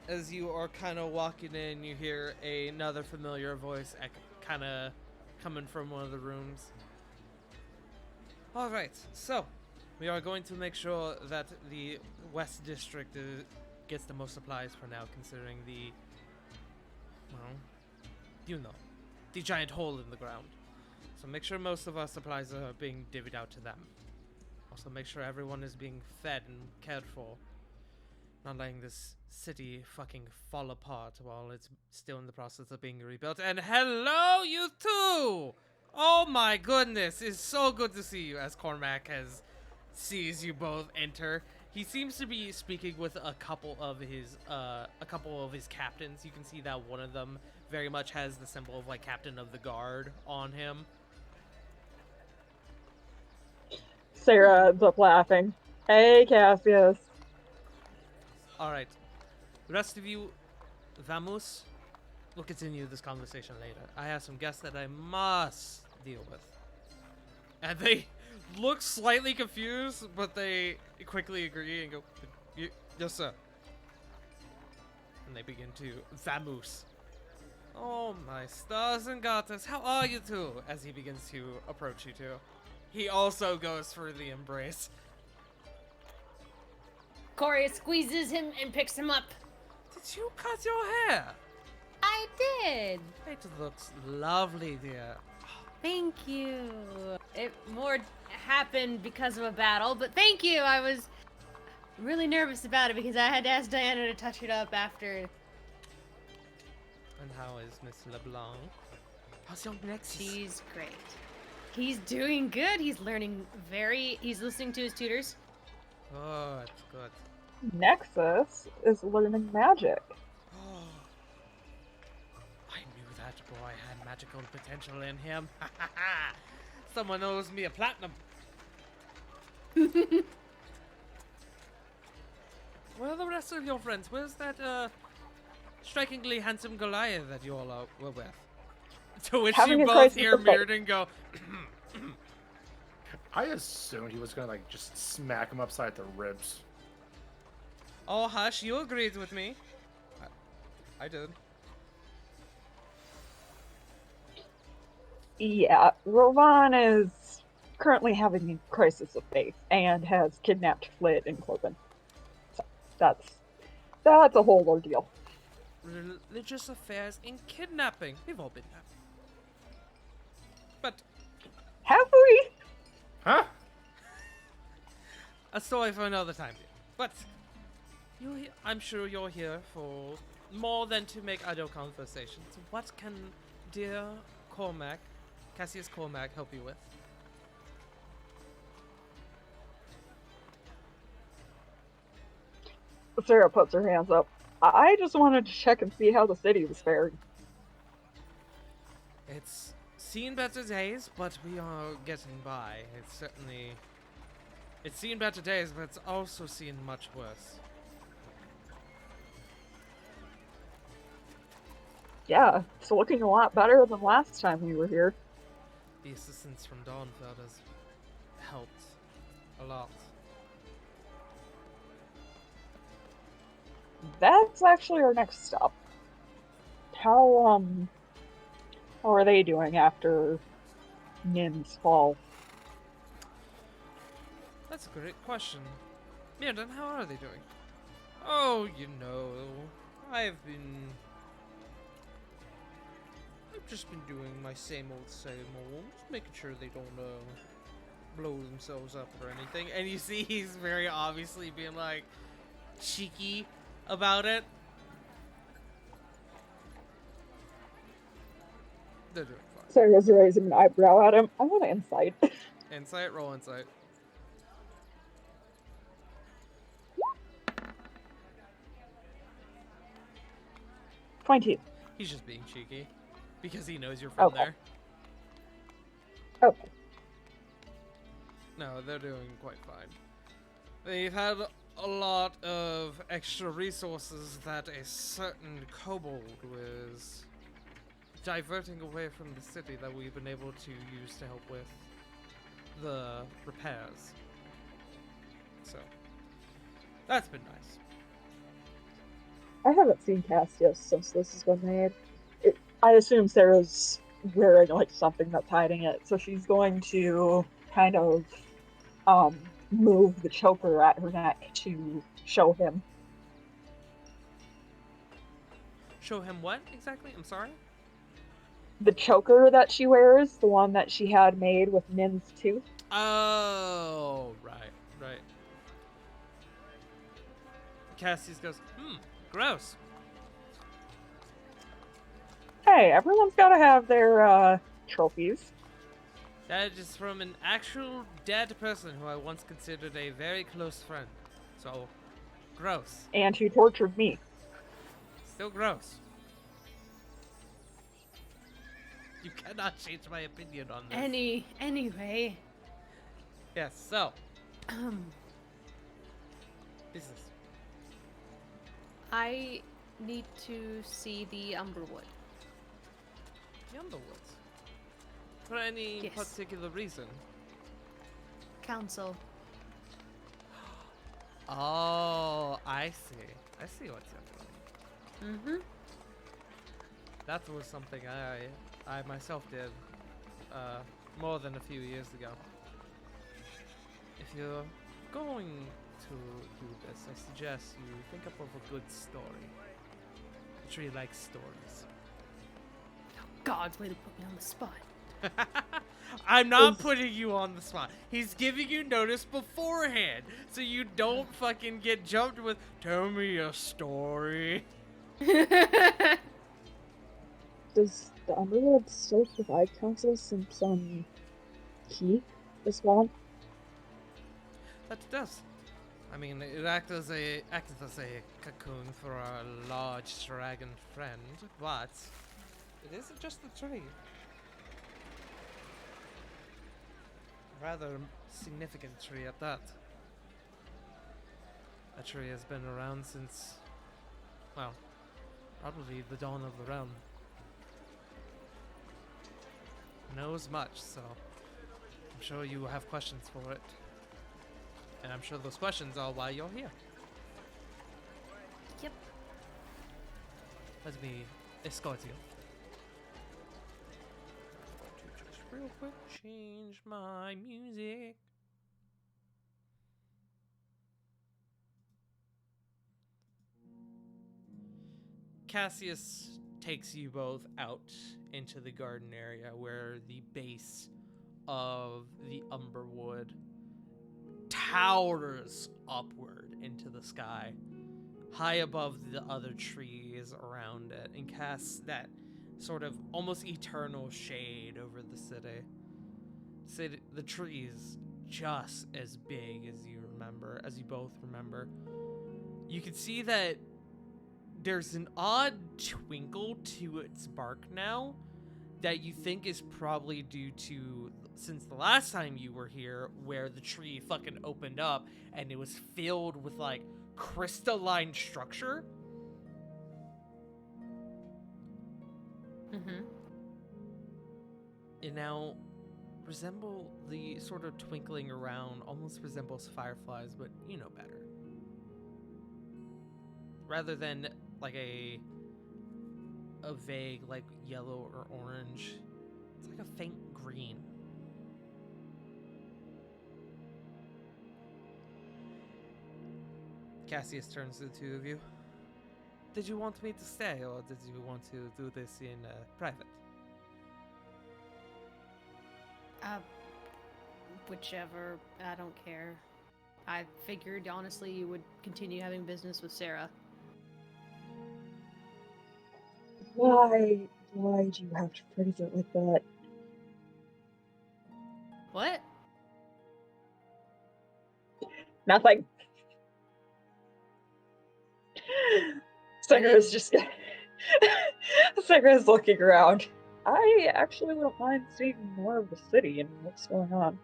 as you are kind of walking in, you hear another familiar voice kind of coming from one of the rooms. All right, so we are going to make sure that the West District gets the most supplies for now, considering the, well, you know, the giant hole in the ground. So make sure most of our supplies are being divvied out to them. Also make sure everyone is being fed and cared for. Not letting this city fucking fall apart while it's still in the process of being rebuilt. And hello, you two! Oh my goodness, it's so good to see you, as Cormac sees you both enter. He seems to be speaking with a couple of his captains. You can see that one of them very much has the symbol of like Captain of the Guard on him. Sarah ends up laughing. Hey, Cassius. All right, the rest of you, vamos. We'll continue this conversation later. I have some guests that I must deal with. And they look slightly confused, but they quickly agree and go, yes, sir. And they begin to vamos. Oh, my stars and garters, how are you two? As he begins to approach you two. He also goes for the embrace. Corey squeezes him and picks him up. Did you cut your hair? I did. It looks lovely, dear. Thank you. It more happened because of a battle, but thank you. I was really nervous about it because I had to ask Diana to touch it up after. And how is Miss LeBlanc? How's your next? She's great. He's doing good. He's learning he's listening to his tutors. Oh, it's good. Nexus is learning magic. Oh, I knew that boy had magical potential in him. Someone owes me a platinum. Where are the rest of your friends? Where's that strikingly handsome Goliath that you all were with? To which Having you a both crisis hear of faith. Mirrodin go, I assumed he was gonna like just smack him upside the ribs. oh hush, you agreed with me. I did. Yeah, Rovan is currently having a crisis of faith and has kidnapped Flit and Cloven. So that's a whole ordeal. Religious affairs and kidnapping. We've all been there. But Have we? Huh? a story for another time. But I'm sure you're here for more than to make idle conversations. What can dear Cormac, Cassius Cormac, help you with? Sarah puts her hands up. I just wanted to check and see how the city was faring. It's seen better days, but we are getting by. It's seen better days, but it's also seen much worse. Yeah, it's looking a lot better than last time we were here. The assistance from Dawnfeld has helped a lot. That's actually our next stop. How are they doing after Nin's fall? That's a great question. Mirrodin, how are they doing? Oh, you know, I've just been doing my same old, just making sure they don't blow themselves up or anything. And you see he's very obviously being like cheeky about it. They're doing fine. Sarah's raising an eyebrow at him. I want to insight. Insight, roll insight. $20. He's just being cheeky because he knows you're from Okay. there. Okay. No, they're doing quite fine. They've had a lot of extra resources that a certain kobold was diverting away from the city that we've been able to use to help with the repairs. So, that's been nice. I haven't seen Cassius since this has been made. I assume Sarah's wearing like something that's hiding it, so she's going to kind of move the choker at her neck to show him. Show him what exactly? I'm sorry? The choker that she wears, the one that she had made with Nin's tooth. Oh, right. Cassius goes, gross. Hey, everyone's got to have their trophies. That is from an actual dead person who I once considered a very close friend. So, gross. And who tortured me. Still gross. You cannot change my opinion on this. Anyway. Yes, so. Business. I need to see the Umberwood. The Underwoods. For any Yes. particular reason? Council. Oh, I see. I see what's happening. Mm-hmm. That was something I myself did more than a few years ago. If you're going to do this, I suggest you think up of a good story. The tree likes stories. God's way to put me on the spot. I'm not putting you on the spot. He's giving you notice beforehand, so you don't fucking get jumped with, tell me a story. Does the Underworld still provide counsel since he is gone? That it does. I mean, it acted as a cocoon for our large dragon friend, but it isn't just the tree. Rather significant tree at that. That tree has been around since, well, probably the dawn of the realm. Knows much, so I'm sure you have questions for it. And I'm sure those questions are why you're here. Yep. Let me escort you. I'm going to just real quick change my music. Cassius takes you both out into the garden area where the base of the Umberwood towers upward into the sky, high above the other trees around it, and casts that sort of almost eternal shade over the city. The trees just as big as you both remember. You can see that there's an odd twinkle to its bark now that you think is probably due to since the last time you were here, where the tree fucking opened up and it was filled with like crystalline structure. Mm-hmm. It now resemble the sort of twinkling around, almost resembles fireflies, but you know better. Rather than like a vague like yellow or orange, it's like a faint green. Cassius turns to the two of you. Did you want me to stay, or did you want to do this in private? Whichever. I don't care. I figured, honestly, you would continue having business with Sarah. Why do you have to phrase it like that? What? Nothing. Sagra's just Sagra's looking around. I actually wouldn't mind seeing more of the city and what's going on.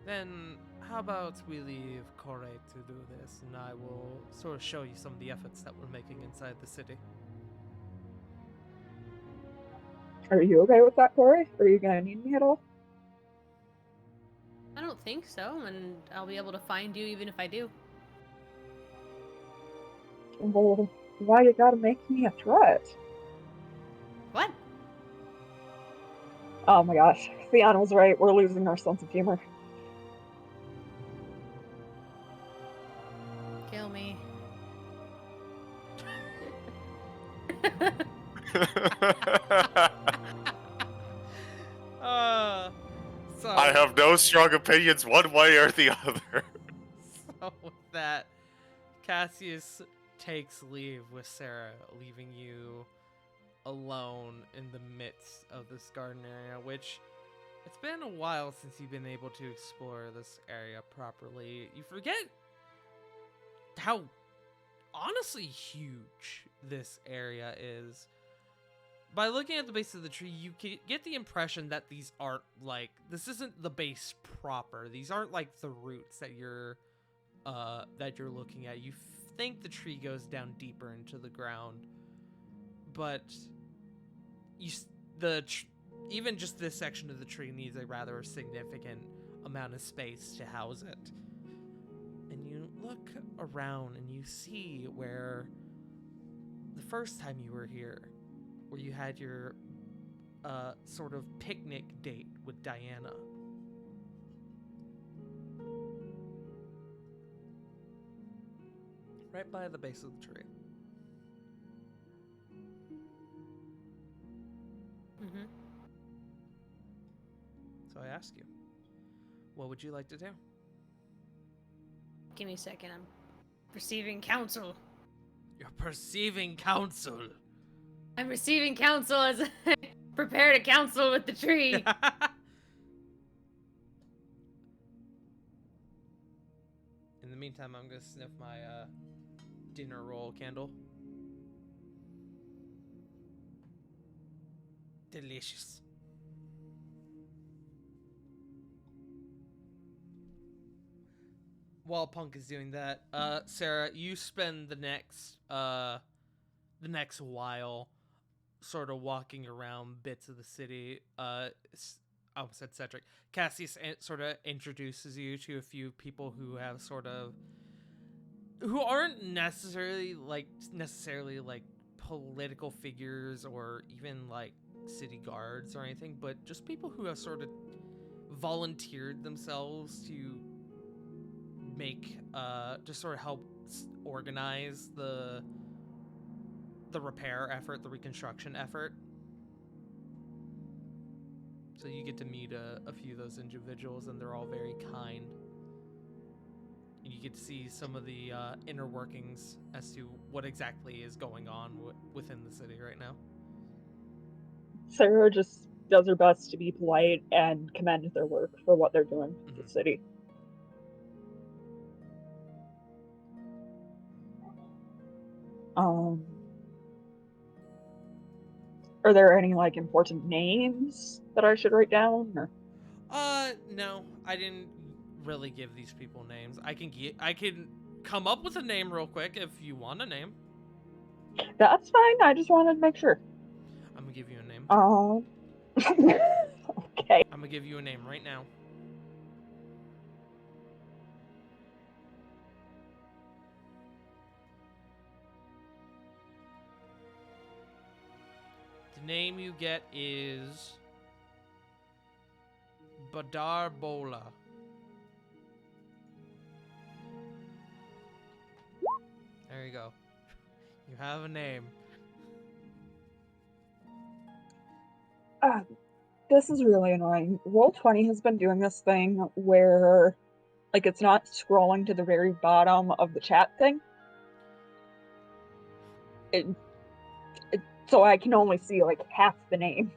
Then how about we leave Corey to do this, and I will sort of show you some of the efforts that we're making inside the city. Are you okay with that, Corey? Are you gonna need me at all? I don't think so, and I'll be able to find you even if I do. Well, why you gotta make me a threat? What? Oh my gosh, Theon was right. We're losing our sense of humor. So I have no strong opinions one way or the other. So with that, Cassius takes leave with Sarah, leaving you alone in the midst of this garden area, which it's been a while since you've been able to explore this area properly. You forget how honestly huge this area is. By looking at the base of the tree, you get the impression that these aren't like, this isn't the base proper. These aren't like the roots that you're looking at. You think the tree goes down deeper into the ground, but even just this section of the tree needs a rather significant amount of space to house it. And you look around and you see where the first time you were here, where you had your sort of picnic date with Diana. Right by the base of the tree. Mm-hmm. So I ask you, what would you like to do? Give me a second. I'm receiving counsel. You're perceiving counsel. I'm receiving counsel as I prepare to counsel with the tree. In the meantime, I'm gonna sniff my dinner roll candle. Delicious. While Punk is doing that, Sarah, you spend the next while sort of walking around bits of the city. I almost said Cedric. Cassius sort of introduces you to a few people who have who aren't necessarily like political figures or even like city guards or anything, but just people who have sort of volunteered themselves to make to sort of help organize the repair effort, the reconstruction effort. So you get to meet a few of those individuals, and they're all very kind. And you get to see some of the inner workings as to what exactly is going on within the city right now. Sarah just does her best to be polite and commend their work for what they're doing for the city. Are there any like important names that I should write down? Or? No, I didn't really give these people names. I can come up with a name real quick if you want a name. That's fine. I just wanted to make sure. I'm gonna give you a name. Okay. I'm gonna give you a name right now. The name you get is Badar Bola. There you go. You have a name. This is really annoying. Roll20 has been doing this thing where, like, it's not scrolling to the very bottom of the chat thing. So I can only see, like, half the name.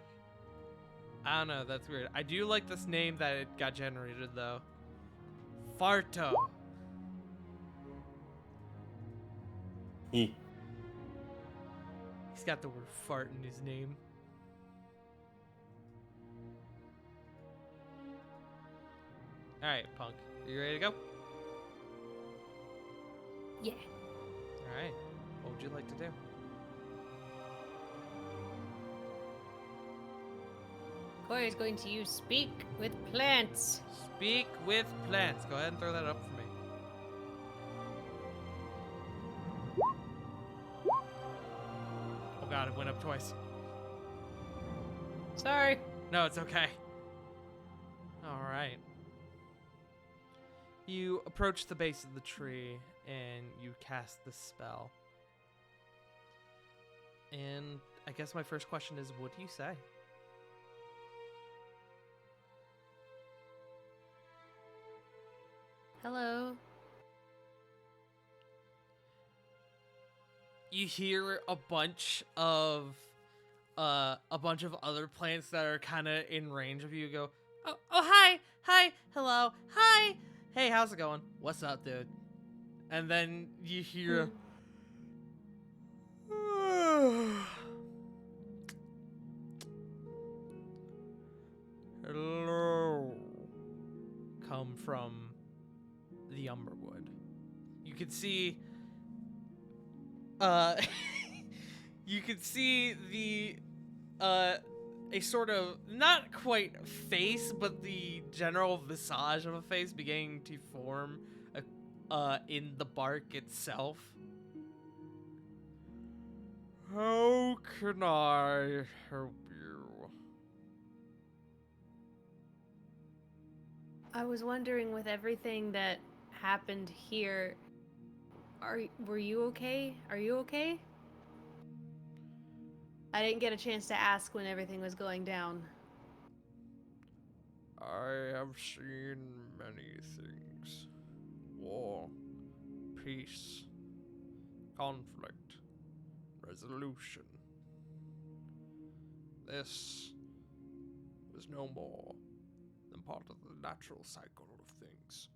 I don't know, that's weird. I do like this name that it got generated, though. Farto. He's got the word fart in his name. Alright, Punk. Are you ready to go? Yeah. Alright. What would you like to do? Corey is going to use Speak with Plants. Speak with plants. Go ahead and throw that up for me. Oh god, it went up twice. Sorry. No, it's okay. Alright. You approach the base of the tree and you cast the spell. And I guess my first question is, what do you say? Hello. You hear a bunch of other plants that are kind of in range of you go, oh, hi, hello, hi, hey, how's it going? What's up, dude? And then you hear hello come from the Umberwood. You can see you can see the a sort of not quite face, but the general visage of a face beginning to form in the bark itself. How can I help you? I was wondering, with everything that happened here, were you okay? Are you okay? I didn't get a chance to ask when everything was going down. I have seen many things. War, peace, conflict, resolution. This is no more than part of the natural cycle of things.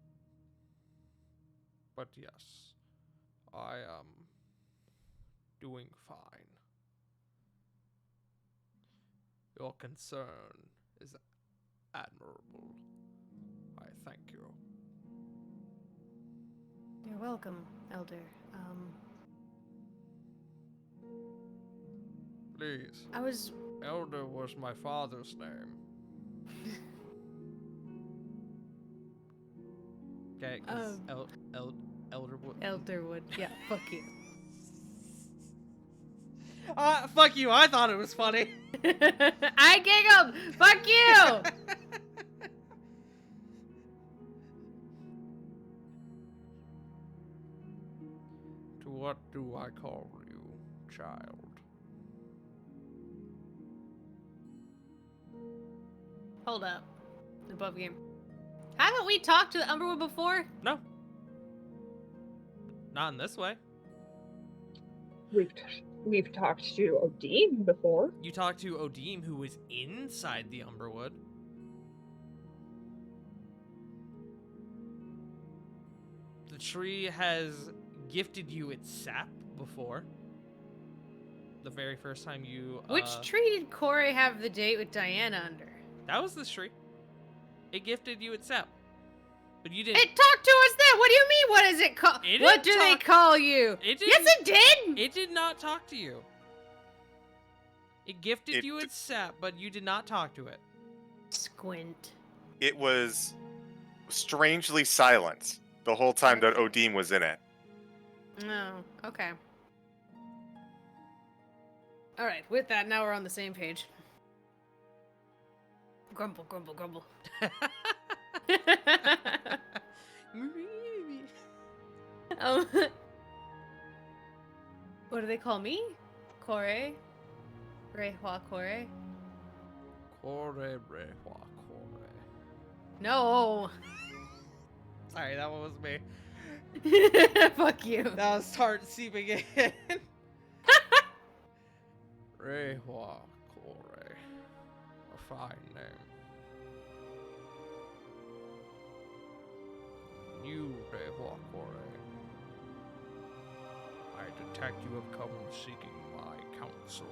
But yes, I am doing fine. Your concern is admirable. I thank you. You're welcome, Elder. Please. I was... Elder was my father's name. Okay, 'cause Elderwood. Elderwood. Yeah, fuck you. Fuck you, I thought it was funny. I giggled! Fuck you! To what do I call you, child? Hold up. Above game. Haven't we talked to the Umberwood before? No. Not in this way. We've talked to Odeem before. You talked to Odeem, who was inside the Umberwood. The tree has gifted you its sap before. The very first time you... Which tree did Corey have the date with Diana under? That was this tree. It gifted you its sap. But you didn't... It talked to us then! What do you mean, what is it called? It What didn't do they talk- call you? It Yes, it did! It did not talk to you. It gifted It you d- its sap, but you did not talk to it. Squint. It was strangely silent the whole time that Odeem was in it. Oh, okay. Alright, with that, now we're on the same page. Grumble, grumble, grumble. um, what do they call me? Corey? Rehua Corey? Kore brehwa kore. No! Sorry, that one was me. Fuck you. That was start seeping in. Rehwa kore. A fine name. You, Rehwa kore. I detect you have come seeking my counsel.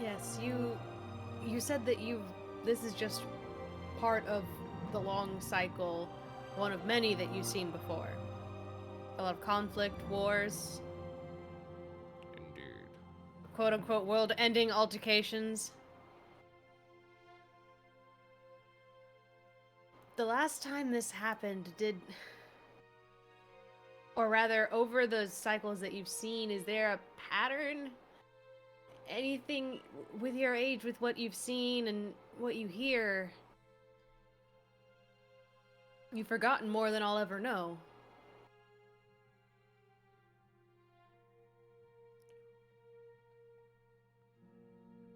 Yes, you said that this is just part of the long cycle, one of many that you've seen before. A lot of conflict, wars, Indeed. quote-unquote world-ending altercations. The last time this happened, or rather, over the cycles that you've seen, is there a pattern? Anything with your age, with what you've seen and what you hear? You've forgotten more than I'll ever know.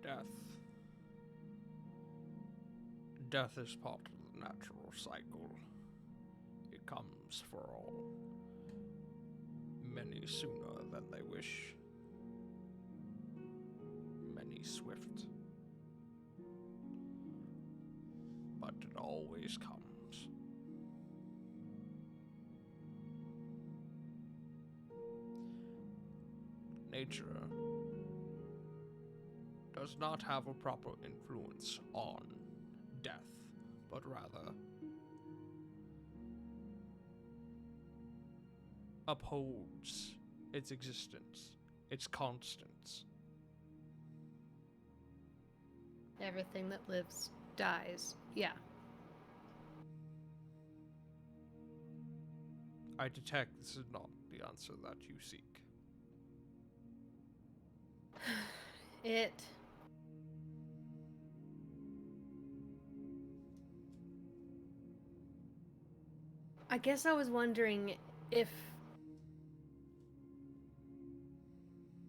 Death. Death is part of the natural cycle. It comes for all. Many sooner than they wish. Many swift. But it always comes. Nature does not have a proper influence on death, but rather upholds its existence, its constants. Everything that lives dies. Yeah. I detect this is not the answer that you seek. It. I guess I was wondering if.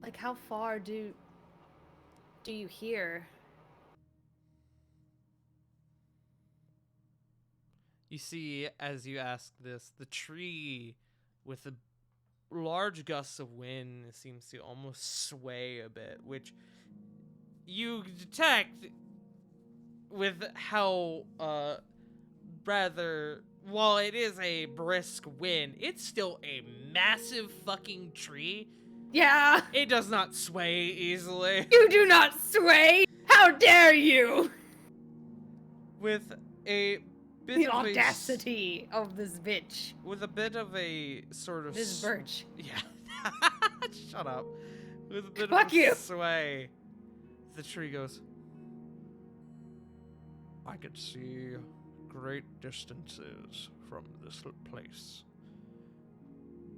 Like, how far do you hear? You see, as you ask this, the tree with the large gusts of wind seems to almost sway a bit, which you detect with how rather, while it is a brisk wind, it's still a massive fucking tree. Yeah! It does not sway easily. You do not sway! How dare you! With a bit The of audacity of this bitch. with a bit of a sort of This birch. Yeah. Shut up. With a bit Fuck of a you. sway, the tree goes, I could see great distances from this place,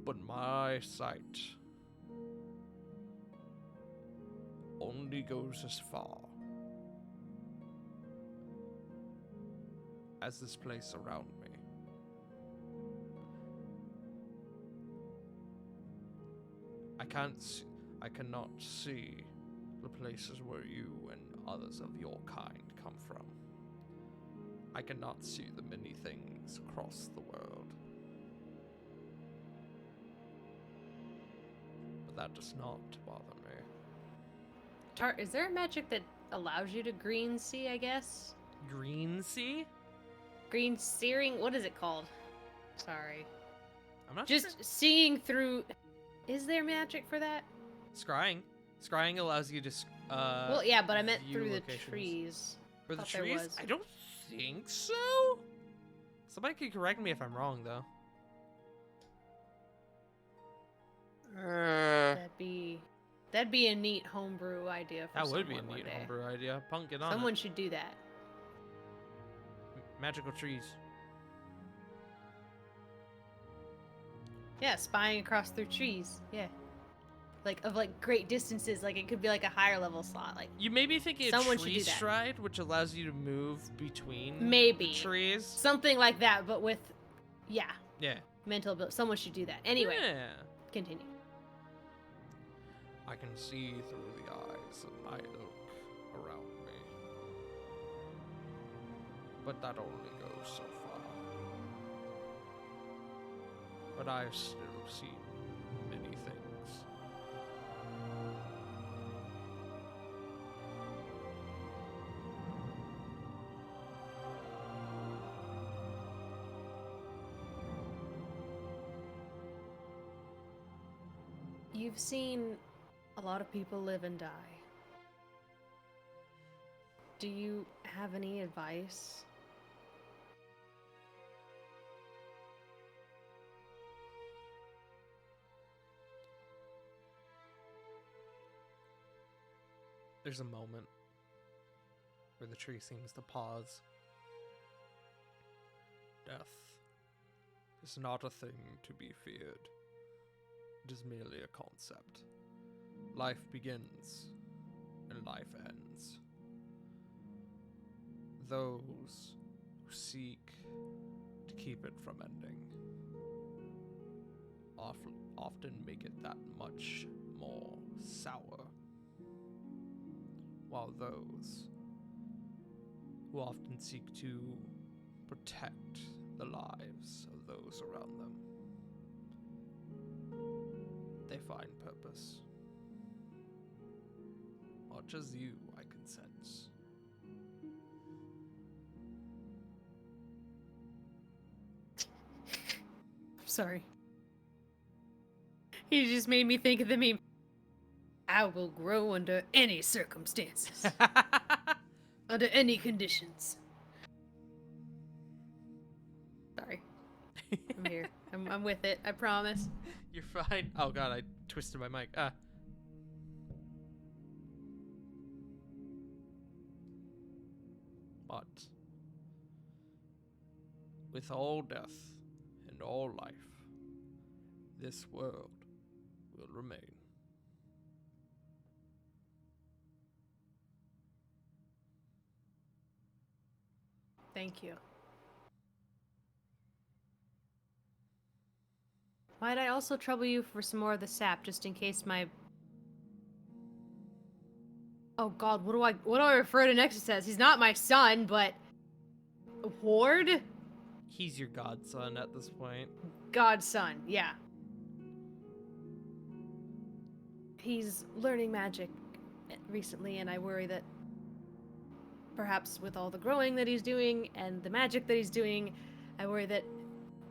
but my sight only goes as far as this place around me. I cannot see the places where you and others of your kind come from. I cannot see the many things across the world. But that does not bother me. Tart, is there a magic that allows you to green see, I guess? Green sea? Green searing? What is it called? Sorry. I'm not Just sure. seeing through. Is there magic for that? Scrying. Scrying allows you to Well, yeah, but I meant view through locations. the trees. For the Thought there trees? was. I don't think so. Somebody could correct me if I'm wrong, though. That'd be a neat homebrew idea for That would be a someone one neat day. homebrew idea. Punk, get on Someone it. should do that. Magical trees. Yeah, spying across through trees. Yeah. Like of great distances, like it could be like a higher level slot. Like You may be thinking Someone of should tree do that. stride, which allows you to move between Maybe. the trees. something like that, but with Yeah. mental ability. Someone should do that. Anyway, Yeah. continue. I can see through the eyes of my ilk around me. But that only goes so far. But I've still seen many things. You've seen a lot of people live and die. Do you have any advice? There's a moment where the tree seems to pause. Death is not a thing to be feared. It is merely a concept. Life begins and life ends. Those who seek to keep it from ending often make it that much more sour. are those who often seek to protect the lives of those around them. They find purpose. Much as you, I can sense. Sorry. He just made me think of the meme. I will grow under any circumstances, under any conditions. Sorry. I'm here. I'm with it. I promise. You're fine. Oh god, I twisted my mic. But with all death and all life, this world will remain. Thank you. Might I also trouble you for some more of the sap, just in case my... Oh god, what do I refer to Nexus as? He's not my son, but... Ward? He's your godson at this point. Godson, yeah. He's learning magic recently, and I worry that perhaps with all the growing that he's doing and the magic that he's doing, I worry that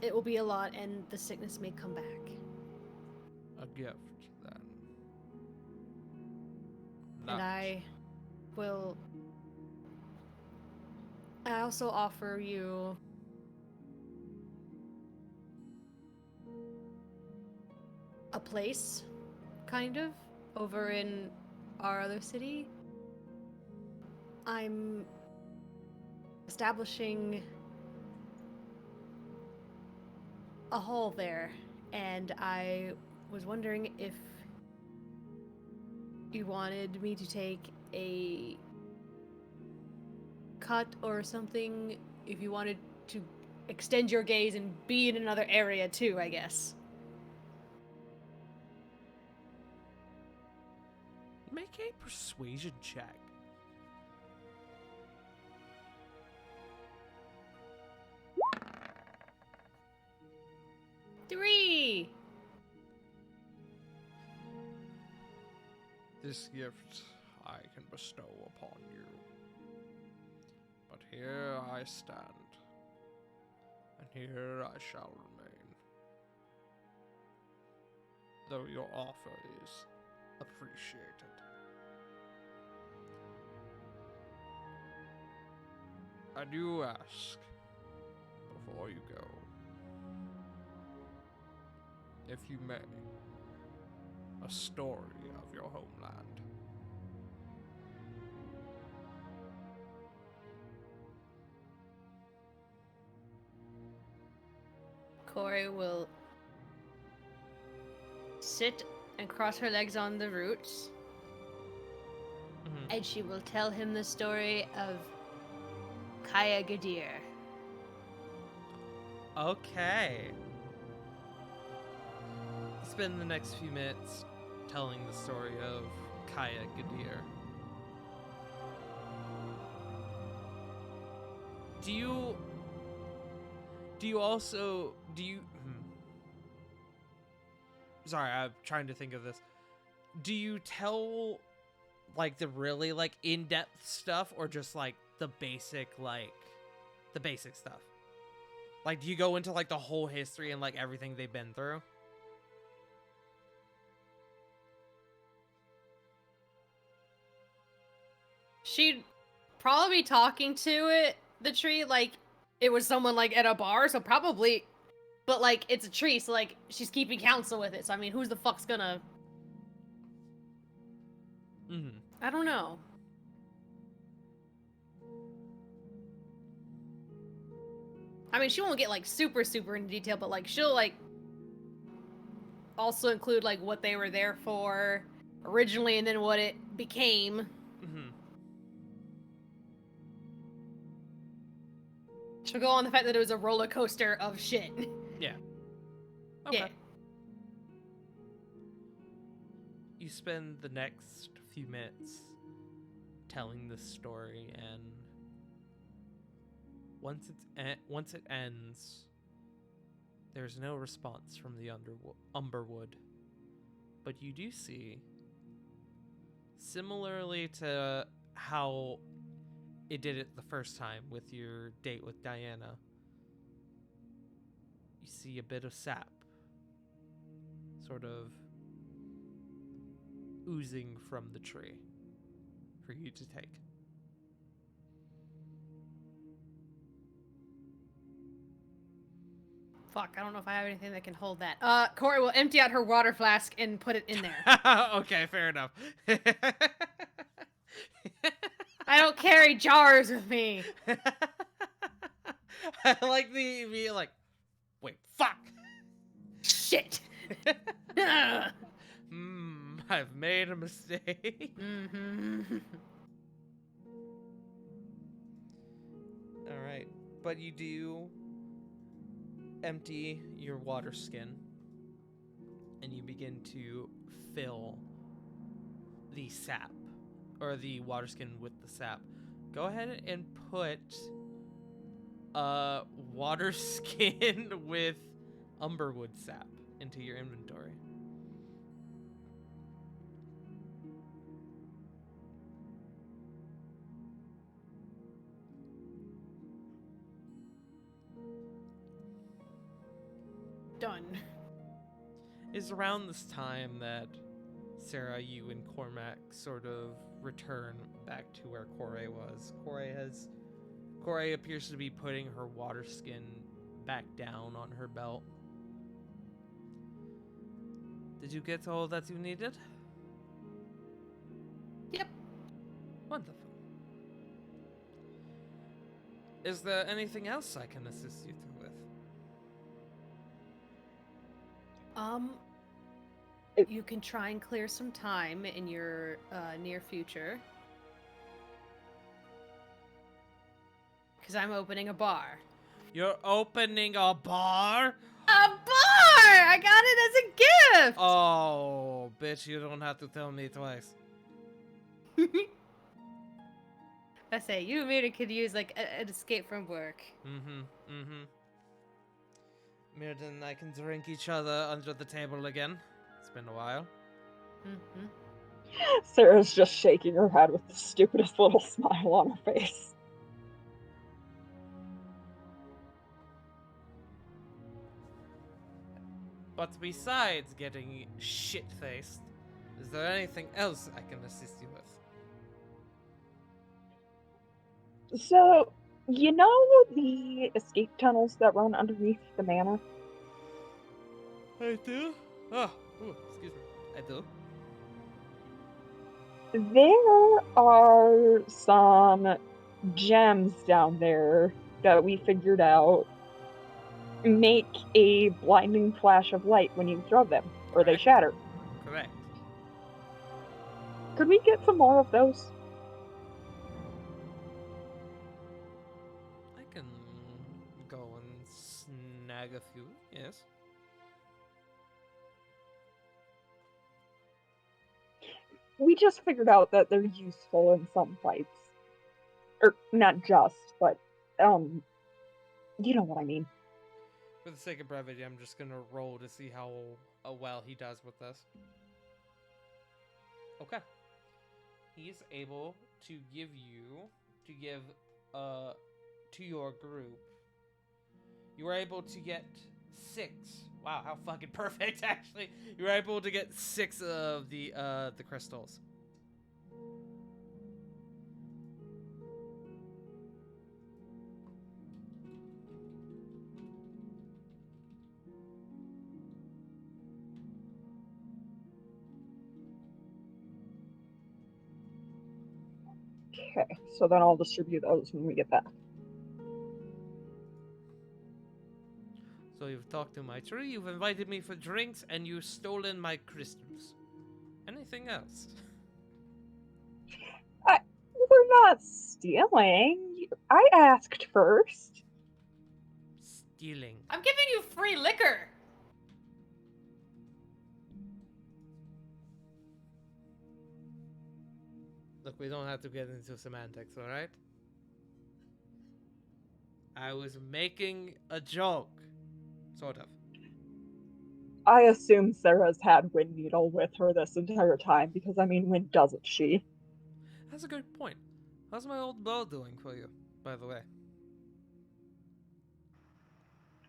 it will be a lot and the sickness may come back. A gift, then. And I will... I also offer you... a place, kind of, over in our other city. I'm establishing a hall there, and I was wondering if you wanted me to take a cut or something, if you wanted to extend your gaze and be in another area too, I guess. Make a persuasion check. Three! This gift I can bestow upon you. But here I stand, and here I shall remain. Though your offer is appreciated. I do ask, before you go, if you may, a story of your homeland. Corey will sit and cross her legs on the roots, and she will tell him the story of Kaya Gadir. Okay. Spend the next few minutes telling the story of Kaya Gadir. Do you also... Sorry, I'm trying to think of this. Do you tell, like, the really, like, in-depth stuff, or just, like, the basic stuff? Like, do you go into, like, the whole history and, like, everything they've been through? She'd probably be talking to the tree, like, it was someone, like, at a bar, so probably... But, like, it's a tree, so, like, she's keeping counsel with it. So, I mean, who's the fuck's gonna... I don't know. I mean, she won't get, like, super into detail, but, like, she'll, like, also include, like, what they were there for originally and then what it became. She'll go on the fact that it was a roller coaster of shit. Yeah. Okay. Yeah. You spend the next few minutes telling this story, and once it ends, there's no response from the Umberwood. But you do see, similarly to how it did it the first time with your date with Diana, you see a bit of sap sort of oozing from the tree for you to take. Fuck, I don't know if I have anything that can hold that. Corey will empty out her water flask and put it in there. Okay, fair enough. I don't carry jars with me. I like the immediate, like, wait, fuck! Shit. I've made a mistake. Mm-hmm. Alright, but you do empty your water skin, and you begin to fill the sap, or the water skin with the sap. Go ahead and put water skin with Umberwood sap into your inventory. Done. It's around this time that Sarah, you and Cormac sort of return back to where Corey was. Corey appears to be putting her water skin back down on her belt. Did you get all that you needed? Yep. Wonderful. Is there anything else I can assist you with? You can try and clear some time in your near future. Because I'm opening a bar. You're opening a bar? A bar! I got it as a gift! Oh, bitch, you don't have to tell me twice. I say, you and Mirren could use, like, an escape from work. Mirren and I can drink each other under the table again. It's been a while. Sarah's just shaking her head with the stupidest little smile on her face. But besides getting shit-faced, is there anything else I can assist you with? So, you know the escape tunnels that run underneath the manor? I do? Oh, excuse me. I do. There are some gems down there that we figured out make a blinding flash of light when you throw them, or they Correct. shatter. Correct. Could we get some more of those? I can go and snag a few, yes. We just figured out that they're useful in some fights. Or, not just, but, you know what I mean. For the sake of brevity, I'm just gonna roll to see how well he does with this. Okay. He's able to give to your group. You were able to get 6. Wow, how fucking perfect, actually. You were able to get 6 of the crystals. Okay, so then I'll distribute those when we get back. So you've talked to my tree, you've invited me for drinks, and you've stolen my crystals. Anything else? We're not stealing. I asked first. Stealing. I'm giving you free liquor! Look, we don't have to get into semantics, alright? I was making a joke. Sort of. I assume Sarah's had Wind Needle with her this entire time, because, I mean, when doesn't she? That's a good point. How's my old bow doing for you, by the way?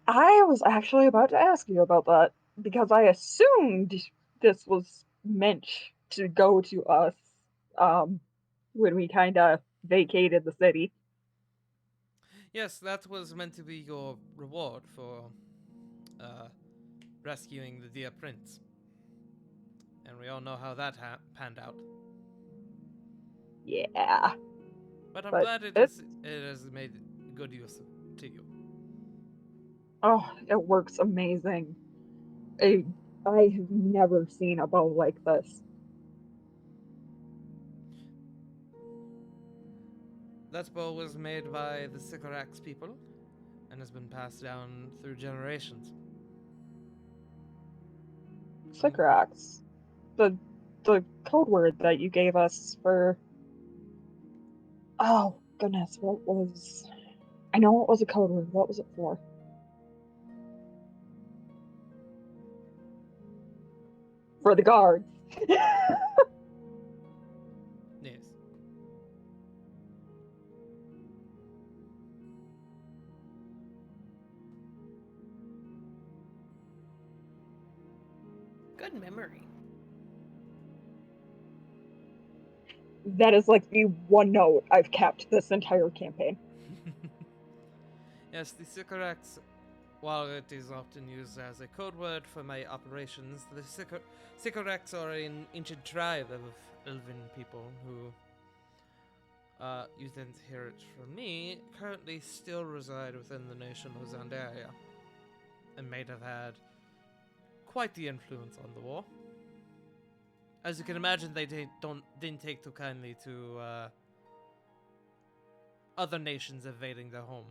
I was actually about to ask you about that, because I assumed this was meant to go to us, when we kinda vacated the city. Yes, that was meant to be your reward for rescuing the dear prince. And we all know how that panned out. Yeah. But I'm But glad it it- has made good use to you. Oh, it works amazing. I have never seen a bow like this. That bow was made by the Sycorax people and has been passed down through generations. Sycorax. The code word that you gave us for. Oh goodness, what was? I know it was a code word. What was it for? For the guards. Yes. Good memory. That is like the one note I've kept this entire campaign. Yes, the Sycorax, while it is often used as a code word for my operations, the Sycorax are an ancient tribe of elven people who, you didn't hear it from me, currently still reside within the nation of Zandaria, and may have had quite the influence on the war. As you can imagine, they didn't take too kindly to other nations invading their home.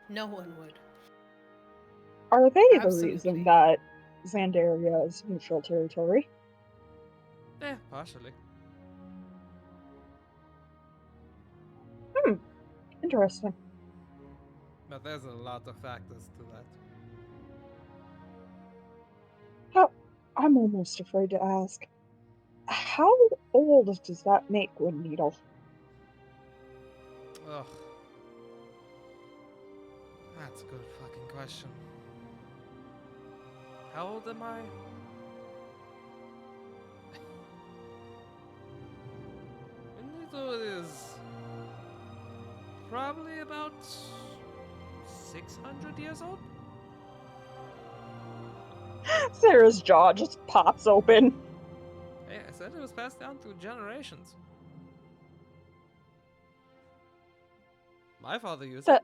No one would. Are they the Absolutely. reason that Zandaria is neutral territory? Eh, partially. Interesting. But there's a lot of factors to that. I'm almost afraid to ask. How old does that make Wind Needle? Ugh. That's a good fucking question. How old am I? Benito is probably about 600 years old. Sarah's jaw just pops open. Hey, I said it was passed down through generations. My father used it. That-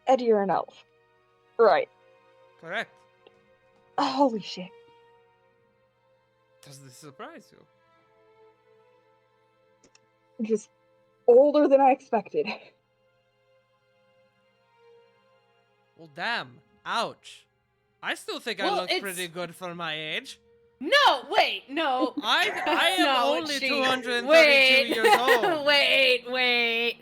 Eddie, you're an elf. Right. Correct. Holy shit. Does this surprise you? Just older than I expected. Well, damn. Ouch. I still think I Well, look it's- pretty good for my age. No, wait, no. I am No, only she- 232 wait, years old. wait.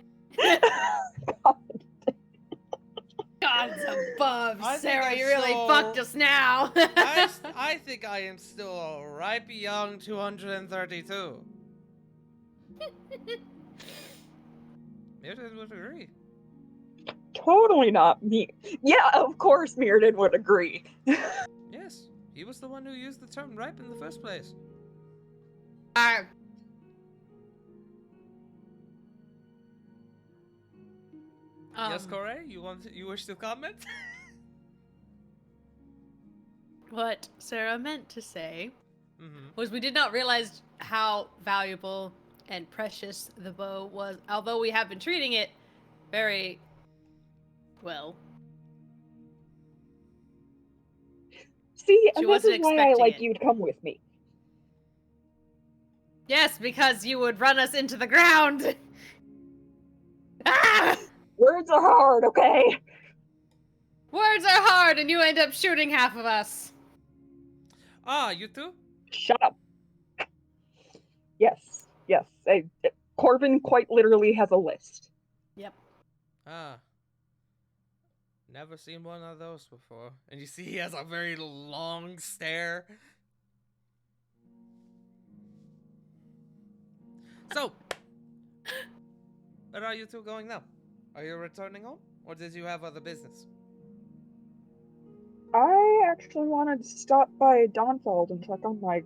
Gods above, I think Sarah, I'm you really so- fucked us now. I think I am still a ripe young 232. Mirrodin would agree. Totally not me. Yeah, of course Mirrodin would agree. Yes, he was the one who used the term ripe in the first place. Yes, Corey, you wish to comment? What Sarah meant to say Mm-hmm. was we did not realize how valuable and precious the bow was, although we have been treating it very well. See, She and this is wasn't why I expecting like it. you to come with me. Yes, because you would run us into the ground. Ah! Words are hard, okay? Words are hard, and you end up shooting half of us. Ah, you too? Shut up. Yes, yes. Corbin quite literally has a list. Yep. Ah. Never seen one of those before. And you see he has a very long stare. So, where are you two going now? Are you returning home? Or did you have other business? I actually wanted to stop by Donfeld and check on my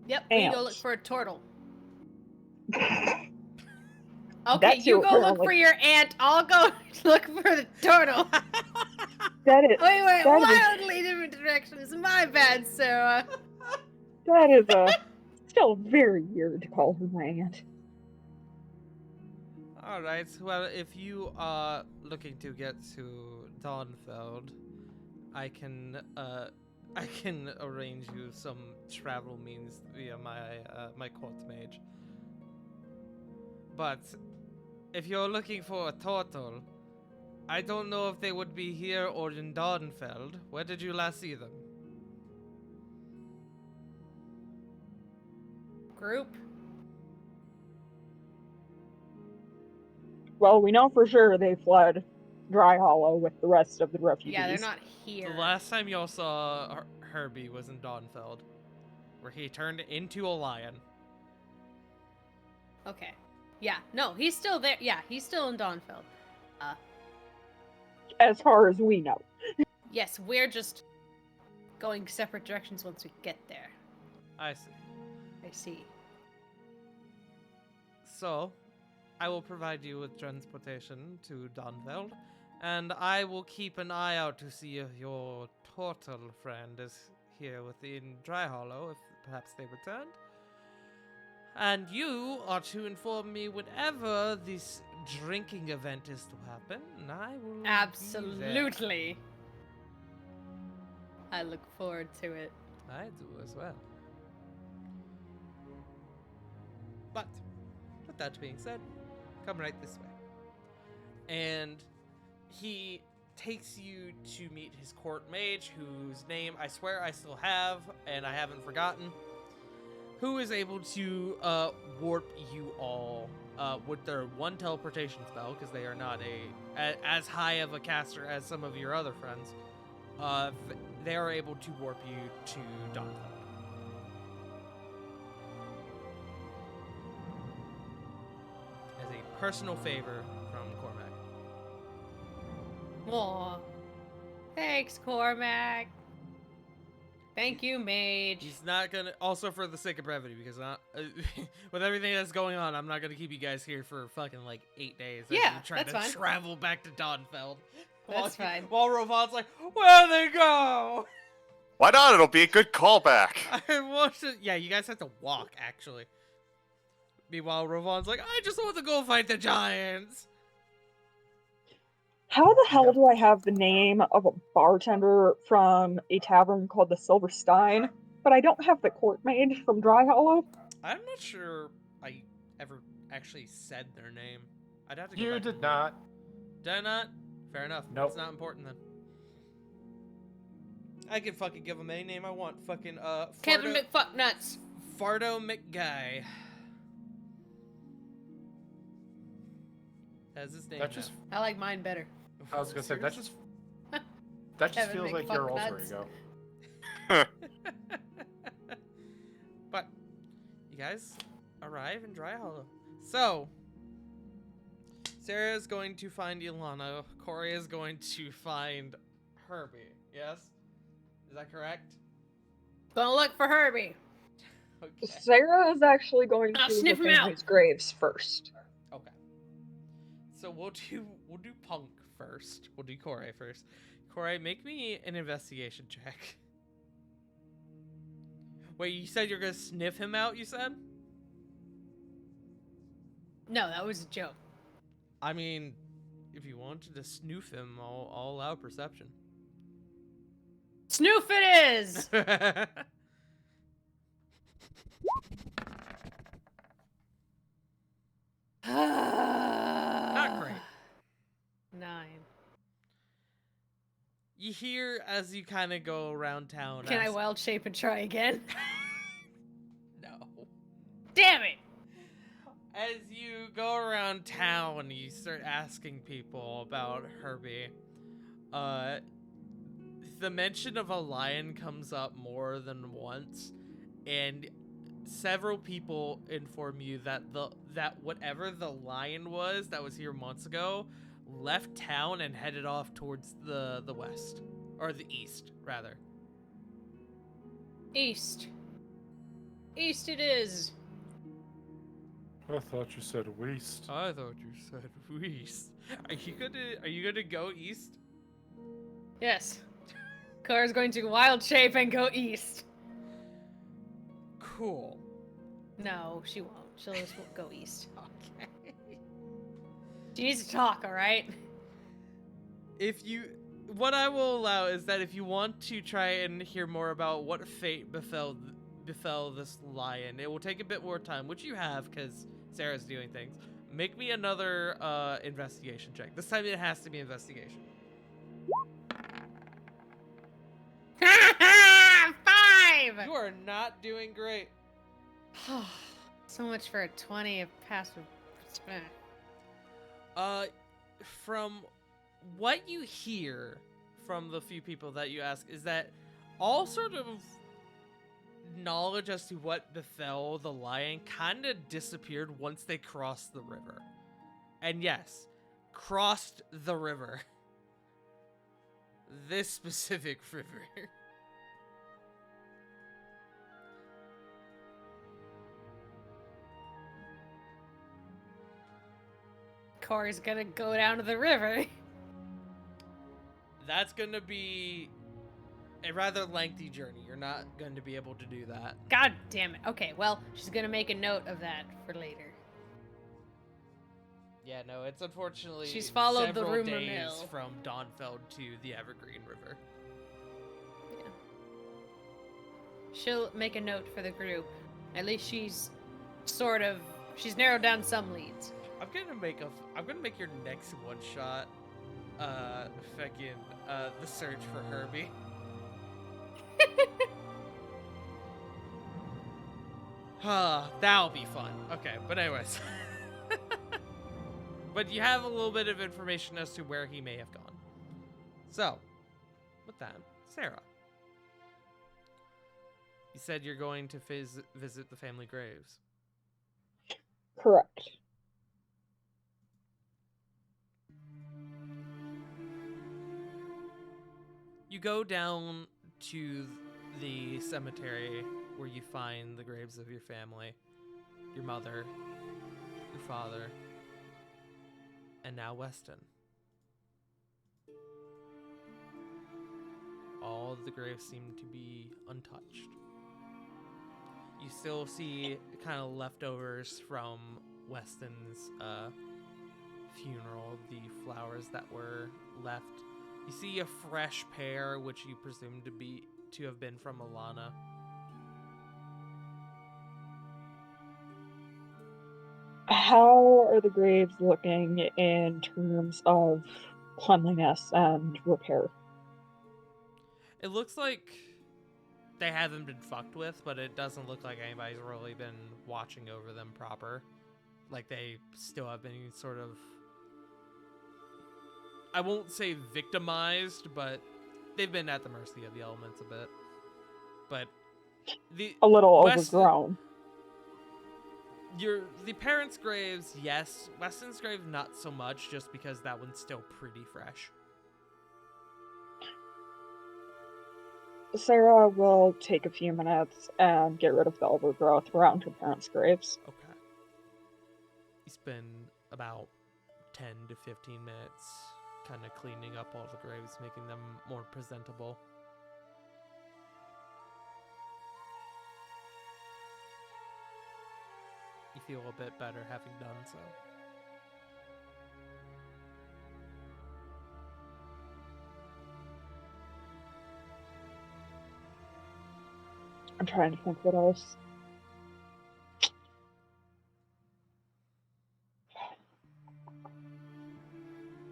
Yep, we aunt. go look for a turtle. That Okay, you too, go look apparently. for your aunt. I'll go look for the turtle. That is Wait, that is wildly different directions. My bad, Sarah. that is still very weird to call her my aunt. Alright, well, if you are looking to get to Dawnfeld, I can arrange you some travel means via my court mage. But if you're looking for a turtle, I don't know if they would be here or in Dawnfeld. Where did you last see them? Group. Well, we know for sure they fled Dry Hollow with the rest of the refugees. Yeah, they're not here. The last time y'all saw Herbie was in Dawnfeld, where he turned into a lion. Okay. Yeah, no, he's still there. Yeah, he's still in Dawnfeld. As far as we know. Yes, we're just going separate directions once we get there. I see. I see. So, I will provide you with transportation to Dawnfeld, and I will keep an eye out to see if your turtle friend is here within Dry Hollow, if perhaps they returned. And you are to inform me whenever this drinking event is to happen, and I will be there. Absolutely. I look forward to it. I do as well. But, with that being said, come right this way. And he takes you to meet his court mage, whose name I swear I still have, and I haven't forgotten, who is able to warp you all with their one teleportation spell, because they are not as high of a caster as some of your other friends. They are able to warp you to Dawnfeld. As a personal favor from Cormac. Aw. Thanks, Cormac. Thank you, mage. He's not gonna. Also, for the sake of brevity, because with everything that's going on, I'm not gonna keep you guys here for fucking like 8 days. As Yeah, you try that's to fine. travel back to Dawnfeld. That's fine. While Rovon's like, where'd they go? Why not? It'll be a good callback. I want to. Yeah, you guys have to walk actually. Meanwhile, Rovon's like, I just want to go fight the giants. How the hell do I have the name of a bartender from a tavern called the Silver Stein, but I don't have the court mage from Dry Hollow? I'm not sure I ever actually said their name. I'd have to go You back did and not. look. Did I not? Fair enough. Nope. It's not important then. I can fucking give him any name I want. Fucking Kevin McFucknuts. Fardo McGuy. That's his name. That just. I like mine better. I was gonna say that Seriously? just. That just Kevin feels like your alter McFucknuts. ego. But you guys arrive in Dry Hollow. So Sarah is going to find Ilana. Corey is going to find Herbie. Yes? Is that correct? Gonna look for Herbie. Okay. Sarah is actually going I'll to sniff the him out. family's graves first. Okay. So we'll do Punk first. We'll do Corey first. Corey, make me an investigation check. Wait, you said you're gonna sniff him out, you said? No, that was a joke. I mean, if you wanted to snoof him, I'll allow perception. Snoof it is! Not great. 9. You hear as you kind of go around town. Can I wild shape and try again? No. Damn it! As you go around town, you start asking people about Herbie. The mention of a lion comes up more than once, and several people inform you that whatever the lion was that was here months ago left town and headed off towards the west, or the east rather. East. East it is. I thought you said west. I thought you said west. Are you gonna go east? Yes. Cora's going to wild shape and go east. Cool. No, she won't. She'll just go east. Okay. She needs to talk, alright? What I will allow is that if you want to try and hear more about what fate befell this lion, it will take a bit more time, which you have because Sarah's doing things. Make me another investigation check. This time it has to be investigation. 5! You are not doing great. So much for a 20 of passive. From what you hear from the few people that you ask is that all sort of knowledge as to what befell the lion kind of disappeared once they crossed the river. And yes, crossed the river. This specific river. Cora's gonna go down to the river. That's gonna be a rather lengthy journey. You're not going to be able to do that. God damn it. Okay, well, she's gonna make a note of that for later. Yeah, no, it's unfortunately She's followed the several rumor days mill. from Dawnfeld to the Evergreen River. Yeah. She'll make a note for the group. At least she's narrowed down some leads. I'm gonna make your next one shot, the search for Herbie. That'll be fun. Okay, but anyways. But you have a little bit of information as to where he may have gone. So, with that, Sarah. You said you're going to visit the family graves. Correct. You go down to the cemetery where you find the graves of your family, your mother, your father, and now Weston. All of the graves seem to be untouched. You still see kind of leftovers from Weston's funeral, the flowers that were left. You see a fresh pair, which you presume to have been from Alana. How are the graves looking in terms of cleanliness and repair? It looks like they haven't been fucked with, but it doesn't look like anybody's really been watching over them proper. Like they still have been sort of, I won't say victimized, but they've been at the mercy of the elements a bit. But A little Weston- overgrown. the parents' graves, yes. Weston's grave, not so much, just because that one's still pretty fresh. Sarah will take a few minutes and get rid of the overgrowth around her parents' graves. Okay. You spend about 10 to 15 minutes kind of cleaning up all the graves, making them more presentable. You feel a bit better having done so. I'm trying to think what else.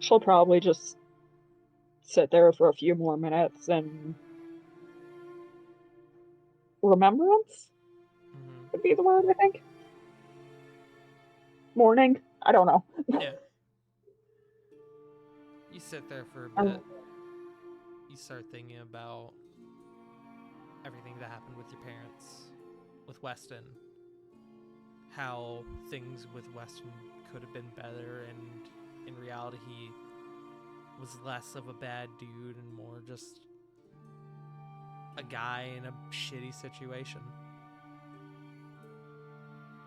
She'll probably just sit there for a few more minutes and remembrance would be the word, I think. Mourning? I don't know. Yeah. You sit there for a bit. You start thinking about everything that happened with your parents, with Weston. How things with Weston could have been better, and in reality, he was less of a bad dude and more just a guy in a shitty situation.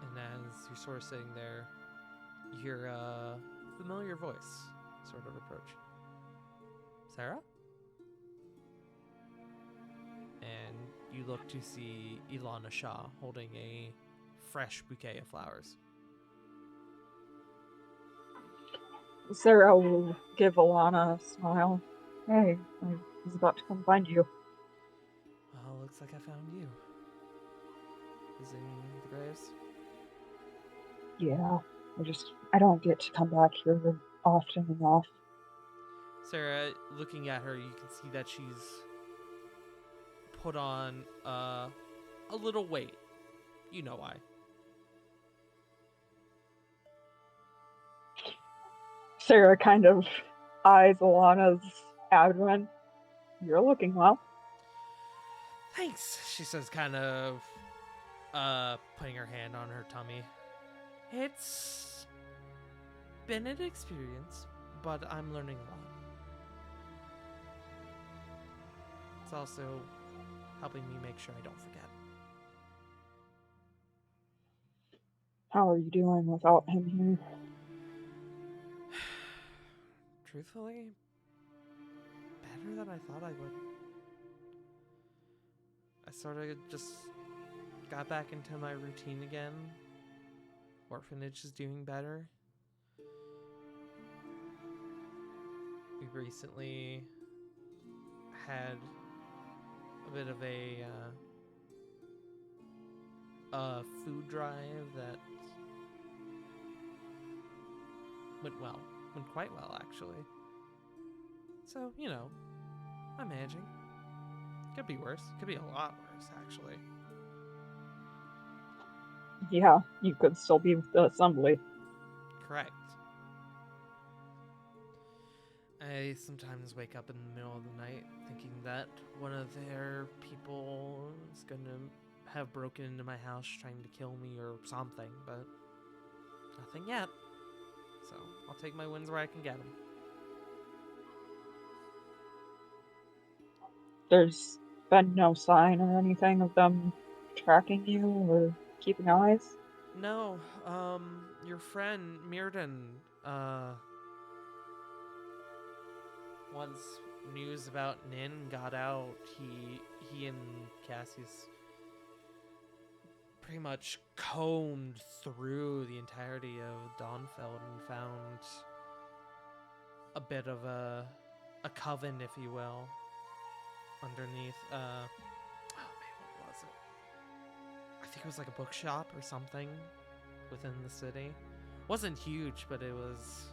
And as you're sort of sitting there, you hear a familiar voice sort of approach. Sarah? And you look to see Ilana Shah holding a fresh bouquet of flowers. Sarah will give Alana a smile. Hey, I was about to come find you. Well, looks like I found you. Visiting the graves? Yeah, I don't get to come back here often enough. Sarah, looking at her, you can see that she's put on a little weight. You know why. Sarah kind of eyes Alana's abdomen. You're looking well. Thanks, she says, kind of putting her hand on her tummy. It's been an experience, but I'm learning a lot. It's also helping me make sure I don't forget. How are you doing without him here? Truthfully, better than I thought I would. I sort of just got back into my routine again. Orphanage is doing better. We recently had a bit of a food drive that went quite well actually. So, you know, I'm managing. Could be worse. Could be a lot worse actually. Yeah, you could still be with the assembly. Correct. I sometimes wake up in the middle of the night thinking that one of their people is going to have broken into my house trying to kill me or something, but nothing yet. So I'll take my wins where I can get them. There's been no sign or anything of them tracking you or keeping eyes? No, your friend Mirden, once news about Nin got out, he and Cassius pretty much combed through the entirety of Dawnfeld and found a bit of a coven, if you will, underneath, oh man, what was it? I think it was like a bookshop or something within the city. Wasn't huge, but it was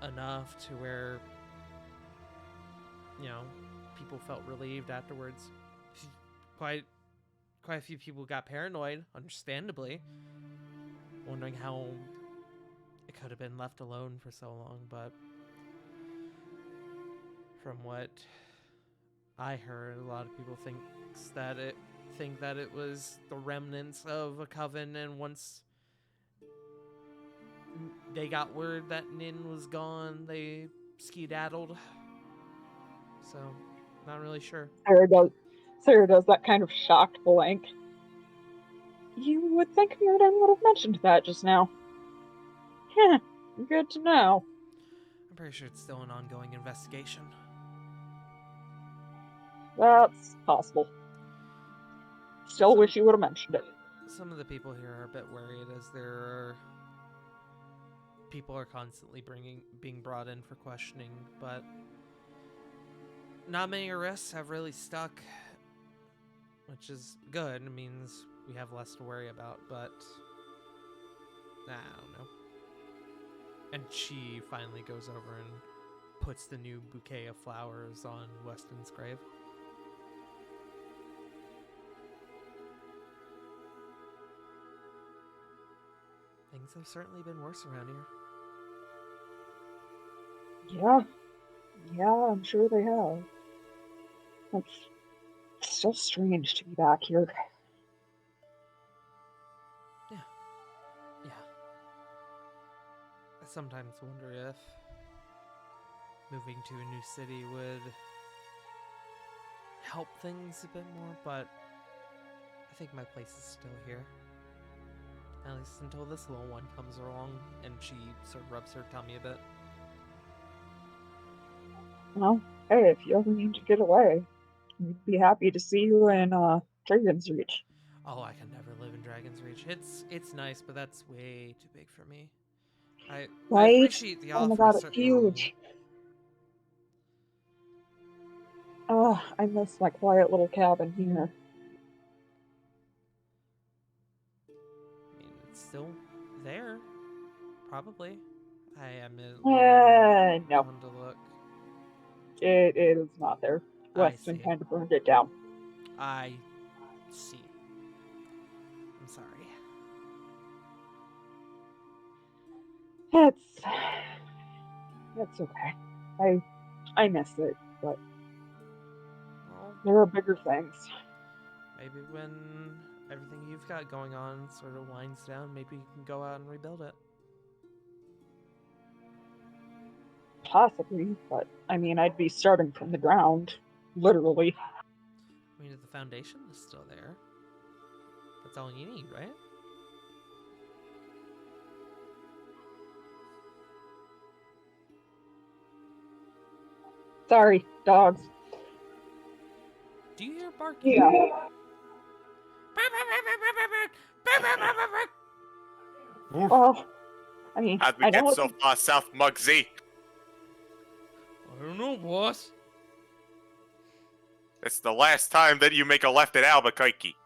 enough to where, you know, people felt relieved afterwards. Quite a few people got paranoid, understandably, wondering how it could have been left alone for so long, but from what I heard, a lot of people think that it was the remnants of a coven, and once they got word that Nin was gone, they skedaddled. So, not really sure. Sarah does that kind of shocked blank. You would think Mirden would have mentioned that just now. Good to know. I'm pretty sure it's still an ongoing investigation. That's possible. Still wish you would have mentioned it. Some of the people here are a bit worried as people are constantly being brought in for questioning, but not many arrests have really stuck, which is good. It means we have less to worry about, but I don't know. And she finally goes over and puts the new bouquet of flowers on Weston's grave. Things have certainly been worse around here. Yeah. Yeah, I'm sure they have. It's still strange to be back here. Yeah. I sometimes wonder if moving to a new city would help things a bit more, but I think my place is still here. At least until this little one comes along and she sort of rubs her tummy a bit. Well, hey, if you ever need to get away, we'd be happy to see you in Dragon's Reach. Oh, I can never live in Dragon's Reach. It's nice, but that's way too big for me. I Right? appreciate the Oh my offer. god, it's certainly. huge. I miss my quiet little cabin here. I mean, it's still there. Probably. I am No, going to look. it is not there. I Weston see. kind of burned it down. I see. I'm sorry. That's okay. I miss it, but Well, there are bigger things. maybe when everything you've got going on sort of winds down, maybe you can go out and rebuild it. Possibly, but I mean, I'd be starting from the ground, literally. I mean, if the foundation is still there, that's all you need, right? Sorry, dogs. Do you hear barking? Yeah. Well, I mean, How'd I we know get it's so far south, Mugsy? I don't know, boss. It's the last time that you make a left at Albuquerque.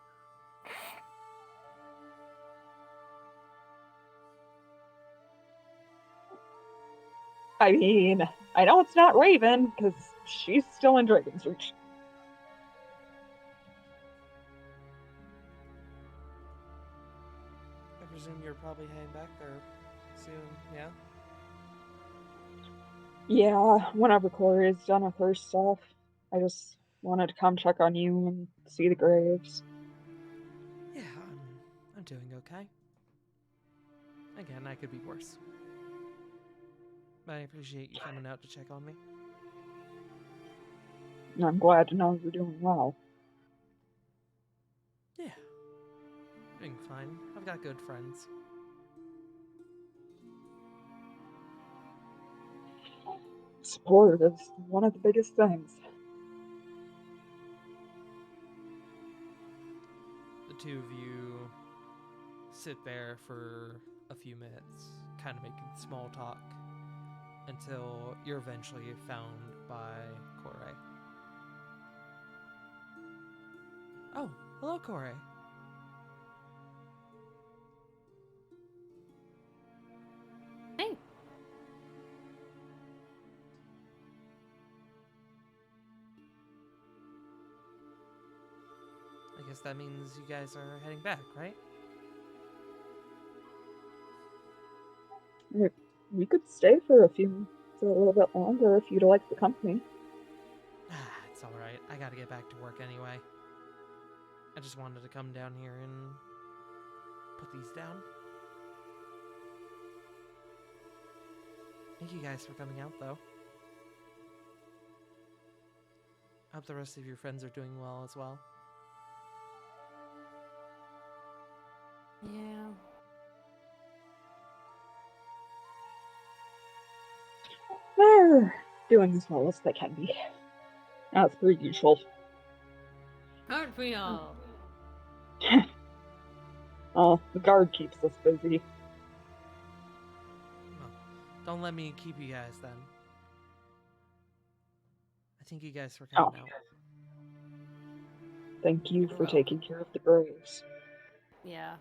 I mean, I know it's not Raven, because she's still in Dragon's Reach. I presume you're probably heading back there soon, yeah? Yeah, whenever Corey is done with her stuff, I just wanted to come check on you and see the graves. Yeah, I'm doing okay. Again, I could be worse. But I appreciate you coming out to check on me. And I'm glad to know you're doing well. Yeah. Doing fine. I've got good friends. Support is one of the biggest things. The two of you sit there for a few minutes, kind of making small talk, until you're eventually found by Corey. Oh, hello, Corey. Hey. I guess that means you guys are heading back, right? We could stay for a little bit longer if you'd like the company. It's alright. I gotta get back to work anyway. I just wanted to come down here and put these down. Thank you guys for coming out, though. I hope the rest of your friends are doing well as well. Yeah. They're doing as well as they can be. As per usual. Aren't we all? Oh, the guard keeps us busy. Well, don't let me keep you guys then. I think you guys were coming out. Thank you You're for welcome. taking care of the graves. Yeah.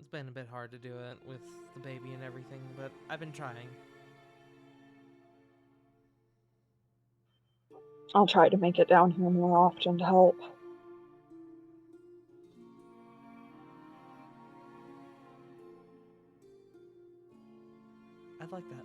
It's been a bit hard to do it with the baby and everything, but I've been trying. I'll try to make it down here more often to help. I'd like that.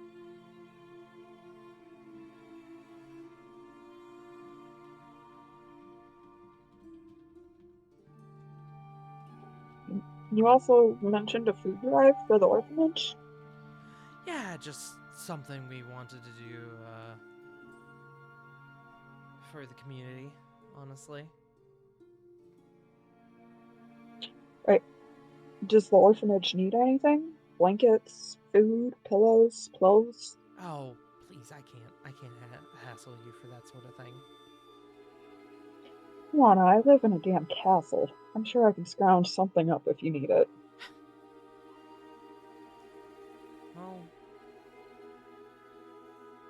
You also mentioned a food drive for the orphanage? Yeah, just something we wanted to do for the community, honestly. Right. Does the orphanage need anything? Blankets, food, pillows, clothes? Oh, please, I can't hassle you for that sort of thing. Lana, I live in a damn castle. I'm sure I can scrounge something up if you need it. Well,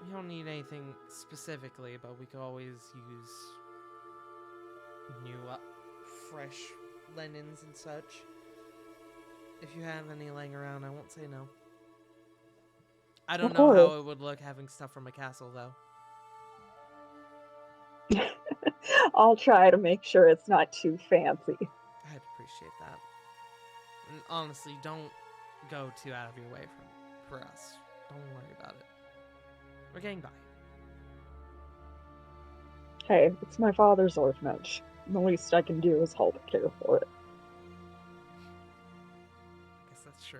we don't need anything specifically, but we could always use new, fresh linens and such. If you have any laying around, I won't say no. I don't Of know how course. it would look having stuff from a castle, though. I'll try to make sure it's not too fancy. I'd appreciate that. And honestly, don't go too out of your way for us. Don't worry about it. We're getting by. Hey, it's my father's orphanage. The least I can do is help care for it. I guess that's true.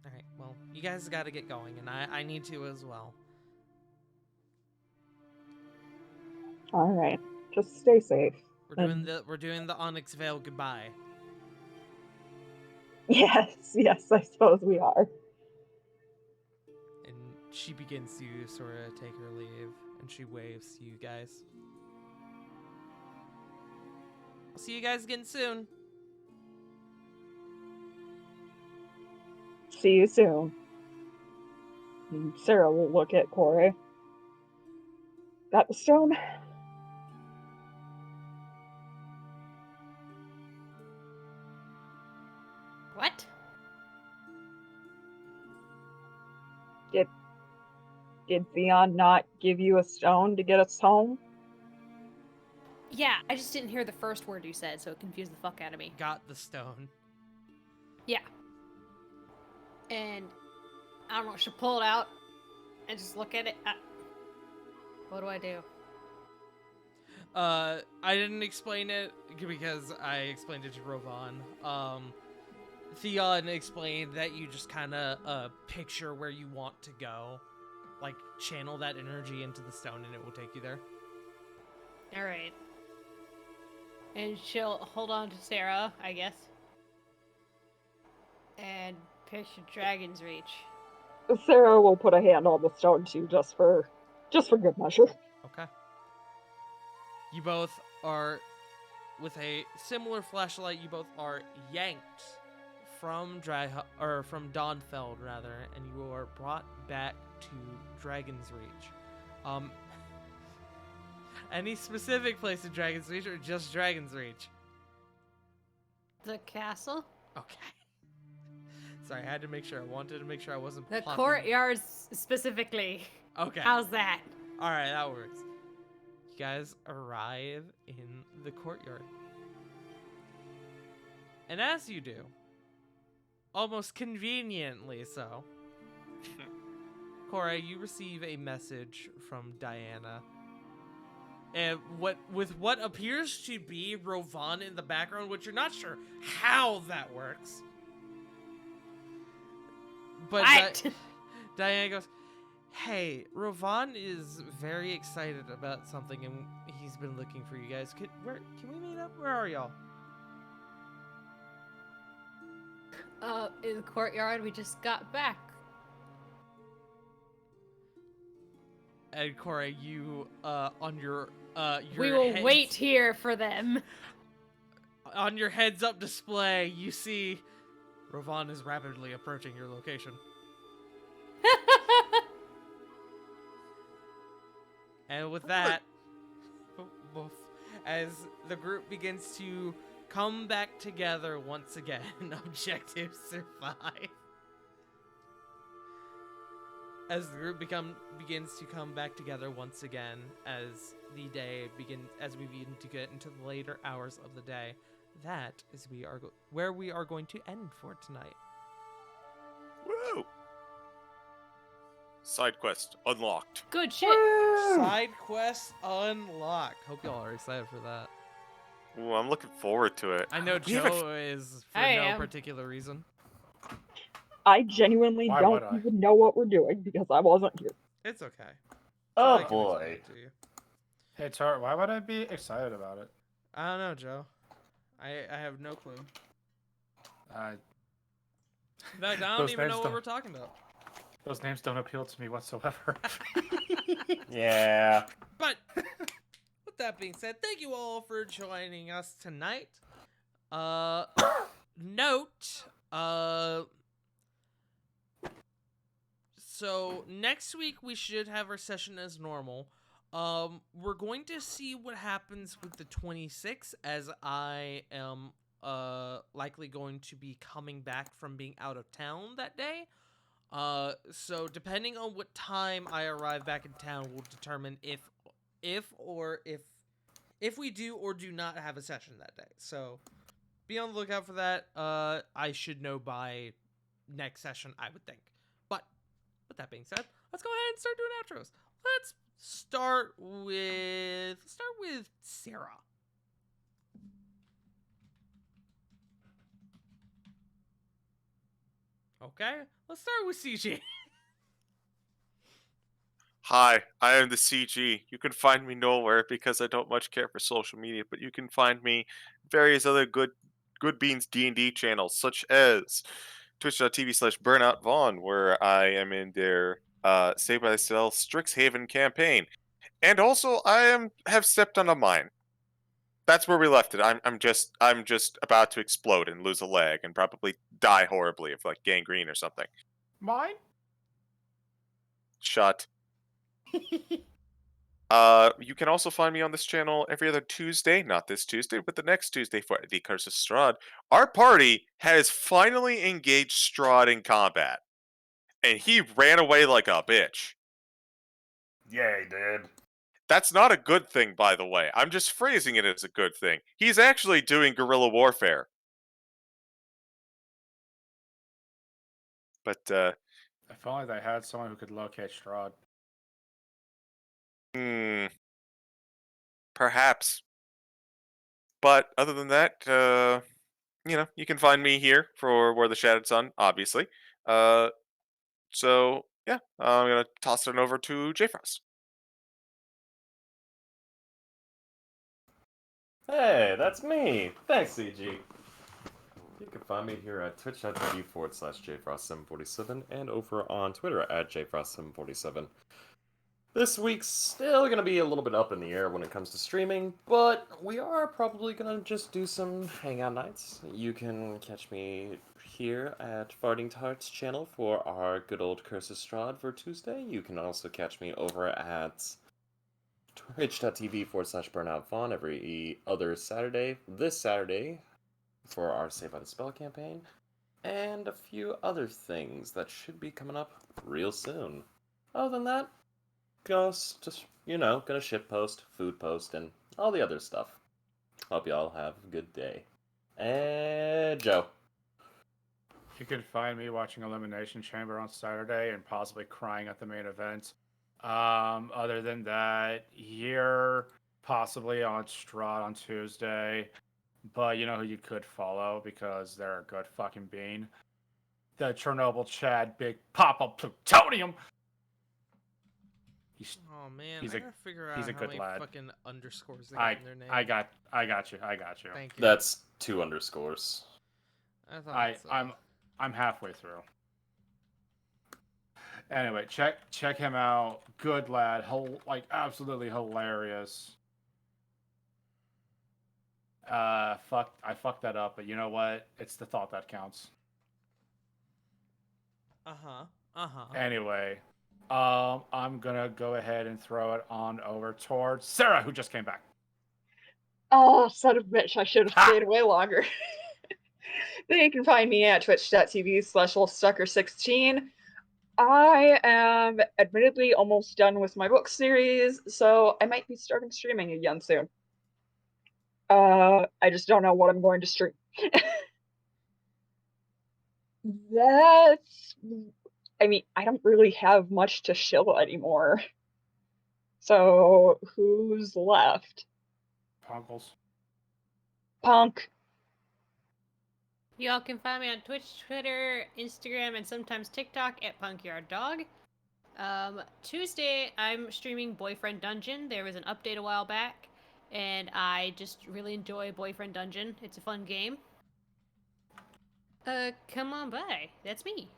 Alright, well, you guys gotta get going, and I need to as well. Alright, just stay safe. We're doing the Onyx Veil goodbye. Yes, I suppose we are. And she begins to sort of take her leave, and she waves to you guys. I'll see you guys again soon. See you soon. And Sarah will look at Corey. Got the stone? What? Did Theon not give you a stone to get us home? Yeah, I just didn't hear the first word you said, so it confused the fuck out of me. Got the stone. Yeah. And I don't know, she'll pull it out and just look at it. What do I do? I didn't explain it because I explained it to Rovan. Theon explained that you just kind of picture where you want to go, like channel that energy into the stone, and it will take you there. All right. And she'll hold on to Sarah, I guess, and picture Dragon's Reach. Sarah will put a hand on the stone too, just for good measure. Okay. You both are, with a similar flashlight, you both are yanked from from Dawnfeld rather, and you are brought back to Dragon's Reach. Any specific place in Dragon's Reach, or just Dragon's Reach? The castle? Okay. Sorry, I had to make sure. I wanted to make sure I wasn't The plopping- courtyard specifically. Okay. How's that? All right, that works. You guys arrive in the courtyard. And as you do, almost conveniently so, Cora, you receive a message from Diana. And with what appears to be Rovan in the background, which you're not sure how that works. But What? Diana goes, "Hey, Rovan is very excited about something, and he's been looking for you guys. Can we meet up? Where are y'all?" In the courtyard, we just got back. And Cora, you on your We will heads- wait here for them. on your heads-up display. You see, Rovan is rapidly approaching your location. And with that, as the group begins to come back together once again. Objective survive. As the group begins to come back together once again, as the day begins, as we begin to get into the later hours of the day, that is where we are going to end for tonight. Woo! Side quest unlocked. Good shit. Side quest unlocked. Hope y'all are excited for that. Ooh, I'm looking forward to it. I know We have a Joe is for I no am. particular reason. I genuinely Why don't would I? even know what we're doing because I wasn't here. It's okay. Oh I can explain boy. it to you. Hey, Tart, why would I be excited about it? I don't know, Joe. I have no clue. In fact, I don't Those even names know what don't- we're talking about. Those names don't appeal to me whatsoever. Yeah. But with that being said, thank you all for joining us tonight. Note, so next week we should have our session as normal. We're going to see what happens with the 26th, as I am likely going to be coming back from being out of town that day. So depending on what time I arrive back in town will determine if we do or do not have a session that day. So be on the lookout for that. I should know by next session, I would think. But with that being said, let's go ahead and start doing outros. Let's start with Sarah. Okay, let's start with CG. Hi, I am the CG. You can find me nowhere because I don't much care for social media, but you can find me various other good beans D&D channels, such as twitch.tv/BurnoutVaughn, where I am in their Saved by the Cell Strixhaven campaign. And also have stepped on a mine. That's where we left it. I'm just about to explode and lose a leg and probably die horribly of like gangrene or something. Mine? Shut. You can also find me on this channel every other Tuesday, not this Tuesday, but the next Tuesday for The Curse of Strahd. Our party has finally engaged Strahd in combat, and he ran away like a bitch. Yeah, he did. That's not a good thing, by the way. I'm just phrasing it as a good thing. He's actually doing guerrilla warfare. But, If only they had someone who could locate Strahd. Perhaps. But other than that, you can find me here for Where the Shattered Sun, obviously. So, yeah, I'm going to toss it over to JFrost. Hey, that's me. Thanks, CG. You can find me here at twitch.tv/JFrost747 and over on Twitter at JFrost747. This week's still going to be a little bit up in the air when it comes to streaming, but we are probably going to just do some hangout nights. You can catch me here at Farting Tarts channel for our good old Curse of Strahd for Tuesday. You can also catch me over at twitch.tv/BurnoutVaughn every other Saturday. This Saturday for our Save by the Spell campaign, and a few other things that should be coming up real soon. Other than that, gonna ship post, food post, and all the other stuff. Hope y'all have a good day. And Joe. You can find me watching Elimination Chamber on Saturday and possibly crying at the main event. Other than that, here possibly on Strahd on Tuesday. But you know who you could follow because they're a good fucking bean. The Chernobyl Chad Big Papa Plutonium. Oh man, He's I a- gotta figure out he's a how good many lad. fucking underscores they got in their name. I got you. Thank you. That's 2 underscores. I thought so. I'm halfway through. Anyway, check him out. Good lad. Absolutely hilarious. I fucked that up, but you know what? It's the thought that counts. Anyway, I'm gonna go ahead and throw it on over towards Sarah, who just came back. Oh, son of a bitch, I should have Ha! stayed way longer. Then you can find me at twitch.tv/wolfstucker16. I am admittedly almost done with my book series, so I might be starting streaming again soon. I just don't know what I'm going to stream. That's... I mean, I don't really have much to shill anymore. So, who's left? Poggles. Punk. Y'all can find me on Twitch, Twitter, Instagram, and sometimes TikTok at PunkyardDog. Tuesday, I'm streaming Boyfriend Dungeon. There was an update a while back, and I just really enjoy Boyfriend Dungeon. It's a fun game. Come on by. That's me.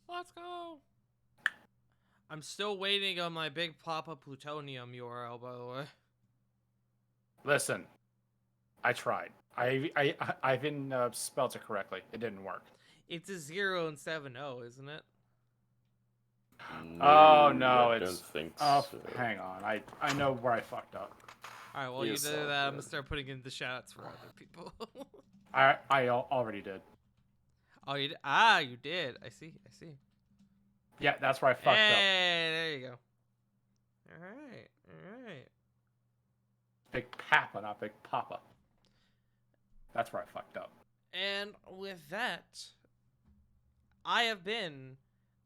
Let's go. I'm still waiting on my big Papa Plutonium URL, by the way. Listen, I tried. I even spelled it correctly. It didn't work. It's a 0 and 7-0, isn't it? Oh no, I it's. don't think Oh, so. hang on. I know where I fucked up. Alright, well, Yes, you did all that. I'm gonna good. start putting in the shoutouts for other people. Already did. Oh, you did? Ah, you did. I see. Yeah, that's where I fucked up. Hey, there you go. Alright. Big Papa, not Big Papa. That's where I fucked up. And with that, I have been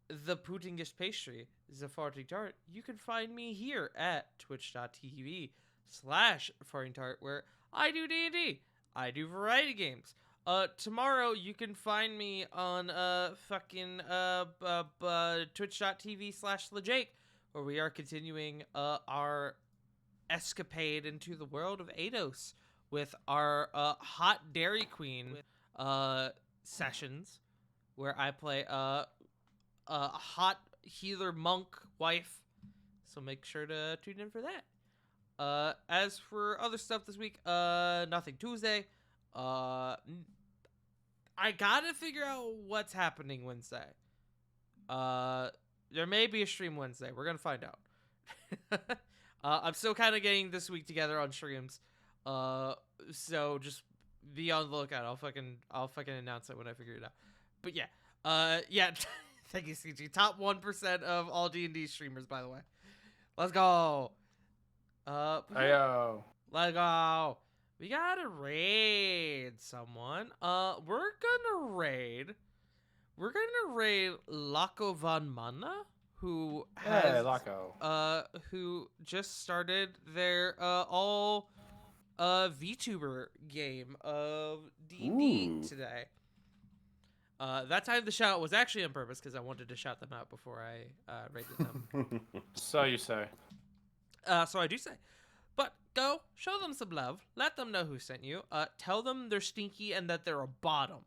the Putingish Pastry, Zafarting Tart. You can find me here at twitch.tv/Farting Tart, where I do D&D. I do variety games. Tomorrow you can find me on twitch.tv/LeJake, where we are continuing our escapade into the world of Eidos with our Hot Dairy Queen sessions, where I play a hot healer monk wife. So make sure to tune in for that. As for other stuff this week, nothing Tuesday. I gotta figure out what's happening Wednesday. There may be a stream Wednesday. We're gonna find out. I'm still kind of getting this week together on streams. So just be on the lookout. I'll fucking announce it when I figure it out. But yeah. Yeah. Thank you, CG. Top 1% of all D&D streamers, by the way. Let's go. Ayo. Let's go. We gotta raid someone. We're gonna raid Laco Van Mana, who has Hey, Laco. who just started their all VTuber game of D&D Ooh. today. That time the shout was actually on purpose because I wanted to shout them out before I rated them. So you say. So I do say. But go, show them some love. Let them know who sent you. Tell them they're stinky and that they're a bottom.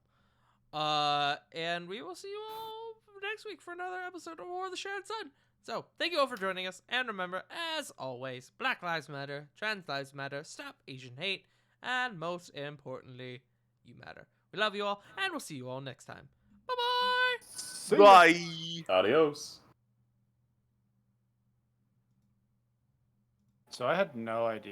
And we will see you all next week for another episode of War of the Shared Sun. So, thank you all for joining us. And remember, as always, Black Lives Matter, Trans Lives Matter, Stop Asian Hate, and most importantly, you matter. We love you all, and we'll see you all next time. Bye-bye! See ya. Bye. Adios. So I had no idea.